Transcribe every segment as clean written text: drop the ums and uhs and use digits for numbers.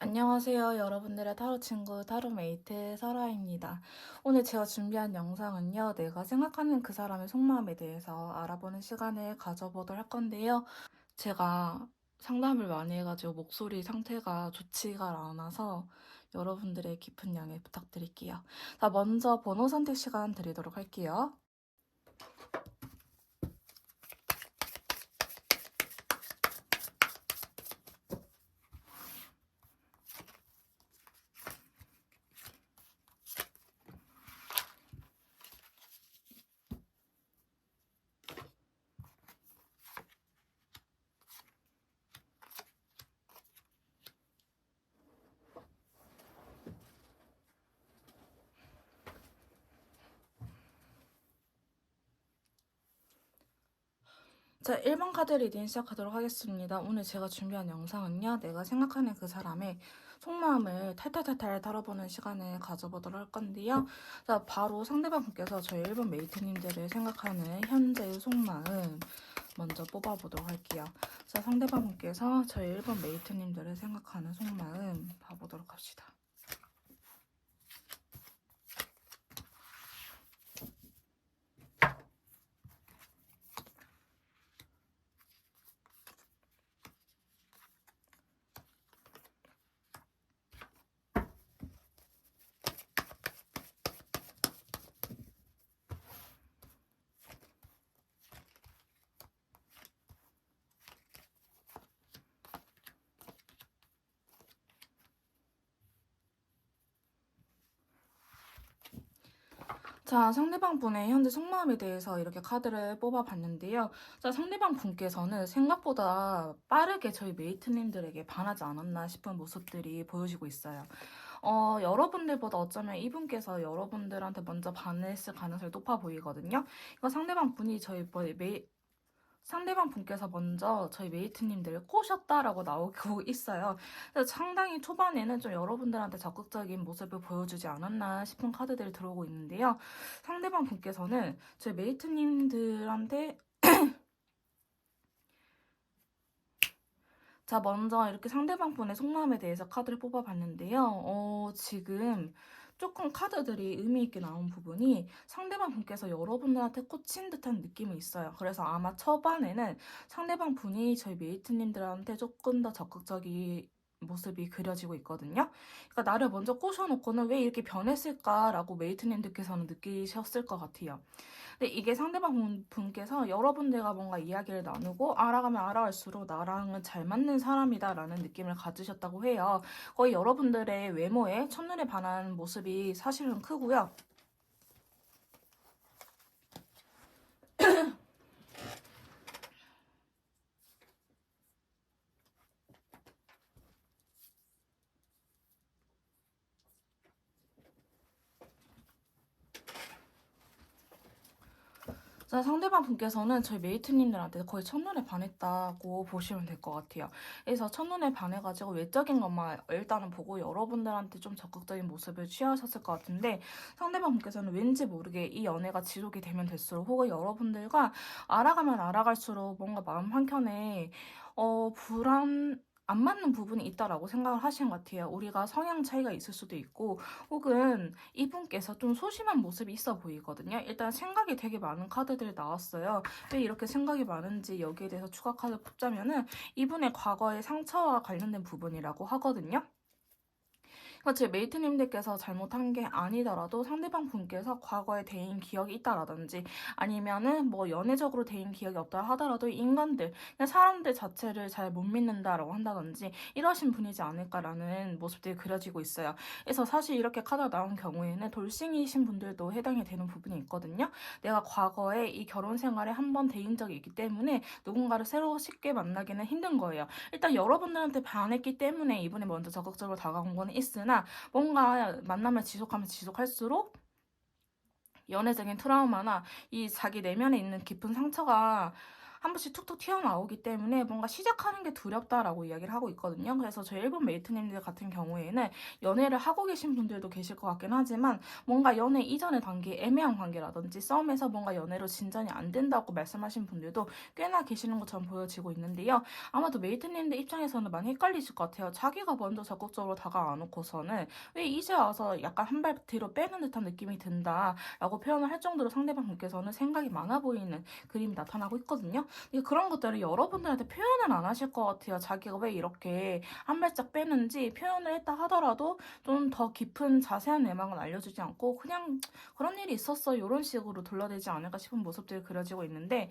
안녕하세요. 여러분들의 타로 친구 타로메이트 설아입니다. 오늘 제가 준비한 영상은요. 내가 생각하는 그 사람의 속마음에 대해서 알아보는 시간을 가져보도록 할 건데요. 제가 상담을 많이 해가지고 목소리 상태가 좋지가 않아서 여러분들의 깊은 양해 부탁드릴게요. 자, 먼저 번호 선택 시간 드리도록 할게요. 자, 1번 카드 리딩 시작하도록 하겠습니다. 오늘 제가 준비한 영상은요. 내가 생각하는 그 사람의 속마음을 탈탈탈탈 다뤄보는 시간을 가져보도록 할 건데요. 자, 바로 상대방 분께서 저희 1번 메이트님들을 생각하는 현재의 속마음 먼저 뽑아보도록 할게요. 자, 상대방 분께서 저희 1번 메이트님들을 생각하는 속마음 봐보도록 합시다. 자, 상대방 분의 현재 속마음에 대해서 이렇게 카드를 뽑아봤는데요. 자, 상대방 분께서는 생각보다 빠르게 저희 메이트님들에게 반하지 않았나 싶은 모습들이 보여지고 있어요. 여러분들보다 어쩌면 이분께서 여러분들한테 먼저 반했을 가능성이 높아 보이거든요. 이거 상대방 분이 저희 상대방 분께서 먼저 저희 메이트님들을 꼬셨다라고 나오고 있어요. 그래서 상당히 초반에는 좀 여러분들한테 적극적인 모습을 보여주지 않았나 싶은 카드들이 들어오고 있는데요. 상대방 분께서는 저희 메이트님들한테 자, 먼저 이렇게 상대방 분의 속마음에 대해서 카드를 뽑아봤는데요. 지금 조금 카드들이 의미 있게 나온 부분이 상대방 분께서 여러분들한테 꽂힌 듯한 느낌이 있어요. 그래서 아마 초반에는 상대방 분이 저희 메이트님들한테 조금 더 적극적인 모습이 그려지고 있거든요. 그러니까 나를 먼저 꼬셔놓고는 왜 이렇게 변했을까라고 메이트님들께서는 느끼셨을 것 같아요. 근데 이게 상대방 분께서 여러분들과 뭔가 이야기를 나누고 알아가면 알아갈수록 나랑은 잘 맞는 사람이다라는 느낌을 가지셨다고 해요. 거의 여러분들의 외모에 첫눈에 반한 모습이 사실은 크고요. 자, 상대방 분께서는 저희 메이트님들한테 거의 첫눈에 반했다고 보시면 될 것 같아요. 그래서 첫눈에 반해가지고 외적인 것만 일단은 보고 여러분들한테 좀 적극적인 모습을 취하셨을 것 같은데 상대방 분께서는 왠지 모르게 이 연애가 지속이 되면 될수록 혹은 여러분들과 알아가면 알아갈수록 뭔가 마음 한켠에 안 맞는 부분이 있다라고 생각을 하시는 것 같아요. 우리가 성향 차이가 있을 수도 있고 혹은 이분께서 좀 소심한 모습이 있어 보이거든요. 일단 생각이 되게 많은 카드들이 나왔어요. 왜 이렇게 생각이 많은지 여기에 대해서 추가 카드 뽑자면은 이분의 과거의 상처와 관련된 부분이라고 하거든요. 그러니까 제 메이트님들께서 잘못한 게 아니더라도 상대방 분께서 과거에 대인 기억이 있다라든지 아니면은 뭐 연애적으로 대인 기억이 없다 하더라도 인간들, 그냥 사람들 자체를 잘 못 믿는다라고 한다든지 이러신 분이지 않을까라는 모습들이 그려지고 있어요. 그래서 사실 이렇게 카드가 나온 경우에는 돌싱이신 분들도 해당이 되는 부분이 있거든요. 내가 과거에 이 결혼 생활에 한 번 대인 적이 있기 때문에 누군가를 새로 쉽게 만나기는 힘든 거예요. 일단 여러분들한테 반했기 때문에 이분이 먼저 적극적으로 다가온 거는 있으나 뭔가 만남을 지속하면 지속할수록 연애적인 트라우마나 이 자기 내면에 있는 깊은 상처가 한 번씩 툭툭 튀어나오기 때문에 뭔가 시작하는 게 두렵다라고 이야기를 하고 있거든요. 그래서 저희 일본 메이트님들 같은 경우에는 연애를 하고 계신 분들도 계실 것 같긴 하지만 뭔가 연애 이전의 단계, 애매한 관계라든지 썸에서 뭔가 연애로 진전이 안 된다고 말씀하신 분들도 꽤나 계시는 것처럼 보여지고 있는데요. 아마도 메이트님들 입장에서는 많이 헷갈리실 것 같아요. 자기가 먼저 적극적으로 다가와 놓고서는 왜 이제 와서 약간 한 발 뒤로 빼는 듯한 느낌이 든다라고 표현을 할 정도로 상대방 분께서는 생각이 많아 보이는 그림이 나타나고 있거든요. 그런 것들을 여러분들한테 표현을 안 하실 것 같아요. 자기가 왜 이렇게 한 발짝 빼는지 표현을 했다 하더라도 좀 더 깊은 자세한 내막은 알려주지 않고 그냥 그런 일이 있었어 이런 식으로 둘러대지 않을까 싶은 모습들이 그려지고 있는데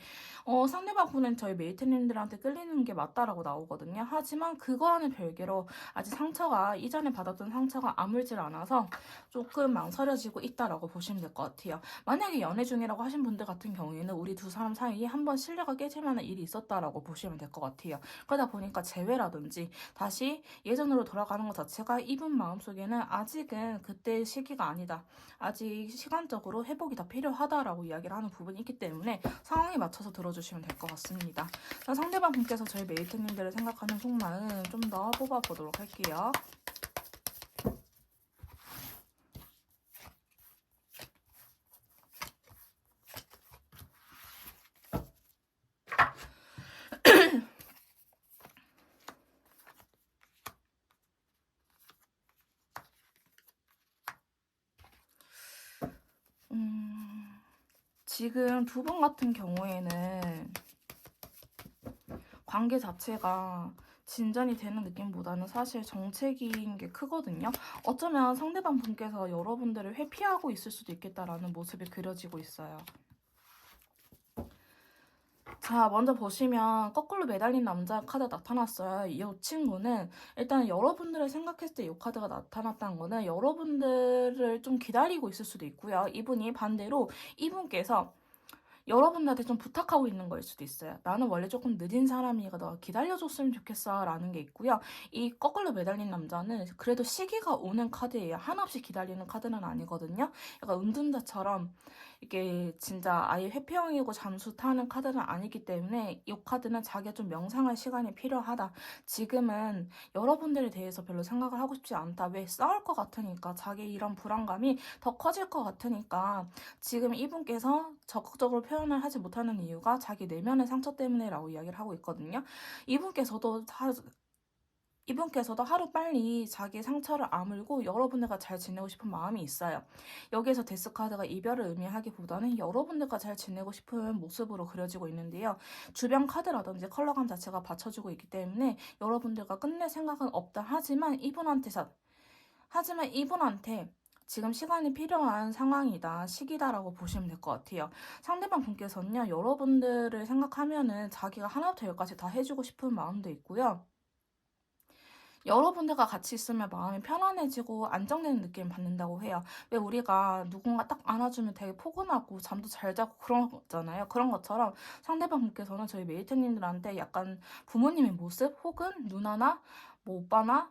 상대방 분은 저희 메이트님들한테 끌리는 게 맞다라고 나오거든요. 하지만 그거와는 별개로 아직 상처가 이전에 받았던 상처가 아물질 않아서 조금 망설여지고 있다라고 보시면 될 것 같아요. 만약에 연애 중이라고 하신 분들 같은 경우에는 우리 두 사람 사이에 한번 신뢰가 깨질 만한 일이 있었다라고 보시면 될 것 같아요. 그러다 보니까 재회라든지 다시 예전으로 돌아가는 것 자체가 이분 마음속에는 아직은 그때 시기가 아니다. 아직 시간적으로 회복이 더 필요하다라고 이야기를 하는 부분이 있기 때문에 상황에 맞춰서 들어주시면 될 것 같습니다. 자, 상대방 분께서 저희 메이트님들을 생각하는 속마음 좀 더 뽑아보도록 할게요. 지금 두 분 같은 경우에는 관계 자체가 진전이 되는 느낌보다는 사실 정체기인 게 크거든요. 어쩌면 상대방 분께서 여러분들을 회피하고 있을 수도 있겠다라는 모습이 그려지고 있어요. 자, 먼저 보시면 거꾸로 매달린 남자 카드 나타났어요. 이 친구는 일단 여러분들을 생각했을 때 이 카드가 나타났다는 거는 여러분들을 좀 기다리고 있을 수도 있고요. 이분이 반대로 이분께서 여러분들한테 좀 부탁하고 있는 거일 수도 있어요. 나는 원래 조금 늦은 사람이니까 너가 기다려줬으면 좋겠어 라는 게 있고요. 이 거꾸로 매달린 남자는 그래도 시기가 오는 카드예요. 한없이 기다리는 카드는 아니거든요. 약간 은둔자처럼 이게 진짜 아예 회피형이고 잠수 타는 카드는 아니기 때문에 이 카드는 자기가 좀 명상할 시간이 필요하다. 지금은 여러분들에 대해서 별로 생각을 하고 싶지 않다. 왜 싸울 것 같으니까 자기 이런 불안감이 더 커질 것 같으니까 지금 이분께서 적극적으로 표현을 하지 못하는 이유가 자기 내면의 상처 때문에라고 이야기를 하고 있거든요. 이분께서도 하루빨리 자기 상처를 아물고 여러분들과 잘 지내고 싶은 마음이 있어요. 여기에서 데스카드가 이별을 의미하기보다는 여러분들과 잘 지내고 싶은 모습으로 그려지고 있는데요. 주변 카드라든지 컬러감 자체가 받쳐주고 있기 때문에 여러분들과 끝낼 생각은 없다. 하지만 이분한테 지금 시간이 필요한 상황이다, 시기다라고 보시면 될 것 같아요. 상대방 분께서는요, 여러분들을 생각하면은 자기가 하나부터 열까지 다 해주고 싶은 마음도 있고요. 여러분들과 같이 있으면 마음이 편안해지고 안정되는 느낌을 받는다고 해요. 왜 우리가 누군가 딱 안아주면 되게 포근하고 잠도 잘 자고 그런 거잖아요. 그런 것처럼 상대방 분께서는 저희 메이트님들한테 약간 부모님의 모습 혹은 누나나 뭐 오빠나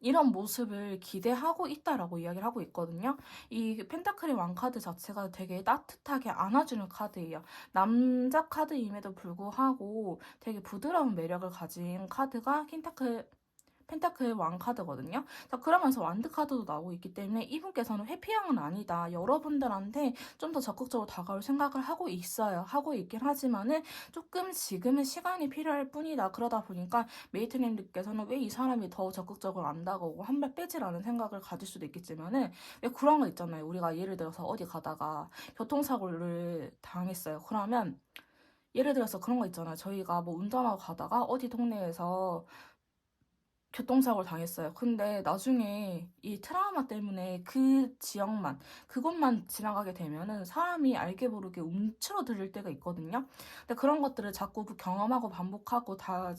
이런 모습을 기대하고 있다라고 이야기를 하고 있거든요. 이 펜타클의 왕카드 자체가 되게 따뜻하게 안아주는 카드예요. 남자 카드임에도 불구하고 되게 부드러운 매력을 가진 카드가 펜타클 왕 카드거든요. 자, 그러면서 완드 카드도 나오고 있기 때문에 이분께서는 회피형은 아니다. 여러분들한테 좀 더 적극적으로 다가올 생각을 하고 있어요. 하고 있긴 하지만은 조금 지금은 시간이 필요할 뿐이다. 그러다 보니까 메이트님들께서는 왜 이 사람이 더 적극적으로 안 다가오고 한 발 빼지라는 생각을 가질 수도 있겠지만은 왜 그런 거 있잖아요. 우리가 예를 들어서 어디 가다가 교통사고를 당했어요. 그러면 예를 들어서 그런 거 있잖아요. 저희가 뭐 운전하고 가다가 어디 동네에서 교통사고를 당했어요. 근데 나중에 이 트라우마 때문에 그곳만 지나가게 되면은 사람이 알게 모르게 움츠러들 때가 있거든요. 근데 그런 것들을 자꾸 경험하고 반복하고 다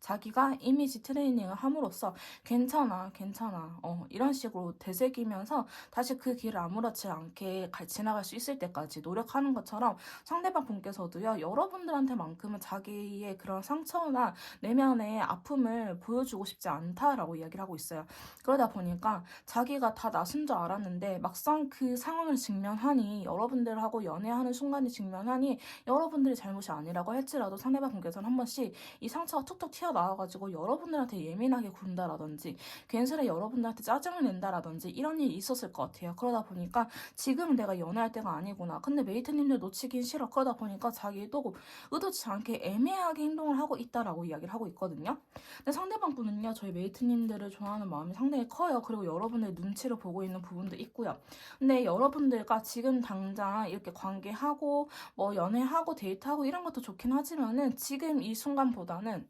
자기가 이미지 트레이닝을 함으로써 괜찮아, 괜찮아, 이런 식으로 되새기면서 다시 그 길을 아무렇지 않게 지나갈 수 있을 때까지 노력하는 것처럼 상대방 분께서도요, 여러분들한테만큼은 자기의 그런 상처나 내면의 아픔을 보여주고 싶지 않다라고 이야기를 하고 있어요. 그러다 보니까 자기가 다 나선 줄 알았는데 막상 그 상황을 직면하니, 여러분들하고 연애하는 순간이 직면하니 여러분들이 잘못이 아니라고 할지라도 상대방 분께서는 한 번씩 이 상처가 툭툭 튀어나와가지고 여러분들한테 예민하게 군다라든지 괜스레 여러분들한테 짜증을 낸다라든지 이런 일이 있었을 것 같아요. 그러다 보니까 지금은 내가 연애할 때가 아니구나. 근데 메이트님들 놓치긴 싫어. 그러다 보니까 자기도 의도치 않게 애매하게 행동을 하고 있다라고 이야기를 하고 있거든요. 근데 상대방 분은요, 저희 메이트님들을 좋아하는 마음이 상당히 커요. 그리고 여러분의 눈치를 보고 있는 부분도 있고요. 근데 여러분들과 지금 당장 이렇게 관계하고 뭐 연애하고 데이트하고 이런 것도 좋긴 하지만은 지금 이 순간보다는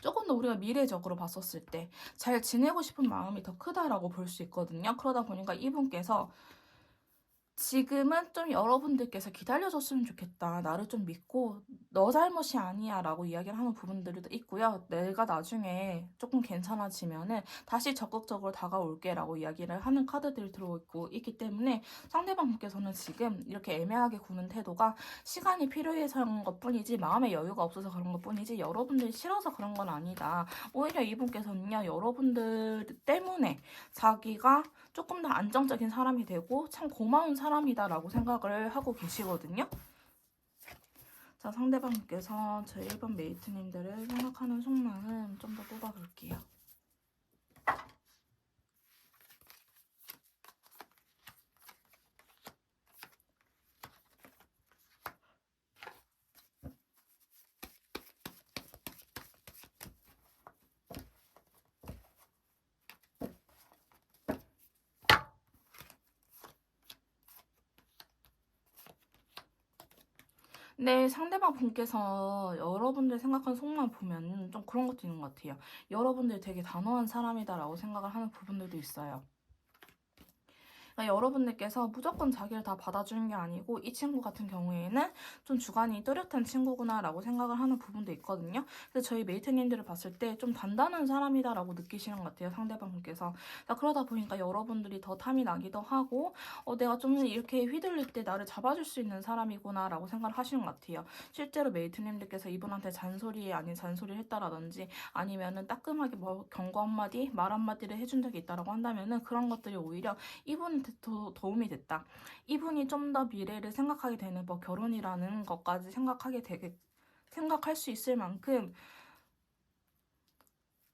조금 더 우리가 미래적으로 봤었을 때 잘 지내고 싶은 마음이 더 크다라고 볼 수 있거든요. 그러다 보니까 이분께서 지금은 좀 여러분들께서 기다려줬으면 좋겠다. 나를 좀 믿고 너 잘못이 아니야 라고 이야기를 하는 부분들도 있고요. 내가 나중에 조금 괜찮아지면은 다시 적극적으로 다가올게 라고 이야기를 하는 카드들이 들어있고 있기 때문에 상대방 분께서는 지금 이렇게 애매하게 구는 태도가 시간이 필요해서 그런 것 뿐이지 마음의 여유가 없어서 그런 것 뿐이지 여러분들이 싫어서 그런 건 아니다. 오히려 이분께서는요, 여러분들 때문에 자기가 조금 더 안정적인 사람이 되고 참 고마운 사람이다라고 생각을 하고 계시거든요. 자, 상대방께서 제 1번 메이트님들을 생각하는 속마음 좀 더 뽑아볼게요. 네, 상대방 분께서 여러분들 생각하는 속만 보면 좀 그런 것도 있는 것 같아요. 여러분들 되게 단호한 사람이다라고 생각을 하는 부분들도 있어요. 그러니까 여러분들께서 무조건 자기를 다 받아주는 게 아니고 이 친구 같은 경우에는 좀 주관이 뚜렷한 친구구나라고 생각을 하는 부분도 있거든요. 그래서 저희 메이트님들을 봤을 때 좀 단단한 사람이다라고 느끼시는 것 같아요. 상대방 분께서. 그러다 보니까 여러분들이 더 탐이 나기도 하고 내가 좀 이렇게 휘둘릴 때 나를 잡아줄 수 있는 사람이구나라고 생각을 하시는 것 같아요. 실제로 메이트님들께서 이분한테 잔소리 아닌 잔소리를 했다라든지 아니면은 따끔하게 뭐 경고 한마디, 말 한마디를 해준 적이 있다라고 한다면은 그런 것들이 오히려 이분한테 더 도움이 됐다. 이분이 좀 더 미래를 생각하게 되는 뭐 결혼이라는 것까지 생각할 수 있을 만큼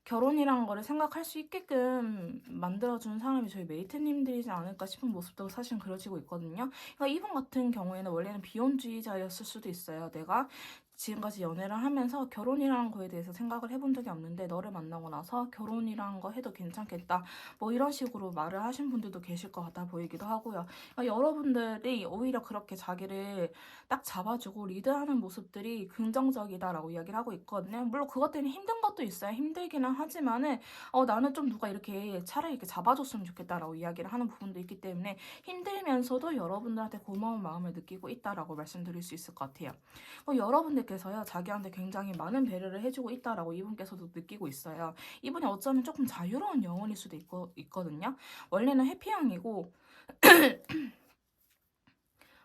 결혼이라는 거를 생각할 수 있게끔 만들어주는 사람이 저희 메이트님들이지 않을까 싶은 모습도 사실 그려지고 있거든요. 그러니까 이분 같은 경우에는 원래는 비혼주의자였을 수도 있어요. 내가 지금까지 연애를 하면서 결혼이라는 거에 대해서 생각을 해본 적이 없는데 너를 만나고 나서 결혼이라는 거 해도 괜찮겠다. 뭐 이런 식으로 말을 하신 분들도 계실 것 같아 보이기도 하고요. 그러니까 여러분들이 오히려 그렇게 자기를 딱 잡아주고 리드하는 모습들이 긍정적이다라고 이야기를 하고 있거든요. 물론 그것 때문에 힘든 것도 있어요. 힘들기는 하지만은 나는 좀 누가 이렇게 차라리 이렇게 잡아줬으면 좋겠다라고 이야기를 하는 부분도 있기 때문에 힘들면서도 여러분들한테 고마운 마음을 느끼고 있다라고 말씀드릴 수 있을 것 같아요. 여러분들께서요, 자기한테 굉장히 많은 배려를 해주고 있다라고 이분께서도 느끼고 있어요. 이분이 어쩌면 조금 자유로운 영혼일 수도 있거든요. 원래는 회피형이고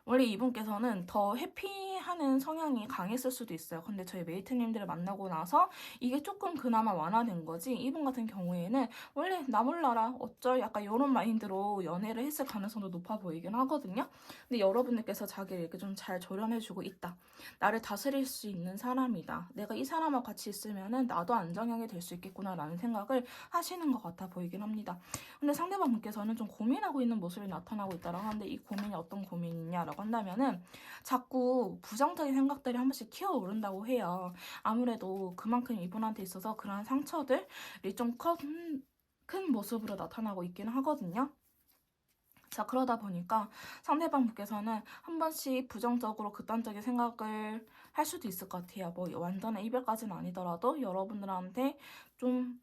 원래 이분께서는 더 해피하는 성향이 강했을 수도 있어요. 근데 저희 메이트님들을 만나고 나서 이게 조금 그나마 완화된 거지. 이분 같은 경우에는 원래 나 몰라라 어쩔 약간 이런 마인드로 연애를 했을 가능성도 높아 보이긴 하거든요. 근데 여러분들께서 자기를 이렇게 좀 잘 조련해주고 있다. 나를 다스릴 수 있는 사람이다. 내가 이 사람하고 같이 있으면은 나도 안정형이 될 수 있겠구나라는 생각을 하시는 것 같아 보이긴 합니다. 근데 상대방 분께서는 좀 고민하고 있는 모습이 나타나고 있다고 하는데 이 고민이 어떤 고민이냐라고 한다면은 자꾸 부정적인 생각들이 한 번씩 튀어오른다고 해요. 아무래도 그만큼 이분한테 있어서 그런 상처들이 좀 큰 모습으로 나타나고 있기는 하거든요. 자, 그러다 보니까 상대방 분께서는 한 번씩 부정적으로 극단적인 생각을 할 수도 있을 것 같아요. 뭐 완전한 이별까지는 아니더라도 여러분들한테 좀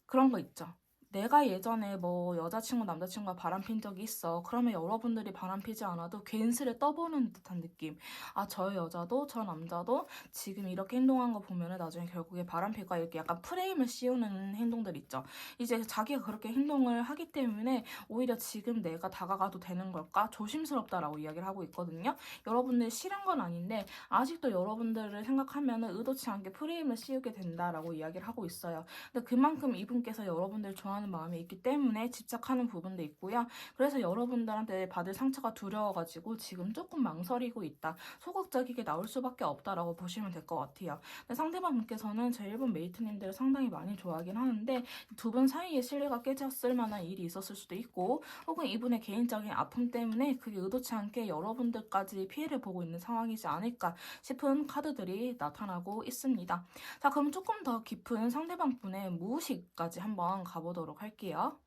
그런 거 있죠. 내가 예전에 뭐 여자친구, 남자친구가 바람핀 적이 있어. 그러면 여러분들이 바람피지 않아도 괜스레 떠보는 듯한 느낌. 아, 저 여자도 저 남자도 지금 이렇게 행동한 거 보면은 나중에 결국에 바람필까 이렇게 약간 프레임을 씌우는 행동들 있죠. 이제 자기가 그렇게 행동을 하기 때문에 오히려 지금 내가 다가가도 되는 걸까? 조심스럽다라고 이야기를 하고 있거든요. 여러분들 싫은 건 아닌데 아직도 여러분들을 생각하면은 의도치 않게 프레임을 씌우게 된다라고 이야기를 하고 있어요. 근데 그만큼 이분께서 여러분들 좋아하는 마음이 있기 때문에 집착하는 부분도 있고요. 그래서 여러분들한테 받을 상처가 두려워가지고 지금 조금 망설이고 있다. 소극적이게 나올 수밖에 없다라고 보시면 될 것 같아요. 근데 상대방 분께서는 제 일본 메이트님들을 상당히 많이 좋아하긴 하는데 두 분 사이에 신뢰가 깨졌을 만한 일이 있었을 수도 있고 혹은 이분의 개인적인 아픔 때문에 그게 의도치 않게 여러분들까지 피해를 보고 있는 상황이지 않을까 싶은 카드들이 나타나고 있습니다. 자, 그럼 조금 더 깊은 상대방 분의 무의식까지 한번 가보도록 할게요.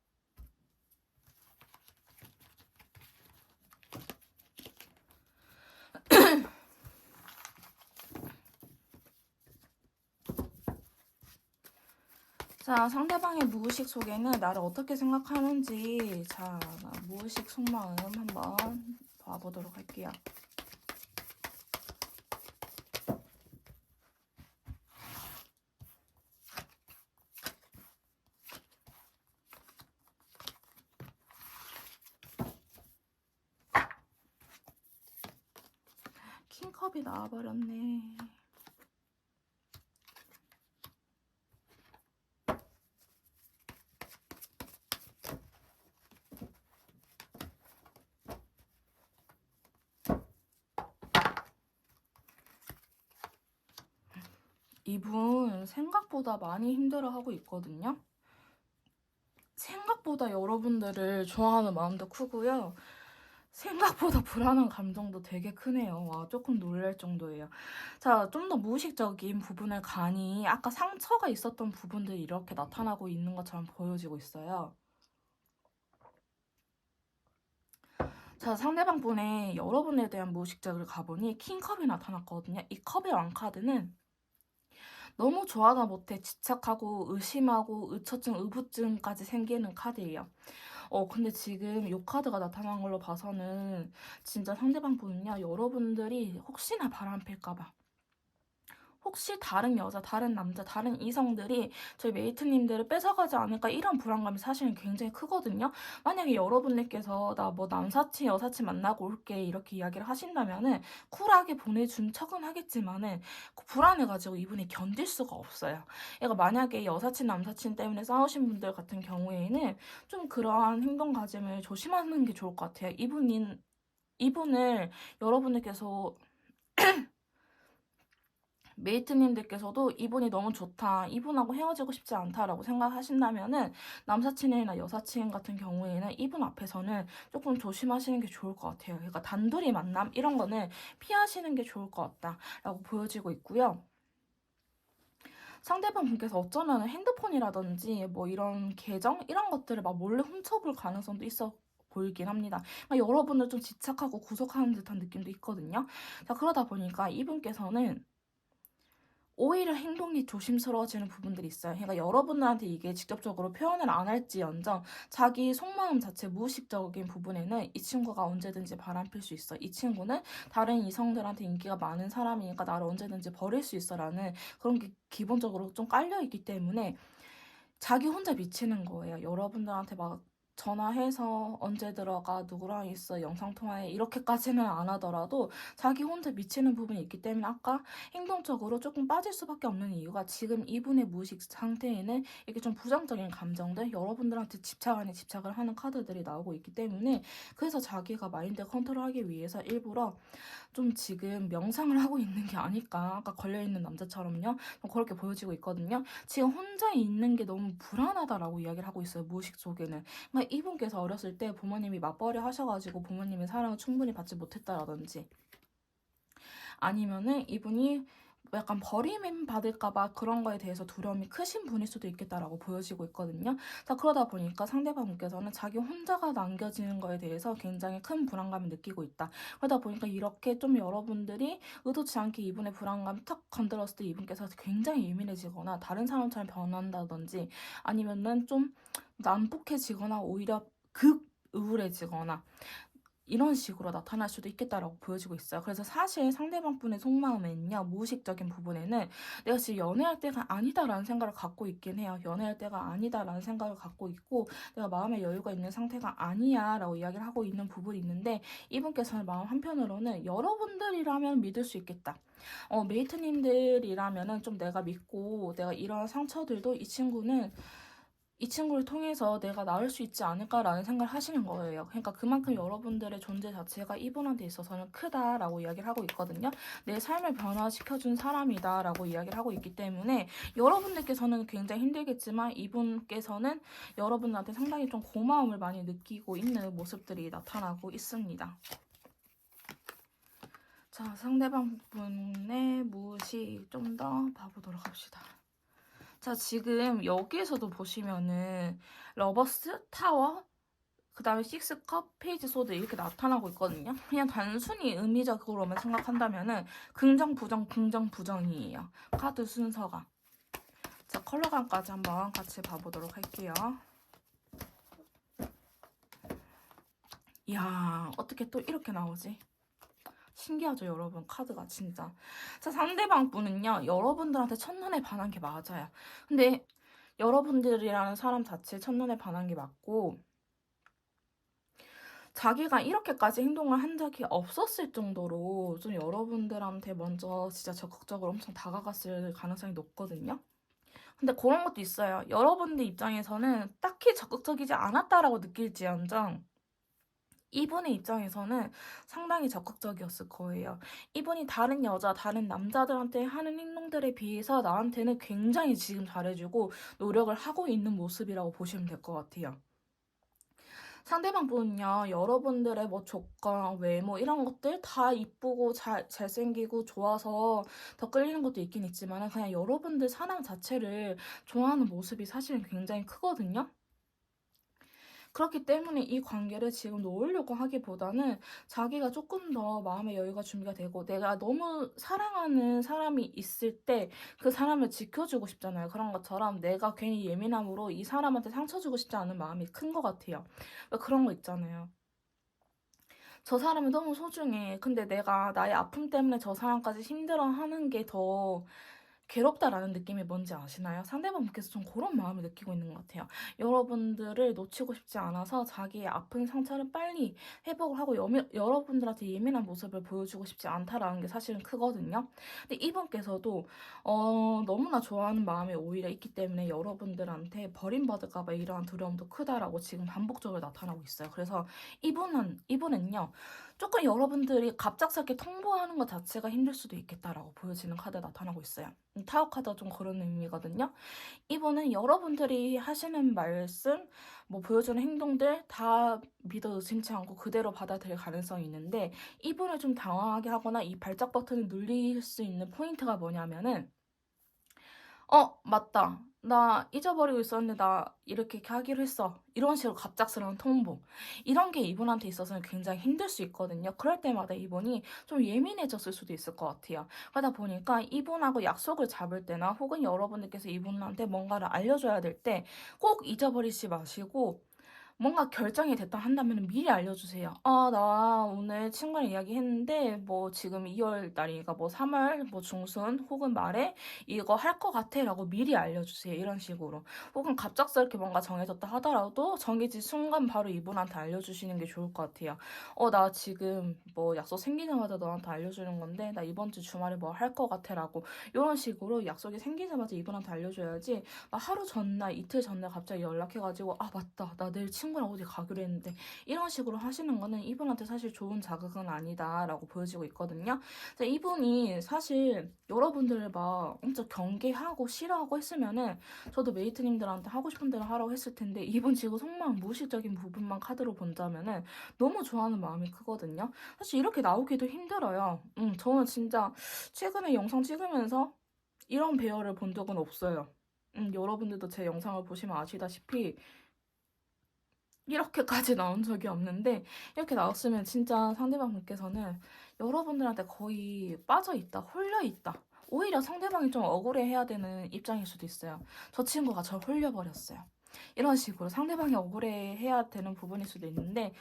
자, 상대방의 무의식 속에는 나를 어떻게 생각하는지, 자, 무의식 속마음 한번 봐보도록 할게요. 킹컵이 나와버렸네. 이분 생각보다 많이 힘들어하고 있거든요. 생각보다 여러분들을 좋아하는 마음도 크고요. 생각보다 불안한 감정도 되게 크네요. 와, 조금 놀랄 정도예요. 자, 좀 더 무의식적인 부분을 가니 아까 상처가 있었던 부분들이 이렇게 나타나고 있는 것처럼 보여지고 있어요. 자, 상대방 분의 여러분에 대한 무의식적을 가보니 킹컵이 나타났거든요. 이 컵의 왕카드는 너무 좋아하다 못해 집착하고 의심하고 의처증, 의부증까지 생기는 카드예요. 근데 지금 요 카드가 나타난 걸로 봐서는 진짜 상대방 분은요, 여러분들이 혹시나 바람필까봐. 혹시 다른 여자, 다른 남자, 다른 이성들이 저희 메이트님들을 뺏어가지 않을까 이런 불안감이 사실은 굉장히 크거든요. 만약에 여러분들께서 나 뭐 남사친, 여사친 만나고 올게 이렇게 이야기를 하신다면은 쿨하게 보내준 척은 하겠지만은 그 불안해가지고 이분이 견딜 수가 없어요. 그러니까 만약에 여사친, 남사친 때문에 싸우신 분들 같은 경우에는 좀 그러한 행동가짐을 조심하는 게 좋을 것 같아요. 이분을 여러분들께서 메이트님들께서도 이분이 너무 좋다, 이분하고 헤어지고 싶지 않다라고 생각하신다면은 남사친이나 여사친 같은 경우에는 이분 앞에서는 조금 조심하시는 게 좋을 것 같아요. 그러니까 단둘이 만남 이런 거는 피하시는 게 좋을 것 같다라고 보여지고 있고요. 상대방 분께서 어쩌면 핸드폰이라든지 뭐 이런 계정 이런 것들을 막 몰래 훔쳐볼 가능성도 있어 보이긴 합니다. 여러분을 좀 집착하고 구속하는 듯한 느낌도 있거든요. 자, 그러다 보니까 이분께서는 오히려 행동이 조심스러워지는 부분들이 있어요. 그러니까 여러분들한테 이게 직접적으로 표현을 안 할지언정 자기 속마음 자체 무의식적인 부분에는 이 친구가 언제든지 바람필 수 있어. 이 친구는 다른 이성들한테 인기가 많은 사람이니까 나를 언제든지 버릴 수 있어라는 그런 게 기본적으로 좀 깔려있기 때문에 자기 혼자 미치는 거예요. 여러분들한테 막 전화해서 언제 들어가, 누구랑 있어, 영상통화해 이렇게까지는 안 하더라도 자기 혼자 미치는 부분이 있기 때문에 아까 행동적으로 조금 빠질 수밖에 없는 이유가 지금 이분의 무의식 상태에는 이렇게 좀 부정적인 감정들, 여러분들한테 집착 아닌 집착을 하는 카드들이 나오고 있기 때문에 그래서 자기가 마인드 컨트롤하기 위해서 일부러 좀 지금 명상을 하고 있는 게 아닐까. 아까 걸려있는 남자처럼요. 좀 그렇게 보여지고 있거든요. 지금 혼자 있는 게 너무 불안하다라고 이야기를 하고 있어요. 무의식 속에는. 그러니까 이분께서 어렸을 때 부모님이 맞벌이 하셔가지고 부모님의 사랑을 충분히 받지 못했다라든지 아니면은 이분이 약간 버림 받을까봐 그런 거에 대해서 두려움이 크신 분일 수도 있겠다라고 보여지고 있거든요. 자, 그러다 보니까 상대방분께서는 자기 혼자가 남겨지는 거에 대해서 굉장히 큰 불안감을 느끼고 있다. 그러다 보니까 이렇게 좀 여러분들이 의도치 않게 이분의 불안감을 탁 건드렸을 때 이분께서 굉장히 예민해지거나 다른 사람처럼 변한다든지 아니면은 좀 난폭해지거나 오히려 극 우울해지거나 이런 식으로 나타날 수도 있겠다라고 보여지고 있어요. 그래서 사실 상대방 분의 속마음에는요, 무의식적인 부분에는 내가 지금 연애할 때가 아니다라는 생각을 갖고 있긴 해요. 연애할 때가 아니다라는 생각을 갖고 있고, 내가 마음의 여유가 있는 상태가 아니야 라고 이야기를 하고 있는 부분이 있는데, 이분께서는 마음 한편으로는 여러분들이라면 믿을 수 있겠다. 메이트님들이라면은 좀 내가 믿고, 내가 이런 상처들도 이 친구를 통해서 내가 나을 수 있지 않을까라는 생각을 하시는 거예요. 그러니까 그만큼 여러분들의 존재 자체가 이분한테 있어서는 크다라고 이야기를 하고 있거든요. 내 삶을 변화시켜준 사람이다라고 이야기를 하고 있기 때문에 여러분들께서는 굉장히 힘들겠지만 이분께서는 여러분한테 상당히 좀 고마움을 많이 느끼고 있는 모습들이 나타나고 있습니다. 자, 상대방 분의 무시 좀 더 봐보도록 합시다. 자, 지금 여기에서도 보시면은 러버스, 타워, 그 다음에 식스컵, 페이지 소드 이렇게 나타나고 있거든요. 그냥 단순히 의미적으로만 생각한다면은 긍정, 부정, 긍정, 부정이에요. 카드 순서가. 자, 컬러감까지 한번 같이 봐보도록 할게요. 이야, 어떻게 또 이렇게 나오지? 신기하죠, 여러분. 카드가 진짜. 자, 상대방 분은요, 여러분들한테 첫눈에 반한 게 맞아요. 근데 여러분들이라는 사람 자체에 첫눈에 반한 게 맞고, 자기가 이렇게까지 행동을 한 적이 없었을 정도로 좀 여러분들한테 먼저 진짜 적극적으로 엄청 다가갔을 가능성이 높거든요. 근데 그런 것도 있어요. 여러분들 입장에서는 딱히 적극적이지 않았다라고 느낄지언정 이분의 입장에서는 상당히 적극적이었을 거예요. 이분이 다른 여자, 다른 남자들한테 하는 행동들에 비해서 나한테는 굉장히 지금 잘해주고 노력을 하고 있는 모습이라고 보시면 될 것 같아요. 상대방 분은요, 여러분들의 뭐 조건, 외모 이런 것들 다 이쁘고 잘생기고 좋아서 더 끌리는 것도 있긴 있지만 그냥 여러분들 사람 자체를 좋아하는 모습이 사실은 굉장히 크거든요. 그렇기 때문에 이 관계를 지금 놓으려고 하기보다는 자기가 조금 더 마음의 여유가 준비가 되고 내가 너무 사랑하는 사람이 있을 때 그 사람을 지켜주고 싶잖아요. 그런 것처럼 내가 괜히 예민함으로 이 사람한테 상처 주고 싶지 않은 마음이 큰 것 같아요. 그런 거 있잖아요. 저 사람이 너무 소중해. 근데 내가 나의 아픔 때문에 저 사람까지 힘들어하는 게 더 괴롭다라는 느낌이 뭔지 아시나요? 상대방분께서 좀 그런 마음을 느끼고 있는 것 같아요. 여러분들을 놓치고 싶지 않아서 자기의 아픈 상처를 빨리 회복을 하고 여러분들한테 예민한 모습을 보여주고 싶지 않다라는 게 사실은 크거든요. 근데 이분께서도 너무나 좋아하는 마음이 오히려 있기 때문에 여러분들한테 버림받을까봐 이러한 두려움도 크다라고 지금 반복적으로 나타나고 있어요. 그래서 이분은요. 조금 여러분들이 갑작스럽게 통보하는 것 자체가 힘들 수도 있겠다라고 보여지는 카드가 나타나고 있어요. 타워 카드가 좀 그런 의미거든요. 이분은 여러분들이 하시는 말씀, 뭐 보여주는 행동들 다 믿어 의심치 않고 그대로 받아들일 가능성이 있는데 이분을 좀 당황하게 하거나 이 발작 버튼을 눌릴 수 있는 포인트가 뭐냐면은 맞다. 나 잊어버리고 있었는데 나 이렇게 하기로 했어. 이런 식으로 갑작스러운 통보. 이런 게 이분한테 있어서는 굉장히 힘들 수 있거든요. 그럴 때마다 이분이 좀 예민해졌을 수도 있을 것 같아요. 그러다 보니까 이분하고 약속을 잡을 때나 혹은 여러분들께서 이분한테 뭔가를 알려줘야 될 때 꼭 잊어버리지 마시고 뭔가 결정이 됐다 한다면 미리 알려주세요. 나 오늘 친구랑 이야기했는데, 뭐 지금 2월 달이니까 뭐 3월 뭐 중순 혹은 말에 이거 할 것 같아 라고 미리 알려주세요. 이런 식으로. 혹은 갑작스럽게 뭔가 정해졌다 하더라도 정해진 순간 바로 이분한테 알려주시는 게 좋을 것 같아요. 나 지금 뭐 약속 생기자마자 너한테 알려주는 건데, 나 이번 주 주말에 뭐 할 것 같아 라고. 이런 식으로 약속이 생기자마자 이분한테 알려줘야지, 하루 전날, 이틀 전날 갑자기 연락해가지고, 맞다. 나 내일 친구 친구랑 어디 가기로 했는데 이런 식으로 하시는 거는 이분한테 사실 좋은 자극은 아니다라고 보여지고 있거든요. 그래서 이분이 사실 여러분들을 막 엄청 경계하고 싫어하고 했으면은 저도 메이트님들한테 하고 싶은 대로 하라고 했을 텐데 이분 지금 속마음 무의식적인 부분만 카드로 본다면은 너무 좋아하는 마음이 크거든요. 사실 이렇게 나오기도 힘들어요. 저는 진짜 최근에 영상 찍으면서 이런 배열을 본 적은 없어요. 여러분들도 제 영상을 보시면 아시다시피 이렇게까지 나온 적이 없는데 이렇게 나왔으면 진짜 상대방 분께서는 여러분들한테 거의 빠져있다, 홀려있다. 오히려 상대방이 좀 억울해해야 되는 입장일 수도 있어요. 저 친구가 절 홀려버렸어요. 이런 식으로 상대방이 억울해해야 되는 부분일 수도 있는데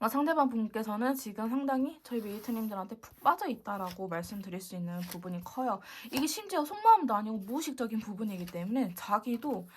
상대방 분께서는 지금 상당히 저희 메이트님들한테 푹 빠져있다라고 말씀드릴 수 있는 부분이 커요. 이게 심지어 속마음도 아니고 무의식적인 부분이기 때문에 자기도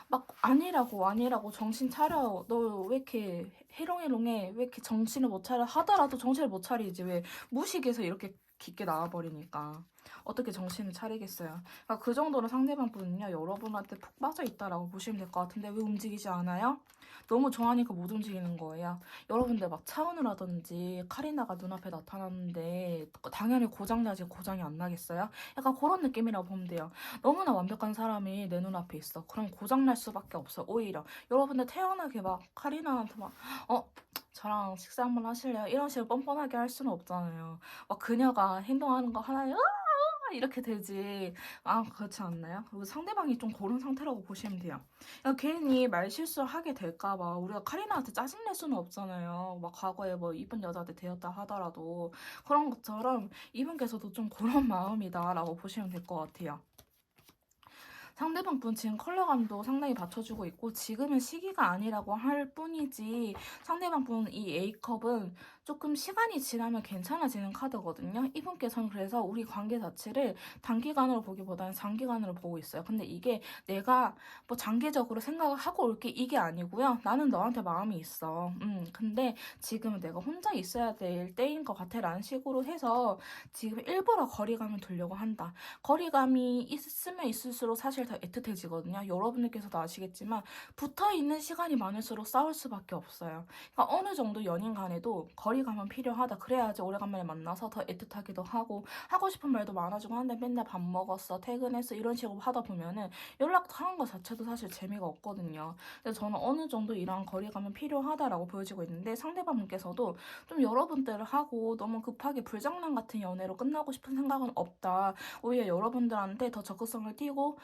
막 아니라고 정신 차려. 너 왜 이렇게 해롱해롱해? 왜 이렇게 정신을 못 차려? 하더라도 정신을 못 차리지. 왜 무식해서 이렇게 깊게 나와버리니까. 어떻게 정신을 차리겠어요. 그러니까 그 정도로 상대방 분은요. 여러분한테 푹 빠져있다라고 보시면 될 것 같은데 왜 움직이지 않아요? 너무 좋아하니까 못 움직이는 거예요. 여러분들 막 차은을 하든지 카리나가 눈앞에 나타났는데 당연히 고장나지 고장이 안 나겠어요? 약간 그런 느낌이라고 보면 돼요. 너무나 완벽한 사람이 내 눈앞에 있어. 그럼 고장날 수밖에 없어. 오히려 여러분들 태연하게 막 카리나한테 막 저랑 식사 한번 하실래요? 이런 식으로 뻔뻔하게 할 수는 없잖아요. 막 그녀가 행동하는 거 하나에 이렇게 되지. 그렇지 않나요? 그리고 상대방이 좀 그런 상태라고 보시면 돼요. 그러니까 괜히 말 실수를 하게 될까봐 우리가 카리나한테 짜증낼 수는 없잖아요. 막 과거에 뭐 이쁜 여자한테 되었다 하더라도 그런 것처럼 이분께서도 좀 그런 마음이다라고 보시면 될 것 같아요. 상대방 분 지금 컬러감도 상당히 받쳐주고 있고 지금은 시기가 아니라고 할 뿐이지 상대방 분 이 A컵은 조금 시간이 지나면 괜찮아지는 카드거든요. 이분께서는 그래서 우리 관계 자체를 단기간으로 보기보다는 장기간으로 보고 있어요. 근데 이게 내가 뭐 장기적으로 생각을 하고 올게 이게 아니고요. 나는 너한테 마음이 있어. 근데 지금은 내가 혼자 있어야 될 때인 것 같아 라는 식으로 해서 지금 일부러 거리감을 두려고 한다. 거리감이 있으면 있을수록 사실 더 애틋해지거든요. 여러분들께서도 아시겠지만 붙어있는 시간이 많을수록 싸울 수밖에 없어요. 그러니까 어느 정도 연인 간에도 거리감은 필요하다. 그래야지 오래간만에 만나서 더 애틋하기도 하고 싶은 말도 많아지고 하는데 맨날 밥 먹었어, 퇴근했어 이런 식으로 하다 보면은 연락하는 것 자체도 사실 재미가 없거든요. 그래서 저는 어느 정도 이런 거리감은 필요하다라고 보여지고 있는데 상대방분께서도 좀 여러분들을 하고 너무 급하게 불장난 같은 연애로 끝나고 싶은 생각은 없다. 오히려 여러분들한테 더 적극성을 띠고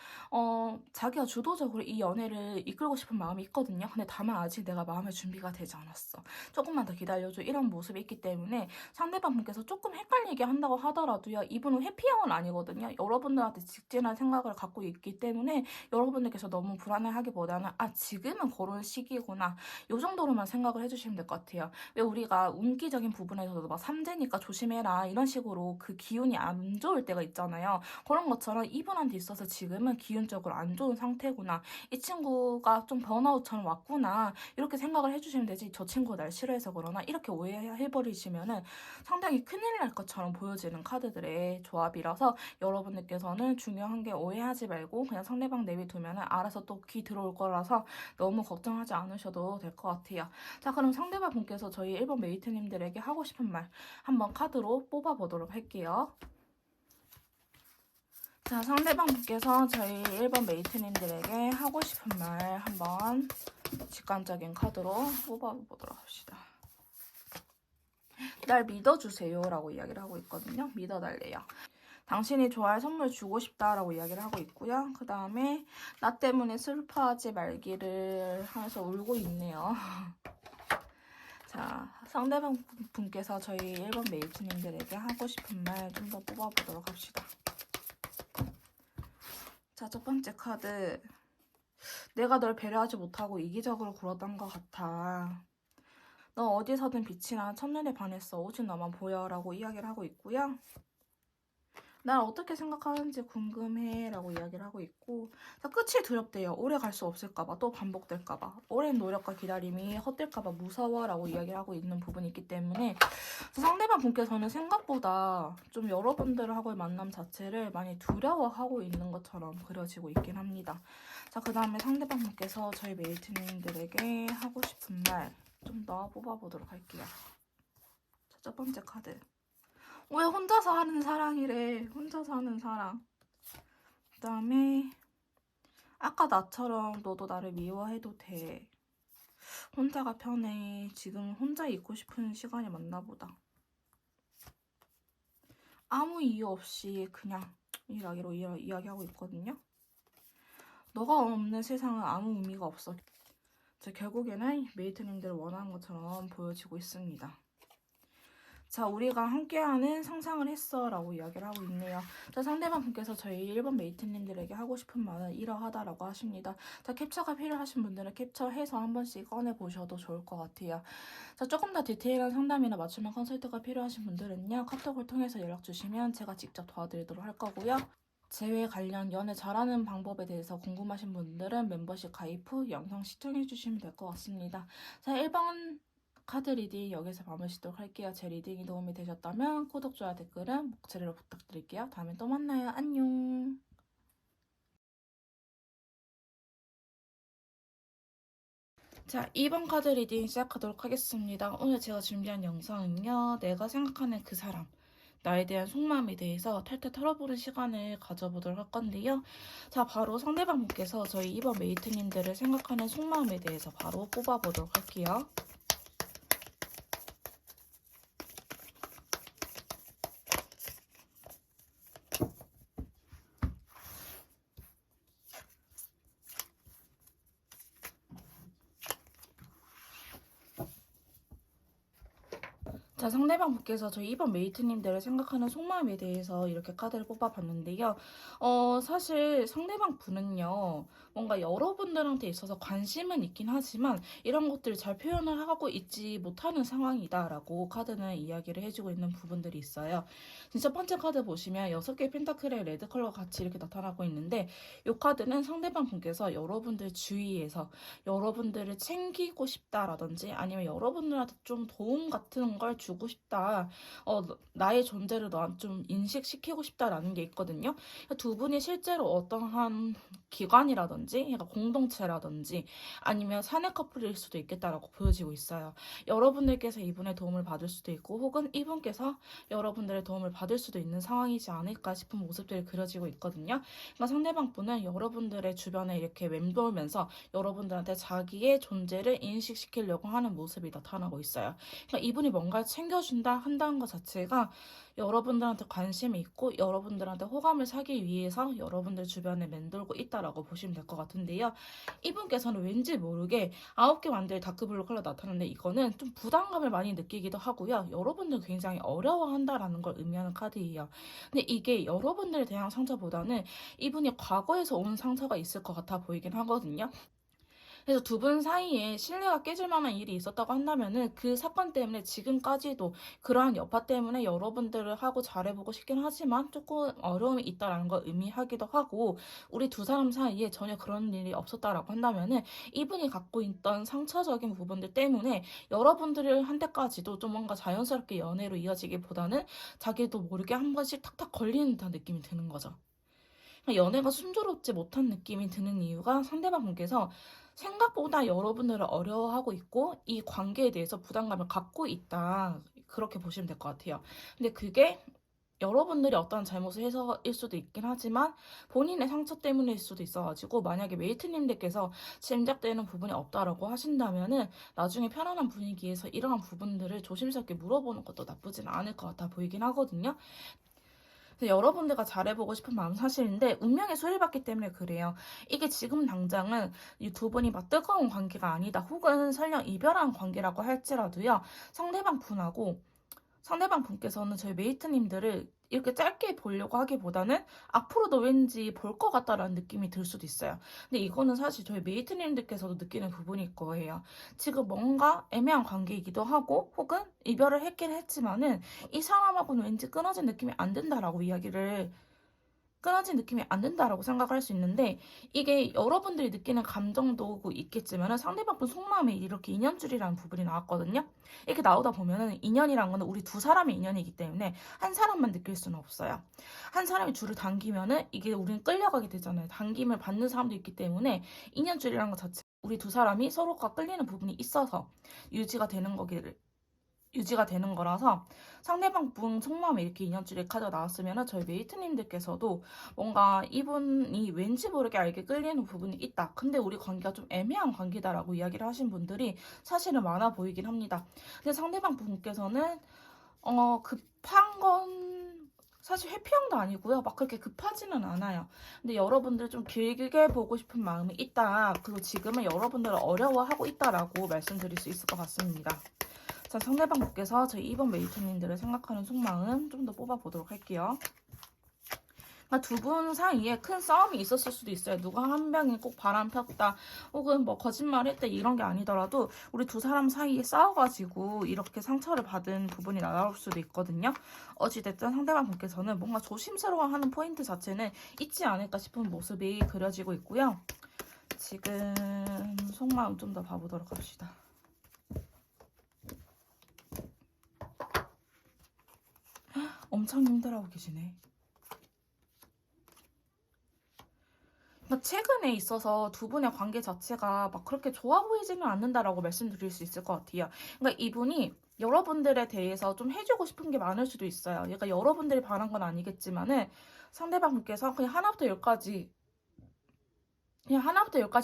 자기가 주도적으로 이 연애를 이끌고 싶은 마음이 있거든요. 근데 다만 아직 내가 마음의 준비가 되지 않았어. 조금만 더 기다려줘. 이런 모습이 있기 때문에 상대방 분께서 조금 헷갈리게 한다고 하더라도요. 이분은 회피형은 아니거든요. 여러분들한테 직진한 생각을 갖고 있기 때문에 여러분들께서 너무 불안해하기보다는 지금은 그런 시기구나. 이 정도로만 생각을 해주시면 될 것 같아요. 왜 우리가 운기적인 부분에서도 막 삼재니까 조심해라 이런 식으로 그 기운이 안 좋을 때가 있잖아요. 그런 것처럼 이분한테 있어서 지금은 기운적으로 안 좋은 상태구나. 이 친구가 좀 번아웃처럼 왔구나. 이렇게 생각을 해주시면 되지. 저 친구가 날 싫어해서 그러나 이렇게 오해해버리시면은 상당히 큰일 날 것처럼 보여지는 카드들의 조합이라서 여러분들께서는 중요한 게 오해하지 말고 그냥 상대방 내비두면은 알아서 또 귀 들어올 거라서 너무 걱정하지 않으셔도 될 것 같아요. 자, 그럼 상대방 분께서 저희 1번 메이트님들에게 하고 싶은 말 한번 카드로 뽑아보도록 할게요. 자, 상대방 분께서 저희 1번 메이트님들에게 하고 싶은 말 한번 직관적인 카드로 뽑아보도록 합시다. 날 믿어주세요 라고 이야기를 하고 있거든요. 믿어달래요. 당신이 좋아할 선물 주고 싶다라고 이야기를 하고 있고요. 그 다음에 나 때문에 슬퍼하지 말기를 하면서 울고 있네요. 자, 상대방 분께서 저희 1번 메이트님들에게 하고 싶은 말 좀 더 뽑아보도록 합시다. 자, 첫 번째 카드. 내가 널 배려하지 못하고 이기적으로 굴었던 것 같아. 너 어디서든 빛이 나 첫눈에 반했어. 오직 너만 보여 라고 이야기를 하고 있고요. 날 어떻게 생각하는지 궁금해 라고 이야기를 하고 있고, 자, 끝이 두렵대요. 오래 갈 수 없을까봐, 또 반복될까봐, 오랜 노력과 기다림이 헛될까봐 무서워 라고 이야기를 하고 있는 부분이 있기 때문에 상대방 분께서는 생각보다 좀 여러분들하고의 만남 자체를 많이 두려워하고 있는 것처럼 그려지고 있긴 합니다. 자, 그 다음에 상대방 분께서 저희 메이트님들에게 하고 싶은 말 좀 더 뽑아보도록 할게요. 자, 첫 번째 카드. 왜 혼자서 하는 사랑이래. 혼자서 하는 사랑. 그 다음에 아까 나처럼 너도 나를 미워해도 돼. 혼자가 편해. 지금 혼자 있고 싶은 시간이 맞나 보다. 아무 이유 없이 그냥 이야기로 이야기하고 있거든요. 너가 없는 세상은 아무 의미가 없어. 결국에는 메이트님들 원하는 것처럼 보여지고 있습니다. 자, 우리가 함께하는 상상을 했어 라고 이야기를 하고 있네요. 자, 상대방 분께서 저희 1번 메이트님들에게 하고 싶은 말은 이러하다라고 하십니다. 자, 캡처가 필요하신 분들은 캡처해서 한 번씩 꺼내보셔도 좋을 것 같아요. 자, 조금 더 디테일한 상담이나 맞춤형 컨설트가 필요하신 분들은요, 카톡을 통해서 연락 주시면 제가 직접 도와드리도록 할 거고요. 재회 관련 연애 잘하는 방법에 대해서 궁금하신 분들은 멤버십 가입 후 영상 시청해주시면 될 것 같습니다. 자, 1번 카드 리딩 여기서 마무리하도록 할게요. 제 리딩이 도움이 되셨다면 구독, 좋아요, 댓글은 목소리로 부탁드릴게요. 다음에 또 만나요. 안녕. 자, 2번 카드 리딩 시작하도록 하겠습니다. 오늘 제가 준비한 영상은요, 내가 생각하는 그 사람, 나에 대한 속마음에 대해서 탈탈 털어보는 시간을 가져보도록 할 건데요. 자, 바로 상대방 분께서 저희 2번 메이트님들을 생각하는 속마음에 대해서 바로 뽑아보도록 할게요. 자, 상대방 분께서 저희 2번 메이트님들을 생각하는 속마음에 대해서 이렇게 카드를 뽑아봤는데요. 사실 상대방 분은요, 뭔가 여러분들한테 있어서 관심은 있긴 하지만 이런 것들을 잘 표현을 하고 있지 못하는 상황이다라고 카드는 이야기를 해주고 있는 부분들이 있어요. 첫 번째 카드 보시면 6개의 펜타클의 레드 컬러가 같이 이렇게 나타나고 있는데, 이 카드는 상대방 분께서 여러분들 주위에서 여러분들을 챙기고 싶다라든지 아니면 여러분들한테 좀 도움 같은 걸 주고 싶다. 나의 존재를 너한테 좀 인식시키고 싶다라는 게 있거든요. 두 분이 실제로 어떠한 기관이라든지 그러니까 공동체라든지 아니면 사내 커플일 수도 있겠다라고 보여지고 있어요. 여러분들께서 이분의 도움을 받을 수도 있고 혹은 이분께서 여러분들의 도움을 받을 수도 있는 상황이지 않을까 싶은 모습들이 그려지고 있거든요. 그러니까 상대방 분은 여러분들의 주변에 이렇게 맴돌면서 여러분들한테 자기의 존재를 인식시키려고 하는 모습이 나타나고 있어요. 그러니까 이분이 뭔가를 챙겨준다 한다는 것 자체가 여러분들한테 관심이 있고 여러분들한테 호감을 사기 위해서 여러분들 주변에 맴돌고 있다라고 보시면 될 것 같은데요. 이분께서는 왠지 모르게 9개 완들 다크블루 컬러 나타나는데 이거는 좀 부담감을 많이 느끼기도 하고요. 여러분들 굉장히 어려워한다라는 걸 의미하는 카드예요. 근데 이게 여러분들에 대한 상처보다는 이분이 과거에서 온 상처가 있을 것 같아 보이긴 하거든요. 그래서 두 분 사이에 신뢰가 깨질 만한 일이 있었다고 한다면은 그 사건 때문에 지금까지도 그러한 여파 때문에 여러분들을 하고 잘해보고 싶긴 하지만 조금 어려움이 있다라는 걸 의미하기도 하고 우리 두 사람 사이에 전혀 그런 일이 없었다라고 한다면은 이분이 갖고 있던 상처적인 부분들 때문에 여러분들을 한테까지도 좀 뭔가 자연스럽게 연애로 이어지기보다는 자기도 모르게 한 번씩 탁탁 걸리는 듯한 느낌이 드는 거죠. 연애가 순조롭지 못한 느낌이 드는 이유가 상대방 분께서 생각보다 여러분들을 어려워하고 있고 이 관계에 대해서 부담감을 갖고 있다. 그렇게 보시면 될 것 같아요. 근데 그게 여러분들이 어떠한 잘못을 해서일 수도 있긴 하지만 본인의 상처 때문일 수도 있어가지고 만약에 메이트님들께서 짐작되는 부분이 없다라고 하신다면은 나중에 편안한 분위기에서 이러한 부분들을 조심스럽게 물어보는 것도 나쁘진 않을 것 같아 보이긴 하거든요. 여러분들과 잘해보고 싶은 마음 사실인데 운명의 소리받기 때문에 그래요. 이게 지금 당장은 이 두 분이 막 뜨거운 관계가 아니다. 혹은 설령 이별한 관계라고 할지라도요. 상대방 분께서는 저희 메이트님들을 이렇게 짧게 보려고 하기보다는 앞으로도 왠지 볼 것 같다라는 느낌이 들 수도 있어요. 근데 이거는 사실 저희 메이트님들께서도 느끼는 부분일 거예요. 지금 뭔가 애매한 관계이기도 하고 혹은 이별을 했긴 했지만은 이 사람하고는 왠지 끊어진 느낌이 안 든다라고 생각을 할 수 있는데, 이게 여러분들이 느끼는 감정도 있겠지만 상대방 분 속마음에 이렇게 인연줄이라는 부분이 나왔거든요. 이렇게 나오다 보면은 인연이란 거는 우리 두 사람의 인연이기 때문에 한 사람만 느낄 수는 없어요. 한 사람이 줄을 당기면은 이게 우리는 끌려가게 되잖아요. 당김을 받는 사람도 있기 때문에 인연줄이라는 것 자체, 우리 두 사람이 서로가 끌리는 부분이 있어서 유지가 되는 거라서, 상대방 분 속마음에 이렇게 인연줄이 카드가 나왔으면 저희 메이트님들께서도 뭔가 이분이 왠지 모르게 알게 끌리는 부분이 있다. 근데 우리 관계가 좀 애매한 관계다라고 이야기를 하신 분들이 사실은 많아 보이긴 합니다. 근데 상대방 분께서는 급한 건 사실 회피형도 아니고요. 막 그렇게 급하지는 않아요. 근데 여러분들 좀 길게 보고 싶은 마음이 있다. 그리고 지금은 여러분들을 어려워하고 있다라고 말씀드릴 수 있을 것 같습니다. 자, 상대방 분께서 저희 이번 메이트님들을 생각하는 속마음 좀 더 뽑아보도록 할게요. 두 분 사이에 큰 싸움이 있었을 수도 있어요. 누가 한 명이 꼭 바람 폈다 혹은 뭐 거짓말 했다 이런 게 아니더라도 우리 두 사람 사이에 싸워가지고 이렇게 상처를 받은 부분이 나올 수도 있거든요. 어찌됐든 상대방 분께서는 뭔가 조심스러워하는 포인트 자체는 있지 않을까 싶은 모습이 그려지고 있고요. 지금 속마음 좀 더 봐보도록 합시다. 엄청 힘들어하고 계시네. 최근에 있어서 두 분의 관계 자체가 막 그렇게 좋아 보이지는 않는다라고 말씀드릴 수 있을 것 같아요. 그러니까 이분이 여러분들에 대해서 좀 해주고 싶은 게 많을 수도 있어요. 그러니까 여러분들이 바란 건 아니겠지만은 상대방 분께서 그냥 하나부터 열까지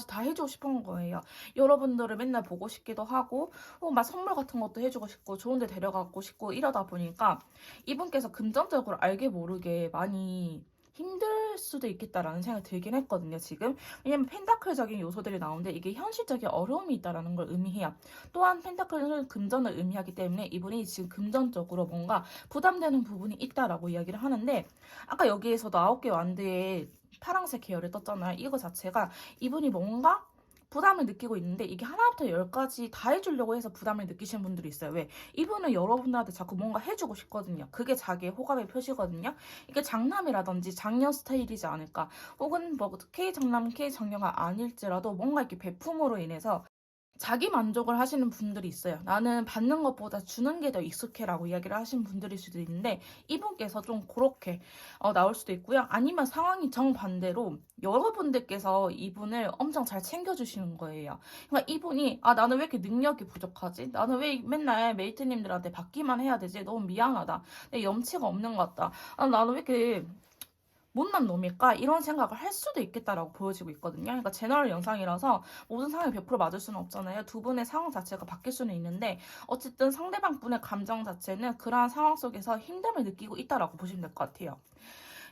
다 해주고 싶은 거예요. 여러분들을 맨날 보고 싶기도 하고, 막 선물 같은 것도 해주고 싶고, 좋은 데 데려가고 싶고, 이러다 보니까 이분께서 금전적으로 알게 모르게 많이 힘들 수도 있겠다라는 생각이 들긴 했거든요, 지금. 왜냐면 펜타클적인 요소들이 나오는데 이게 현실적인 어려움이 있다라는 걸 의미해요. 또한 펜타클은 금전을 의미하기 때문에 이분이 지금 금전적으로 뭔가 부담되는 부분이 있다라고 이야기를 하는데, 아까 여기에서도 9개 완드에 파란색 계열을 떴잖아요. 이거 자체가 이분이 뭔가 부담을 느끼고 있는데 이게 하나부터 열까지 다 해주려고 해서 부담을 느끼시는 분들이 있어요. 왜? 이분은 여러분들한테 자꾸 뭔가 해주고 싶거든요. 그게 자기의 호감의 표시거든요. 이게 장남이라든지 장녀 스타일이지 않을까. 혹은 뭐 K 장남, K 장녀가 아닐지라도 뭔가 이렇게 베품으로 인해서 자기 만족을 하시는 분들이 있어요. 나는 받는 것보다 주는 게 더 익숙해라고 이야기를 하시는 분들일 수도 있는데 이분께서 좀 그렇게 나올 수도 있고요. 아니면 상황이 정반대로 여러분들께서 이분을 엄청 잘 챙겨주시는 거예요. 그러니까 이분이 나는 왜 이렇게 능력이 부족하지? 나는 왜 맨날 메이트님들한테 받기만 해야 되지? 너무 미안하다. 내 염치가 없는 것 같다. 나는 왜 이렇게 못난 놈일까? 이런 생각을 할 수도 있겠다라고 보여지고 있거든요. 그러니까 제너럴 영상이라서 모든 상황이 100% 맞을 수는 없잖아요. 두 분의 상황 자체가 바뀔 수는 있는데 어쨌든 상대방 분의 감정 자체는 그러한 상황 속에서 힘듦을 느끼고 있다라고 보시면 될 것 같아요.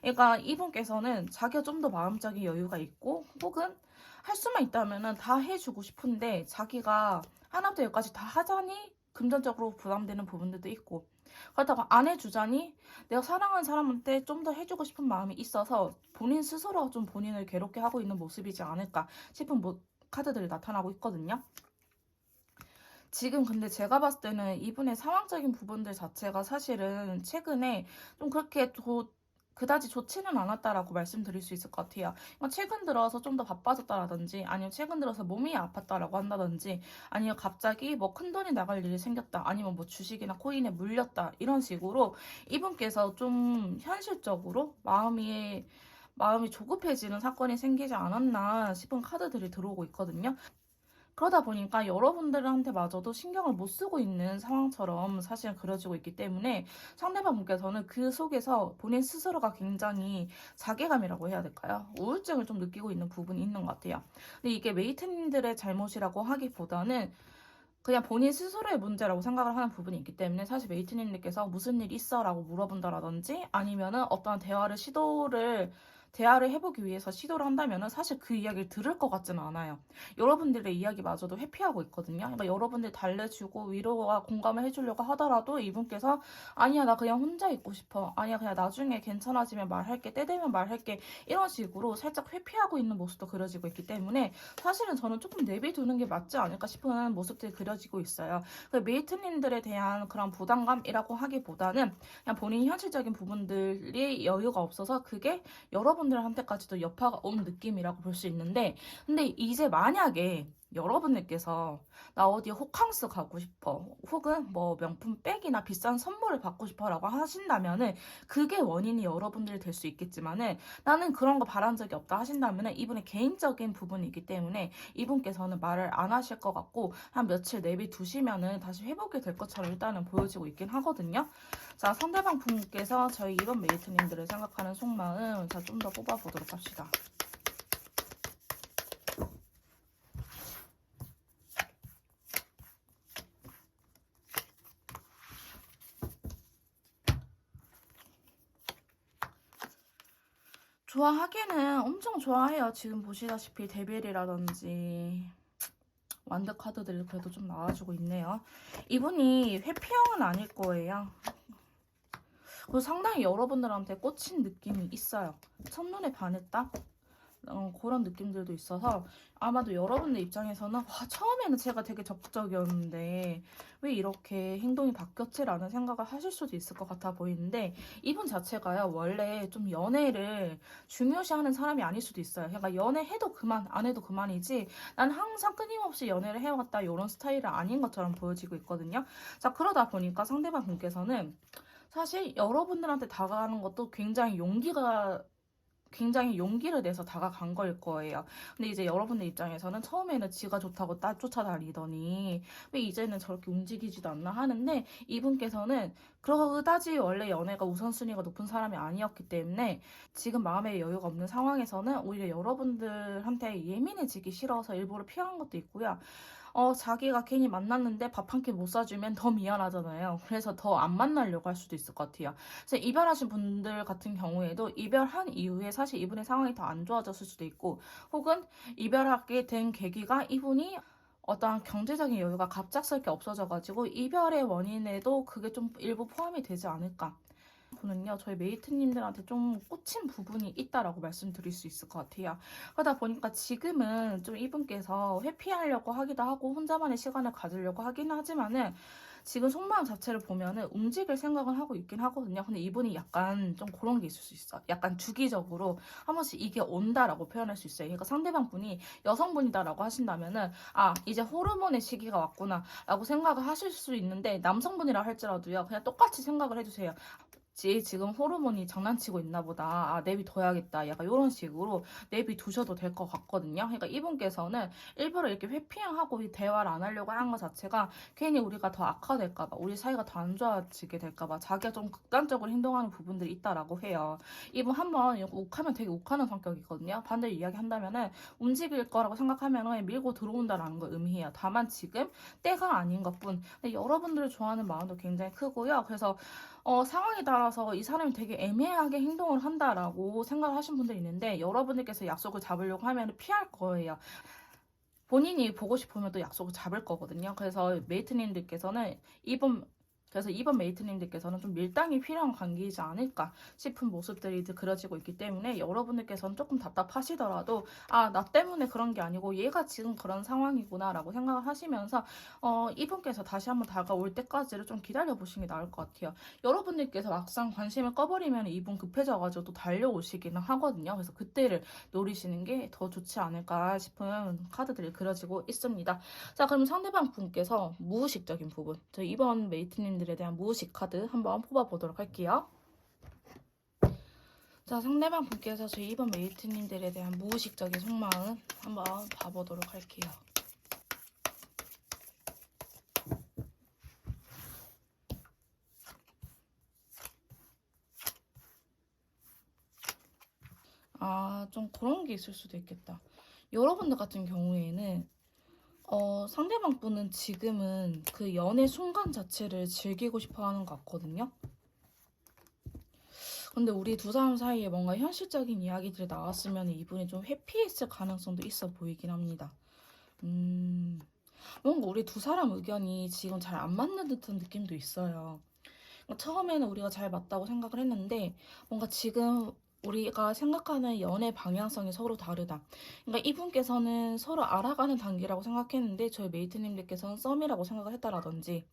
그러니까 이분께서는 자기가 좀 더 마음적인 여유가 있고 혹은 할 수만 있다면 다 해주고 싶은데 자기가 하나부터 열까지 다 하자니 금전적으로 부담되는 부분들도 있고, 그렇다고 안 해주자니 내가 사랑하는 사람한테 좀 더 해주고 싶은 마음이 있어서 본인 스스로가 좀 본인을 괴롭게 하고 있는 모습이지 않을까 싶은 카드들이 나타나고 있거든요. 지금 근데 제가 봤을 때는 이분의 상황적인 부분들 자체가 사실은 최근에 좀 그렇게 그다지 좋지는 않았다라고 말씀드릴 수 있을 것 같아요. 그러니까 최근 들어서 좀 더 바빠졌다라든지 아니면 최근 들어서 몸이 아팠다라고 한다든지 아니면 갑자기 뭐 큰돈이 나갈 일이 생겼다 아니면 뭐 주식이나 코인에 물렸다 이런 식으로 이분께서 좀 현실적으로 마음이 조급해지는 사건이 생기지 않았나 싶은 카드들이 들어오고 있거든요. 그러다 보니까 여러분들한테마저도 신경을 못 쓰고 있는 상황처럼 사실 그려지고 있기 때문에 상대방 분께서는 그 속에서 본인 스스로가 굉장히 자괴감이라고 해야 될까요? 우울증을 좀 느끼고 있는 부분이 있는 것 같아요. 근데 이게 메이트님들의 잘못이라고 하기보다는 그냥 본인 스스로의 문제라고 생각을 하는 부분이 있기 때문에 사실 메이트님들께서 무슨 일 있어? 라고 물어본다라든지 아니면은 어떠한 대화를 시도를 대화를 해보기 위해서 시도를 한다면은 사실 그 이야기를 들을 것 같지는 않아요. 여러분들의 이야기마저도 회피하고 있거든요. 그러니까 여러분들 달래주고 위로와 공감을 해주려고 하더라도 이분께서 아니야, 나 그냥 혼자 있고 싶어. 아니야, 그냥 나중에 괜찮아지면 말할게. 때 되면 말할게. 이런 식으로 살짝 회피하고 있는 모습도 그려지고 있기 때문에 사실은 저는 조금 내비두는 게 맞지 않을까 싶은 모습들이 그려지고 있어요. 그 메이트님들에 대한 그런 부담감이라고 하기보다는 그냥 본인 현실적인 부분들이 여유가 없어서 그게 여러분들한테까지도 여파가 온 느낌이라고 볼 수 있는데, 근데 이제 만약에 여러분들께서 나 어디 호캉스 가고 싶어, 혹은 뭐 명품 백이나 비싼 선물을 받고 싶어라고 하신다면은 그게 원인이 여러분들이 될 수 있겠지만은 나는 그런 거 바란 적이 없다 하신다면은 이분의 개인적인 부분이기 때문에 이분께서는 말을 안 하실 것 같고 한 며칠 내비두시면은 다시 회복이 될 것처럼 일단은 보여지고 있긴 하거든요. 자, 상대방 분께서 저희 이번 메이트님들을 생각하는 속마음 좀 더 뽑아보도록 합시다. 좋아하기는 엄청 좋아해요. 지금 보시다시피 데빌이라든지 완드 카드들이 그래도 좀 나와주고 있네요. 이분이 회피형은 아닐 거예요. 그리고 상당히 여러분들한테 꽂힌 느낌이 있어요. 첫눈에 반했다? 그런 느낌들도 있어서 아마도 여러분들 입장에서는 와, 처음에는 제가 되게 적극적이었는데 왜 이렇게 행동이 바뀌었지라는 생각을 하실 수도 있을 것 같아 보이는데 이분 자체가요 원래 좀 연애를 중요시하는 사람이 아닐 수도 있어요. 그러니까 연애해도 그만 안 해도 그만이지 난 항상 끊임없이 연애를 해왔다 이런 스타일은 아닌 것처럼 보여지고 있거든요. 자, 그러다 보니까 상대방 분께서는 사실 여러분들한테 다가가는 것도 굉장히 용기를 내서 다가간 거일 거예요. 근데 이제 여러분들 입장에서는 처음에는 지가 좋다고 쫓아다니더니 왜 이제는 저렇게 움직이지도 않나 하는데 이분께서는 그다지 원래 연애가 우선순위가 높은 사람이 아니었기 때문에 지금 마음에 여유가 없는 상황에서는 오히려 여러분들한테 예민해지기 싫어서 일부러 피한 것도 있고요. 자기가 괜히 만났는데 밥 한 끼 못 사주면 더 미안하잖아요. 그래서 더 안 만나려고 할 수도 있을 것 같아요. 그래서 이별하신 분들 같은 경우에도 이별한 이후에 사실 이분의 상황이 더 안 좋아졌을 수도 있고, 혹은 이별하게 된 계기가 이분이 어떠한 경제적인 여유가 갑작스럽게 없어져가지고 이별의 원인에도 그게 좀 일부 포함이 되지 않을까. 분은요, 저희 메이트님들한테 좀 꽂힌 부분이 있다라고 말씀드릴 수 있을 것 같아요. 그러다 보니까 지금은 좀 이분께서 회피하려고 하기도 하고 혼자만의 시간을 가지려고 하긴 하지만은 지금 속마음 자체를 보면은 움직일 생각은 하고 있긴 하거든요. 근데 이분이 약간 좀 그런 게 있을 수 있어. 약간 주기적으로 한 번씩 이게 온다라고 표현할 수 있어요. 그러니까 상대방 분이 여성분이다라고 하신다면은 아, 이제 호르몬의 시기가 왔구나라고 생각을 하실 수 있는데 남성분이라 할지라도요. 그냥 똑같이 생각을 해주세요. 지금 호르몬이 장난치고 있나 보다. 아, 내비둬야겠다. 약간 이런 식으로 내비두셔도 될 것 같거든요. 그러니까 이분께서는 일부러 이렇게 회피하고 이 대화를 안 하려고 하는 것 자체가 괜히 우리가 더 악화될까봐, 우리 사이가 더 안 좋아지게 될까봐 자기가 좀 극단적으로 행동하는 부분들이 있다라고 해요. 이분 한번 욱하면 되게 욱하는 성격이거든요. 반대로 이야기한다면은 움직일 거라고 생각하면은 밀고 들어온다라는 걸 의미해요. 다만 지금 때가 아닌 것뿐. 근데 여러분들을 좋아하는 마음도 굉장히 크고요. 그래서 상황에 따라서 이 사람이 되게 애매하게 행동을 한다라고 생각을 하신 분들이 있는데 여러분들께서 약속을 잡으려고 하면 피할 거예요. 본인이 보고 싶으면 또 약속을 잡을 거거든요. 그래서 메이트님들께서는 이번 메이트님들께서는 좀 밀당이 필요한 관계이지 않을까 싶은 모습들이 이제 그려지고 있기 때문에 여러분들께서는 조금 답답하시더라도 아, 나 때문에 그런 게 아니고 얘가 지금 그런 상황이구나 라고 생각을 하시면서 이분께서 다시 한번 다가올 때까지를 좀 기다려 보시는 게 나을 것 같아요. 여러분들께서 막상 관심을 꺼버리면 이분 급해져가지고 또 달려오시기는 하거든요. 그래서 그때를 노리시는 게 더 좋지 않을까 싶은 카드들이 그려지고 있습니다. 자, 그럼 상대방 분께서 무의식적인 부분, 저희 이번 메이트님들에 대한 무의식 카드 한번 뽑아보도록 할게요. 자, 상대방 분께서 저희 이번 메이트님들에 대한 무의식적인 속마음 한번 봐보도록 할게요. 아, 좀 그런 게 있을 수도 있겠다. 여러분들 같은 경우에는 상대방 분은 지금은 그 연애 순간 자체를 즐기고 싶어 하는 것 같거든요. 근데 우리 두 사람 사이에 뭔가 현실적인 이야기들이 나왔으면 이분이 좀 회피했을 가능성도 있어 보이긴 합니다. 음, 뭔가 우리 두 사람 의견이 지금 잘 안 맞는 듯한 느낌도 있어요. 그러니까 처음에는 우리가 잘 맞다고 생각을 했는데 뭔가 지금 우리가 생각하는 연애 방향성이 서로 다르다. 그러니까 이분께서는 서로 알아가는 단계라고 생각했는데 저희 메이트님들께서는 썸이라고 생각을 했다라든지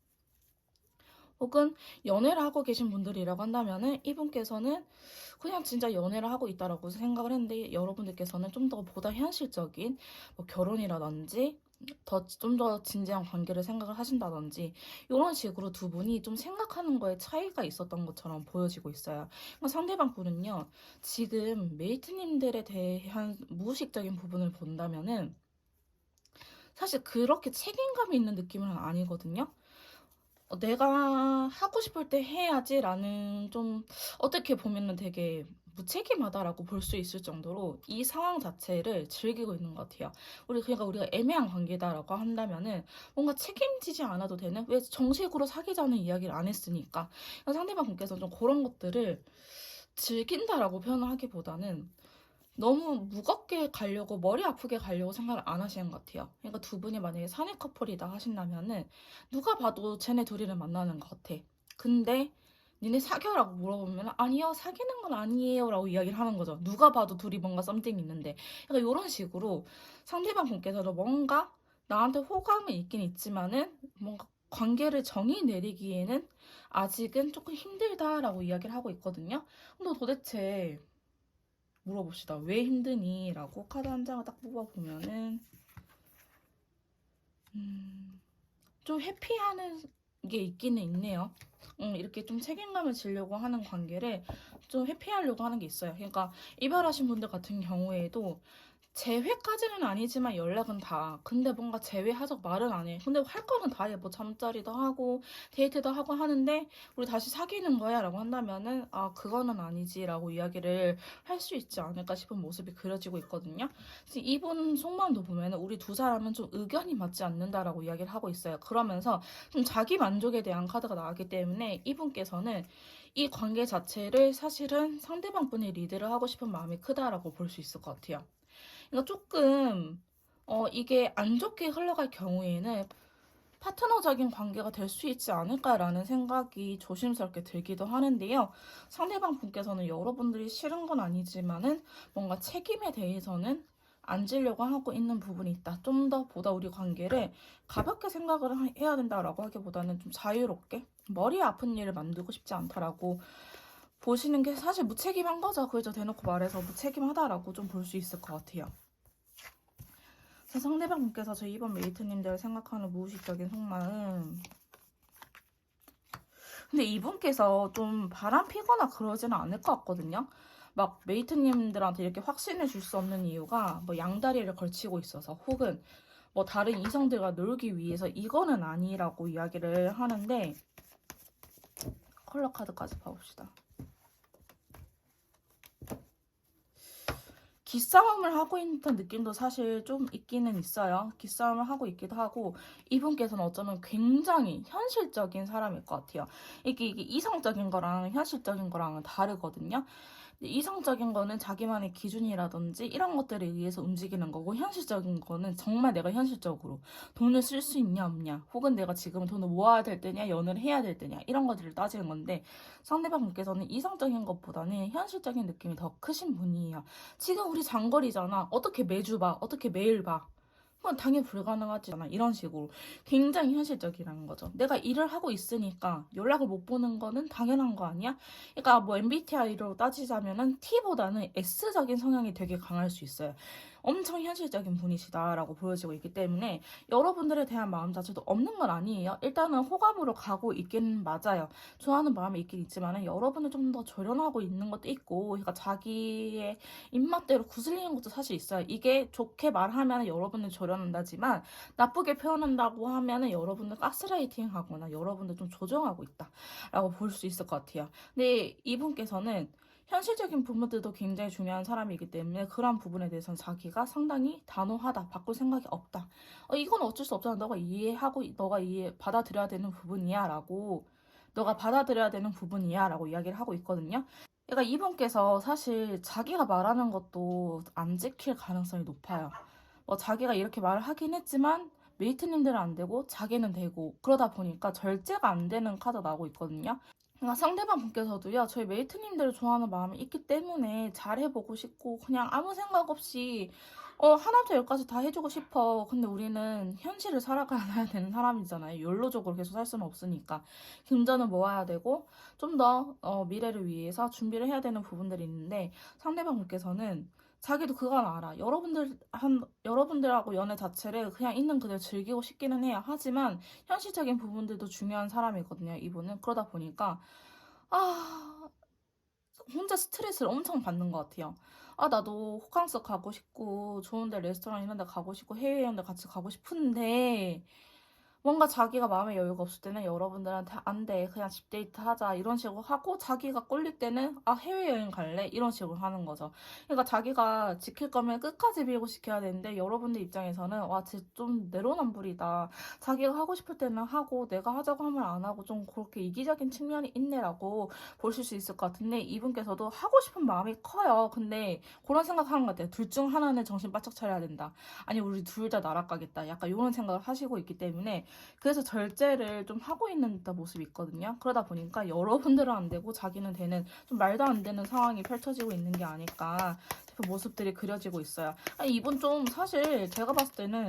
혹은 연애를 하고 계신 분들이라고 한다면은 이분께서는 그냥 진짜 연애를 하고 있다라고 생각을 했는데 여러분들께서는 좀 더 보다 현실적인 뭐 결혼이라든지 좀 더 진지한 관계를 생각을 하신다든지 이런 식으로 두 분이 좀 생각하는 거에 차이가 있었던 것처럼 보여지고 있어요. 그러니까 상대방 분은요 지금 메이트님들에 대한 무의식적인 부분을 본다면은 사실 그렇게 책임감이 있는 느낌은 아니거든요. 내가 하고 싶을 때 해야지라는 좀 어떻게 보면은 되게 무책임하다라고 볼 수 있을 정도로 이 상황 자체를 즐기고 있는 것 같아요. 그러니까 우리가 애매한 관계다라고 한다면은 뭔가 책임지지 않아도 되는 왜 정식으로 사귀자는 이야기를 안 했으니까 그러니까 상대방 분께서 좀 그런 것들을 즐긴다라고 표현을 하기보다는 너무 무겁게 가려고 머리 아프게 가려고 생각을 안 하시는 것 같아요. 그러니까 두 분이 만약에 사내 커플이다 하신다면은 누가 봐도 쟤네 둘이를 만나는 것 같아. 근데 니네 사겨라고 물어보면 아니요 사귀는 건 아니에요 라고 이야기를 하는 거죠. 누가 봐도 둘이 뭔가 썸띵이 있는데 그러니까 이런 식으로 상대방 분께서도 뭔가 나한테 호감은 있긴 있지만은 뭔가 관계를 정의 내리기에는 아직은 조금 힘들다라고 이야기를 하고 있거든요. 근데 도대체 물어봅시다. 왜 힘드니? 라고 카드 한 장을 딱 뽑아보면은, 좀 회피하는 게 있기는 있네요. 이렇게 좀 책임감을 지려고 하는 관계를 좀 회피하려고 하는 게 있어요. 그러니까 이별하신 분들 같은 경우에도 재회까지는 아니지만 연락은 다. 근데 뭔가 재회하자고 말은 안 해. 근데 할 거는 다 해. 뭐 잠자리도 하고 데이트도 하고 하는데 우리 다시 사귀는 거야 라고 한다면은 아 그거는 아니지라고 이야기를 할 수 있지 않을까 싶은 모습이 그려지고 있거든요. 그래서 이분 속마음도 보면은 우리 두 사람은 좀 의견이 맞지 않는다라고 이야기를 하고 있어요. 그러면서 좀 자기 만족에 대한 카드가 나왔기 때문에 이분께서는 이 관계 자체를 사실은 상대방 분이 리드를 하고 싶은 마음이 크다라고 볼 수 있을 것 같아요. 그러니까 조금 이게 안 좋게 흘러갈 경우에는 파트너적인 관계가 될 수 있지 않을까라는 생각이 조심스럽게 들기도 하는데요. 상대방 분께서는 여러분들이 싫은 건 아니지만은 뭔가 책임에 대해서는 안 지려고 하고 있는 부분이 있다. 좀 더 보다 우리 관계를 가볍게 생각을 해야 된다라고 하기보다는 좀 자유롭게 머리 아픈 일을 만들고 싶지 않다라고 보시는 게 사실 무책임한 거죠. 그죠? 대놓고 말해서 무책임하다라고 좀 볼 수 있을 것 같아요. 상대방분께서 저희 이번 메이트님들 생각하는 무의식적인 속마음. 근데 이분께서 좀 바람 피거나 그러지는 않을 것 같거든요. 막 메이트님들한테 이렇게 확신을 줄 수 없는 이유가 뭐 양다리를 걸치고 있어서 혹은 뭐 다른 이성들과 놀기 위해서 이거는 아니라고 이야기를 하는데 컬러 카드까지 봐봅시다. 기싸움을 하고 있는 느낌도 사실 좀 있기는 있어요. 기싸움을 하고 있기도 하고 이분께서는 어쩌면 굉장히 현실적인 사람일 것 같아요. 이게 이성적인 거랑 현실적인 거랑은 다르거든요. 이성적인 거는 자기만의 기준이라든지 이런 것들에 의해서 움직이는 거고 현실적인 거는 정말 내가 현실적으로 돈을 쓸 수 있냐 없냐 혹은 내가 지금 돈을 모아야 될 때냐 연애를 해야 될 때냐 이런 것들을 따지는 건데 상대방 분께서는 이성적인 것보다는 현실적인 느낌이 더 크신 분이에요. 지금 우리 장거리잖아. 어떻게 매주 봐? 어떻게 매일 봐? 그건 당연히 불가능하지 않아. 이런 식으로 굉장히 현실적이라는 거죠. 내가 일을 하고 있으니까 연락을 못 보는 거는 당연한 거 아니야? 그러니까 뭐 MBTI로 따지자면은 T보다는 S적인 성향이 되게 강할 수 있어요. 엄청 현실적인 분이시다라고 보여지고 있기 때문에 여러분들에 대한 마음 자체도 없는 건 아니에요. 일단은 호감으로 가고 있긴 맞아요. 좋아하는 마음이 있긴 있지만은 여러분을 좀 더 조련하고 있는 것도 있고, 그러니까 자기의 입맛대로 구슬리는 것도 사실 있어요. 이게 좋게 말하면 여러분을 조련한다지만 나쁘게 표현한다고 하면은 여러분을 가스라이팅 하거나 여러분을 좀 조정하고 있다라고 볼 수 있을 것 같아요. 근데 이분께서는 현실적인 부분들도 굉장히 중요한 사람이기 때문에 그런 부분에 대해서는 자기가 상당히 단호하다. 바꿀 생각이 없다. 이건 어쩔 수 없잖아. 너가 이해하고 너가 받아들여야 되는 부분이야 라고 너가 받아들여야 되는 부분이야 라고 이야기를 하고 있거든요. 그러니까 이분께서 사실 자기가 말하는 것도 안 지킬 가능성이 높아요. 뭐 자기가 이렇게 말을 하긴 했지만 메이트님들은 안 되고 자기는 되고 그러다 보니까 절제가 안 되는 카드가 나오고 있거든요. 그러니까 상대방 분께서도요, 저희 메이트님들을 좋아하는 마음이 있기 때문에 잘해보고 싶고, 그냥 아무 생각 없이, 하나부터 열까지 다 해주고 싶어. 근데 우리는 현실을 살아가야 되는 사람이잖아요. 욜로적으로 계속 살 수는 없으니까. 금전을 모아야 되고, 좀 더, 미래를 위해서 준비를 해야 되는 부분들이 있는데, 상대방 분께서는 자기도 그건 알아. 여러분들하고 연애 자체를 그냥 있는 그대로 즐기고 싶기는 해요. 하지만, 현실적인 부분들도 중요한 사람이거든요, 이분은. 그러다 보니까, 아, 혼자 스트레스를 엄청 받는 것 같아요. 아, 나도 호캉스 가고 싶고, 좋은데 레스토랑 이런 데 가고 싶고, 해외여행도 같이 가고 싶은데, 뭔가 자기가 마음의 여유가 없을 때는 여러분들한테 안 돼, 그냥 집 데이트 하자 이런 식으로 하고 자기가 꼴릴 때는 아 해외여행 갈래 이런 식으로 하는 거죠. 그러니까 자기가 지킬 거면 끝까지 밀고 지켜야 되는데 여러분들 입장에서는 와 쟤 좀 내로남불이다. 자기가 하고 싶을 때는 하고 내가 하자고 하면 안 하고 좀 그렇게 이기적인 측면이 있네라고 보실 수 있을 것 같은데 이분께서도 하고 싶은 마음이 커요. 근데 그런 생각하는 것 같아요. 둘 중 하나는 정신 바짝 차려야 된다. 아니 우리 둘 다 날아가겠다. 약간 이런 생각을 하시고 있기 때문에 그래서 절제를 좀 하고 있는 듯한 모습이 있거든요. 그러다 보니까 여러분들은 안 되고 자기는 되는 좀 말도 안 되는 상황이 펼쳐지고 있는 게 아닐까 싶은 모습들이 그려지고 있어요. 아니, 이분 좀 사실 제가 봤을 때는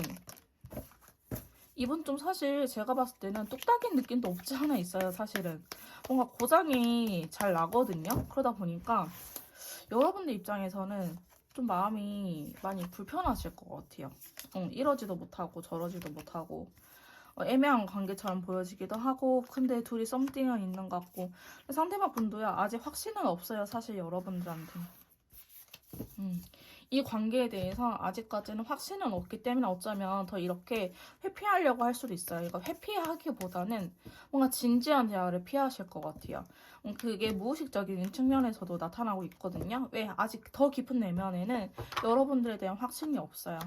뚝딱인 느낌도 없지 않아 있어요, 사실은. 뭔가 고장이 잘 나거든요. 그러다 보니까 여러분들 입장에서는 좀 마음이 많이 불편하실 것 같아요. 이러지도 못하고 저러지도 못하고. 애매한 관계처럼 보여지기도 하고 근데 둘이 썸띵은 있는 것 같고 상대방 분도요 아직 확신은 없어요 사실 여러분들한테 이 관계에 대해서 아직까지는 확신은 없기 때문에 어쩌면 더 이렇게 회피하려고 할 수도 있어요. 이거 회피하기보다는 뭔가 진지한 대화를 피하실 것 같아요. 그게 무의식적인 측면에서도 나타나고 있거든요. 왜? 아직 더 깊은 내면에는 여러분들에 대한 확신이 없어요.